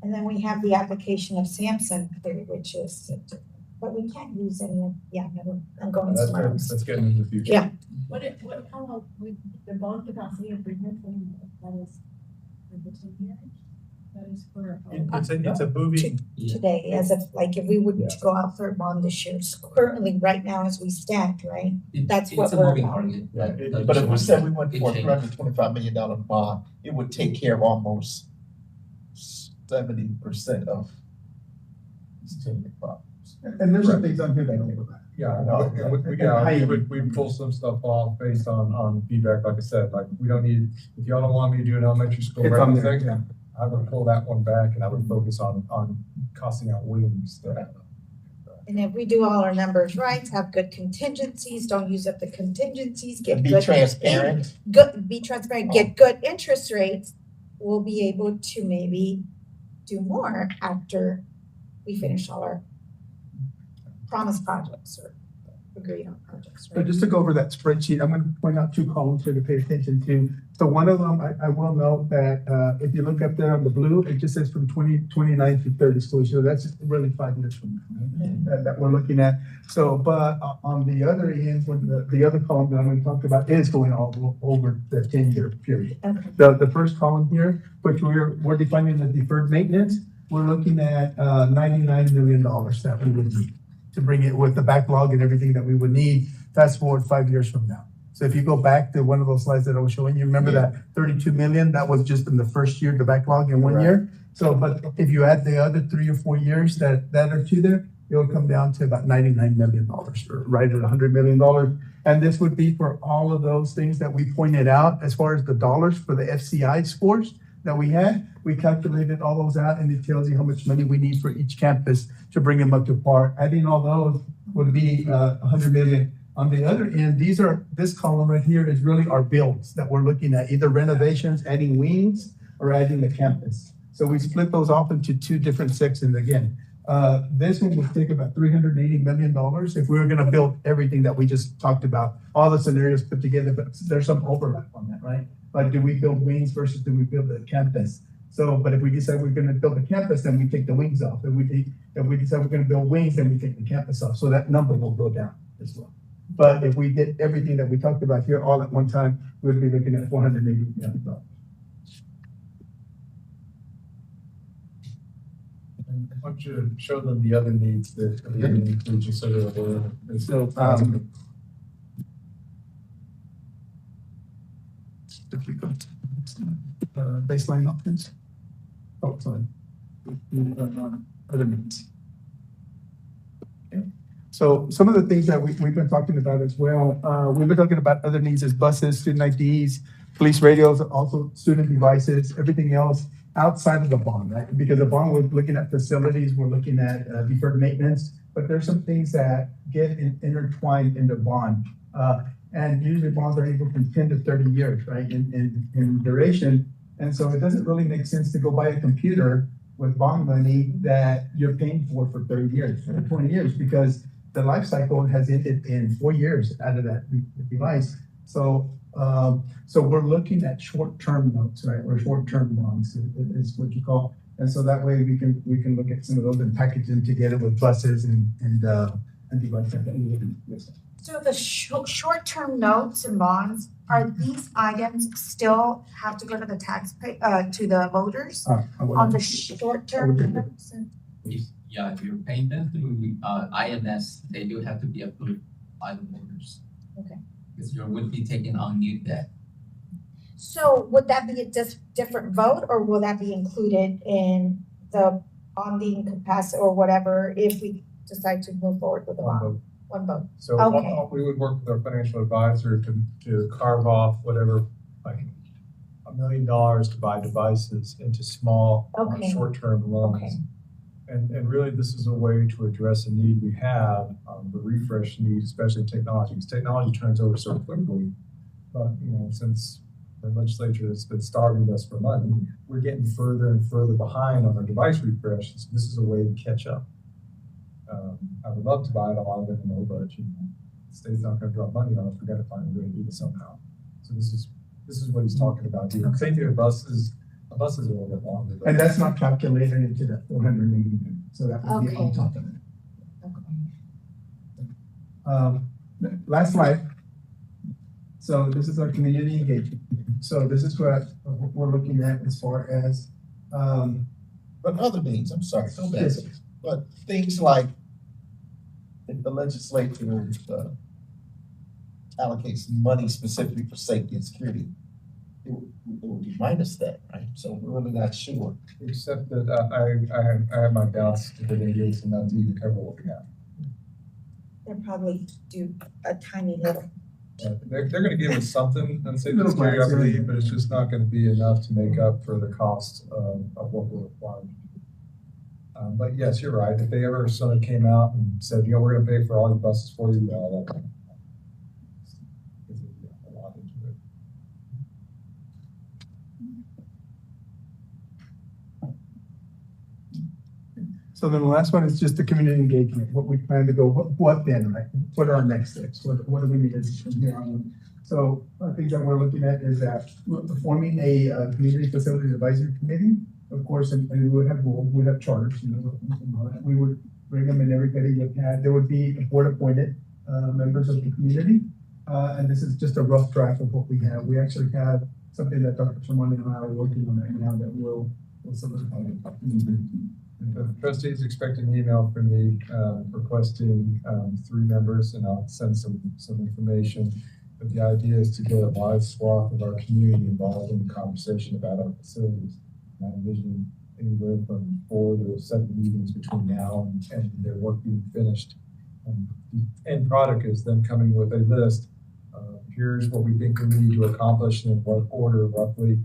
And then we have the application of Sampson, which is, but we can't use any of, I'm going That's somewhere good. else. That's getting into the future. Yeah. How long, with the bond capacity of 320, that is for the 10 years? That is for. It's a moving, Today, as if, like, if we were to go out for a bond this year, so currently, right now, as we stand, right? That's what It's a we're moving about. target. But if we said we went for a It $325 million bond, it would take care of almost 70% of these 10-year problems. And there's some things on here that overlap. we pull some stuff off based on feedback, like I said, like, we don't need, if y'all don't want me to do an elementary school It's on revenue there, thing, yeah. I would pull that one back and I would focus on costing out wings that. And if we do all our numbers right, have good contingencies, don't use up the contingencies, get And be good. transparent. Be transparent, get good interest rates, we'll be able to maybe do more after we finish all our promised projects or agreed on projects, So right? just to go over that spreadsheet, I'm gonna point out 2 columns here to pay attention to. So one of them, I will note that, if you look up there on the blue, it just says from 2029 to 30 school years. So that's really 5 years from now that we're looking at. So, but on the other end, when the other column that I'm gonna talk about is going all over the 10-year period. Okay. The first column here, which we're defining the deferred maintenance, we're looking at, $99 million that we would need to bring it with the backlog and everything that we would need, fast forward 5 years from now. So if you go back to one of those slides that I was showing you, remember that 32 million, that was just in the first year, the backlog in 1 year. So, but if you add the other 3 or 4 years that are to there, it'll come down to about $99 million, or right at $100 million. And this would be for all of those things that we pointed out as far as the dollars for the FCI scores that we had. We calculated all those out and it tells you how much money we need for each campus to bring them up to par. Adding all those would be 100 million. On the other end, this column right here is really our builds that we're looking at, either renovations, adding wings, or adding the campus. So we split those off into 2 different sections again. This one would take about $380 million if we were gonna build everything that we just talked about, all the scenarios put together, but there's some overlap on that, right? Like, do we build wings versus do we build a campus? So, but if we decide we're gonna build a campus, then we take the wings off. If we decide we're gonna build wings, then we take the campus off. So that number will go down as well. But if we did everything that we talked about here all at one time, we'd be looking at $480 million. Why don't you show them the other needs that are being included, just so they're aware. So, if we go to baseline options. Oh, sorry. Other needs. Okay. So some of the things that we've been talking about as well, we've been talking about other needs as buses, student IDs, police radios, also student devices, everything else outside of the bond, right? Because the bond, we're looking at facilities, we're looking at deferred maintenance, but there's some things that get intertwined in the bond. And usually bonds are able from 10 to 30 years, right, in duration. And so it doesn't really make sense to go buy a computer with bond money that you're paying for 30 years, or 20 years, because the life cycle has ended in 4 years out of that device. So we're looking at short-term notes, right, or short-term bonds is what you call. And so that way we can look at some of those and package them together with buses and devices that we would use. So the short-term notes and bonds, are these items still have to go to the to the voters on the short-term notes? Yeah, if you're paying them through, IMS, they do have to be approved by the voters. Okay. Because you would be taking on new debt. So would that be a different vote, or will that be included in the bonding capacity or whatever if we decide to move forward with the One bond? vote. One vote. So Okay. we would work with our financial advisor to carve off whatever, like $1 million to buy devices into small, Okay. short-term loans. Okay. And really, this is a way to address a need we have, the refresh need, especially in technology. Because technology turns over so quickly, but, since the legislature has been starving us for money, we're getting further and further behind on our device refresh. So this is a way to catch up. I would love to buy it all of it, but the state's not gonna drop money on us. We gotta find a way to do this somehow. So this is what he's talking about here. Same thing with buses. A bus is a little bit longer. but- And that's not calculated into that 480, so that would be on Okay. top of it. Last slide. So this is our community engagement. So this is what we're looking at as far as, But other things, I'm sorry, go back. Yes. But things like if the legislature allocates money specifically for safety and security, it would remind us that, right? So we're really not sure. Except that I have my doubts if they're gonna give us enough to even cover what we have. They'll probably do a tiny little. They're gonna give us something on safety and Little security, I grants, yeah. believe, but it's just not gonna be enough to make up for the cost of what we're required. But yes, you're right. If they ever suddenly came out and said, we're gonna pay for all your buses for you, that. Because there'd be a lot into it. so then the last one is just the community engagement, what we plan to go, what then, right? What are our next steps? What do we need to do from here on? So I think that we're looking at is that we're forming a community facilities advisory committee, of course, and we would have charters, we would bring them and everybody would have, there would be board appointed members of the community. And this is just a rough draft of what we have. We actually have something that Dr. Tremont and I are working on right now that will solidify it. The trustees expect an email from me requesting 3 members, and I'll send some information. But the idea is to get a wide swath of our community involved in the conversation about our facilities. I envision anywhere from 4 to 7 meetings between now and their work being finished. The end product is them coming with a list. Here's what we think we need to accomplish and in what order roughly.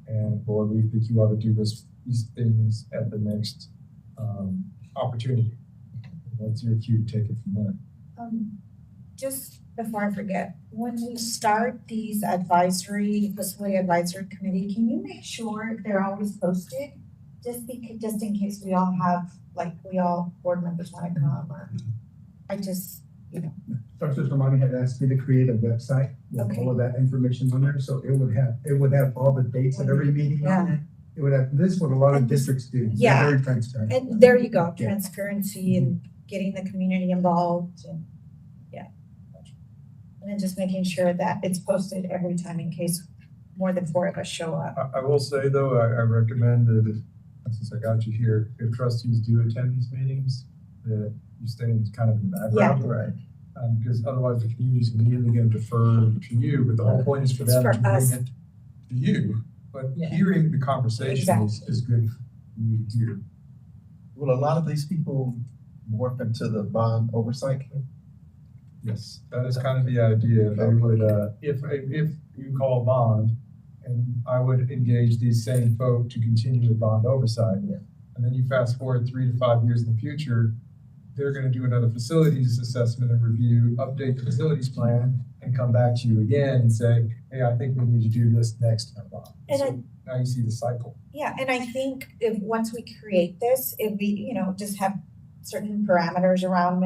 And board, we think you ought to do these things at the next opportunity. That's your cue to take it from there. Just before I forget, when we start these facility advisory committee, can you make sure they're always posted? Just in case we all board members wanna come, or Dr. Tremont had asked me to create a website with all of that information on there, so it would have all the dates of every meeting on it. It would have, this is what a lot of districts do. They're Yeah. Very transparent. And there you go, Yeah. transparency and getting the community involved and, yeah. And then just making sure that it's posted every time in case more than 4 of us show up. I will say though, I recommend that since I got you here, if trustees do attend these meetings, that you stay in kind of in the background. Right. Because otherwise the community's immediately going to defer to you, but the whole point is for It's them for to bring us. it to you. But Yeah. hearing the conversation is good for you to hear. Will a lot of these people morph into the bond oversight committee? Yes, that is kind of the idea. They would, if you call a bond, and I would engage these same folk to continue with bond oversight. Yeah. And then you fast forward 3 to 5 years in the future, they're gonna do another facilities assessment and review, update the facilities plan, and come back to you again and say, hey, I think we need to do this next in our bond. And So now you see the cycle. Yeah, and I think once we create this, if we, just have certain parameters around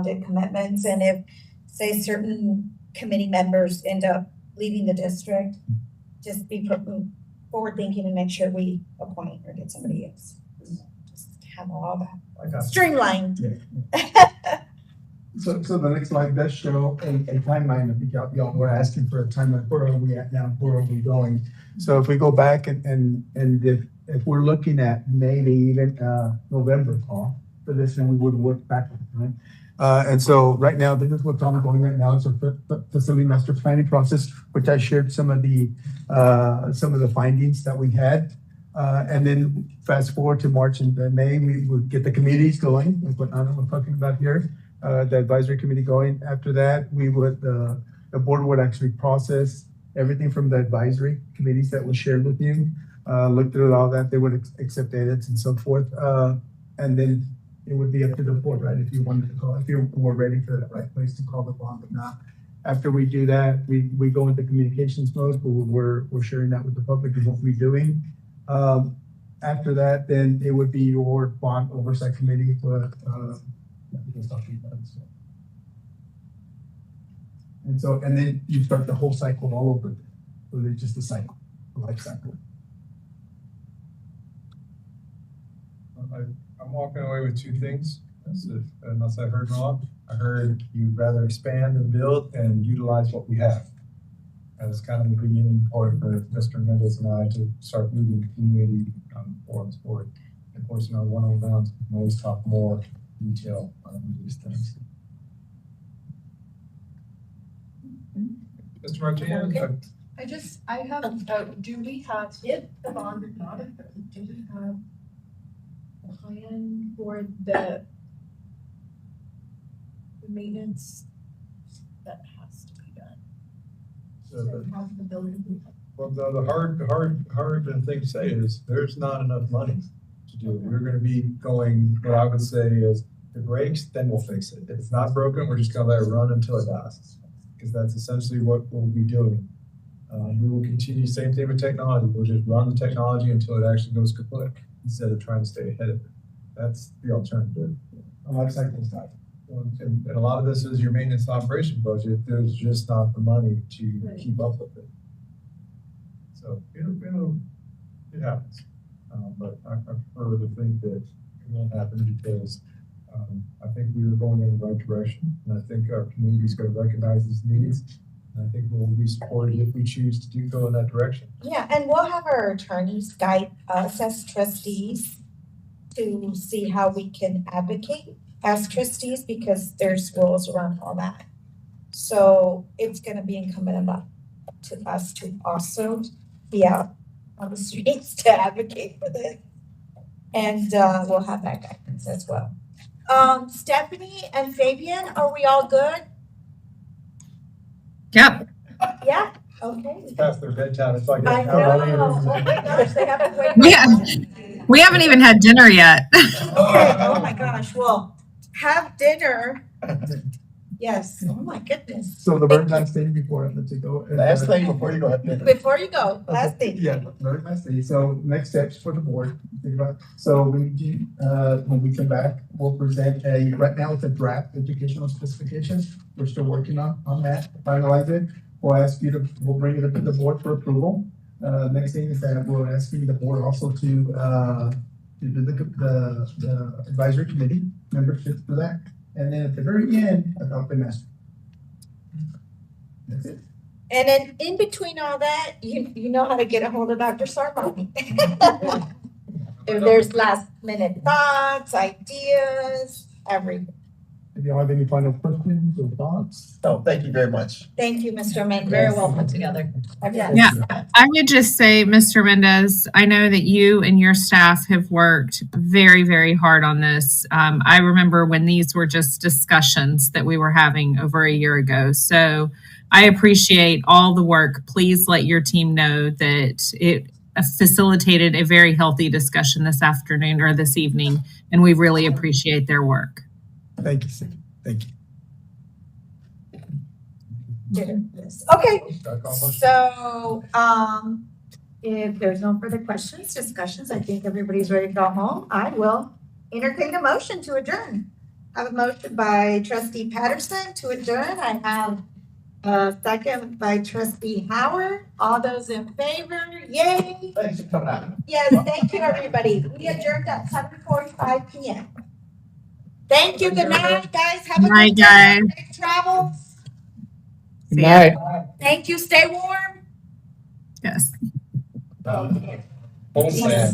it, commitments, and if, say, certain committee members end up leaving the district, just be forward thinking and make sure we appoint or get somebody else. Just have all that streamlined. So the next slide does show a timeline. I think y'all were asking for a timeline. Where are we at now? Where are we going? So if we go back and if if we're looking at maybe even, November call for this, then we would work backwards, right? And so right now, this is what's ongoing right now. It's a facility master planning process, which I shared some of the findings that we had. And then fast forward to March and May, we would get the committees going, like what Anna was talking about here, the advisory committee going. After that, we would, the board would actually process everything from the advisory committees that we shared with you, look through all that, they would accept edits and so forth. And then it would be up to the board, right? If you wanted to call, if you were ready for the right place to call the bond or not. After we do that, we go into communications mode, we're sharing that with the public is what we're doing. After that, then it would be your bond oversight committee for, and then you start the whole cycle all over again. So it's just a cycle, a life cycle. I'm walking away with two things, unless I heard wrong. I heard you'd rather expand and build and utilize what we have. That was kind of the beginning point for Mr. Mendez and I to start moving community forums forward. Of course, in our one-on-ones, we can always talk more detail on these things. Mr. Martinez? I have, do we have, if the bond is not approved, do we have a plan for the maintenance that has to be done? So how's the building? Well, the hard thing to say is there's not enough money to do it. We're gonna be going, what I would say is, if it breaks, then we'll fix it. If it's not broken, we're just gonna let it run until it dies. Because that's essentially what we'll be doing. We will continue, same thing with technology. We'll just run the technology until it actually goes kaput instead of trying to stay ahead of it. That's the alternative. Life cycle stuff. And a lot of this is your maintenance and operation budget. There's just not the money to keep up with it. So it happens. But I prefer to think that it won't happen because I think we were going in the right direction. And I think our community is going to recognize these needs. And I think we'll be supported if we choose to go in that direction. Yeah, and we'll have our attorneys guide us as trustees to see how we can advocate as trustees because there's rules around all that. So it's gonna be incumbent up to us to also be out on the streets to advocate for this. And we'll have that guidance as well. Stephanie and Fabian, are we all good? Yep. Yeah, okay. It's past their bedtime. It's like I know, oh my gosh, they haven't waited. We haven't even had dinner yet. Okay, oh my gosh, well, have dinner. Yes, oh my goodness. So the very last thing before I let you go. Last thing before you go ahead. Before you go, last thing. Yeah, very last thing. So next steps for the board. Think about, so we do, when we come back, we'll present right now it's a draft educational specifications. We're still working on that, finalize it. We'll bring it up to the board for approval. Next thing is that we're asking the board also to do the advisory committee membership for that. And then at the very end, adopt the master. That's it. And then in between all that, you know how to get a hold of Dr. Sarvani. If there's last minute thoughts, ideas, everything. If you have any final questions or thoughts? No, thank you very much. Thank you, Mr. Mendez. Very well put together. Yeah. I would just say, Mr. Mendez, I know that you and your staff have worked very, very hard on this. I remember when these were just discussions that we were having over a year ago. So I appreciate all the work. Please let your team know that it facilitated a very healthy discussion this afternoon or this evening, and we really appreciate their work. Thank you, Cindy. Thank you. Okay, so, if there's no further questions, discussions, I think everybody's ready to go home. I will entertain a motion to adjourn. I have a motion by trustee Patterson to adjourn. I have a second by trustee Howard. All those in favor, yay. Thanks for coming out. Yes, thank you, everybody. We adjourned at 7:45 p.m. Thank you. Good night, guys. Have a Good night, good day. guys. Safe travels. See ya. Thank you. Stay warm. Yes. Okay. Wholesale.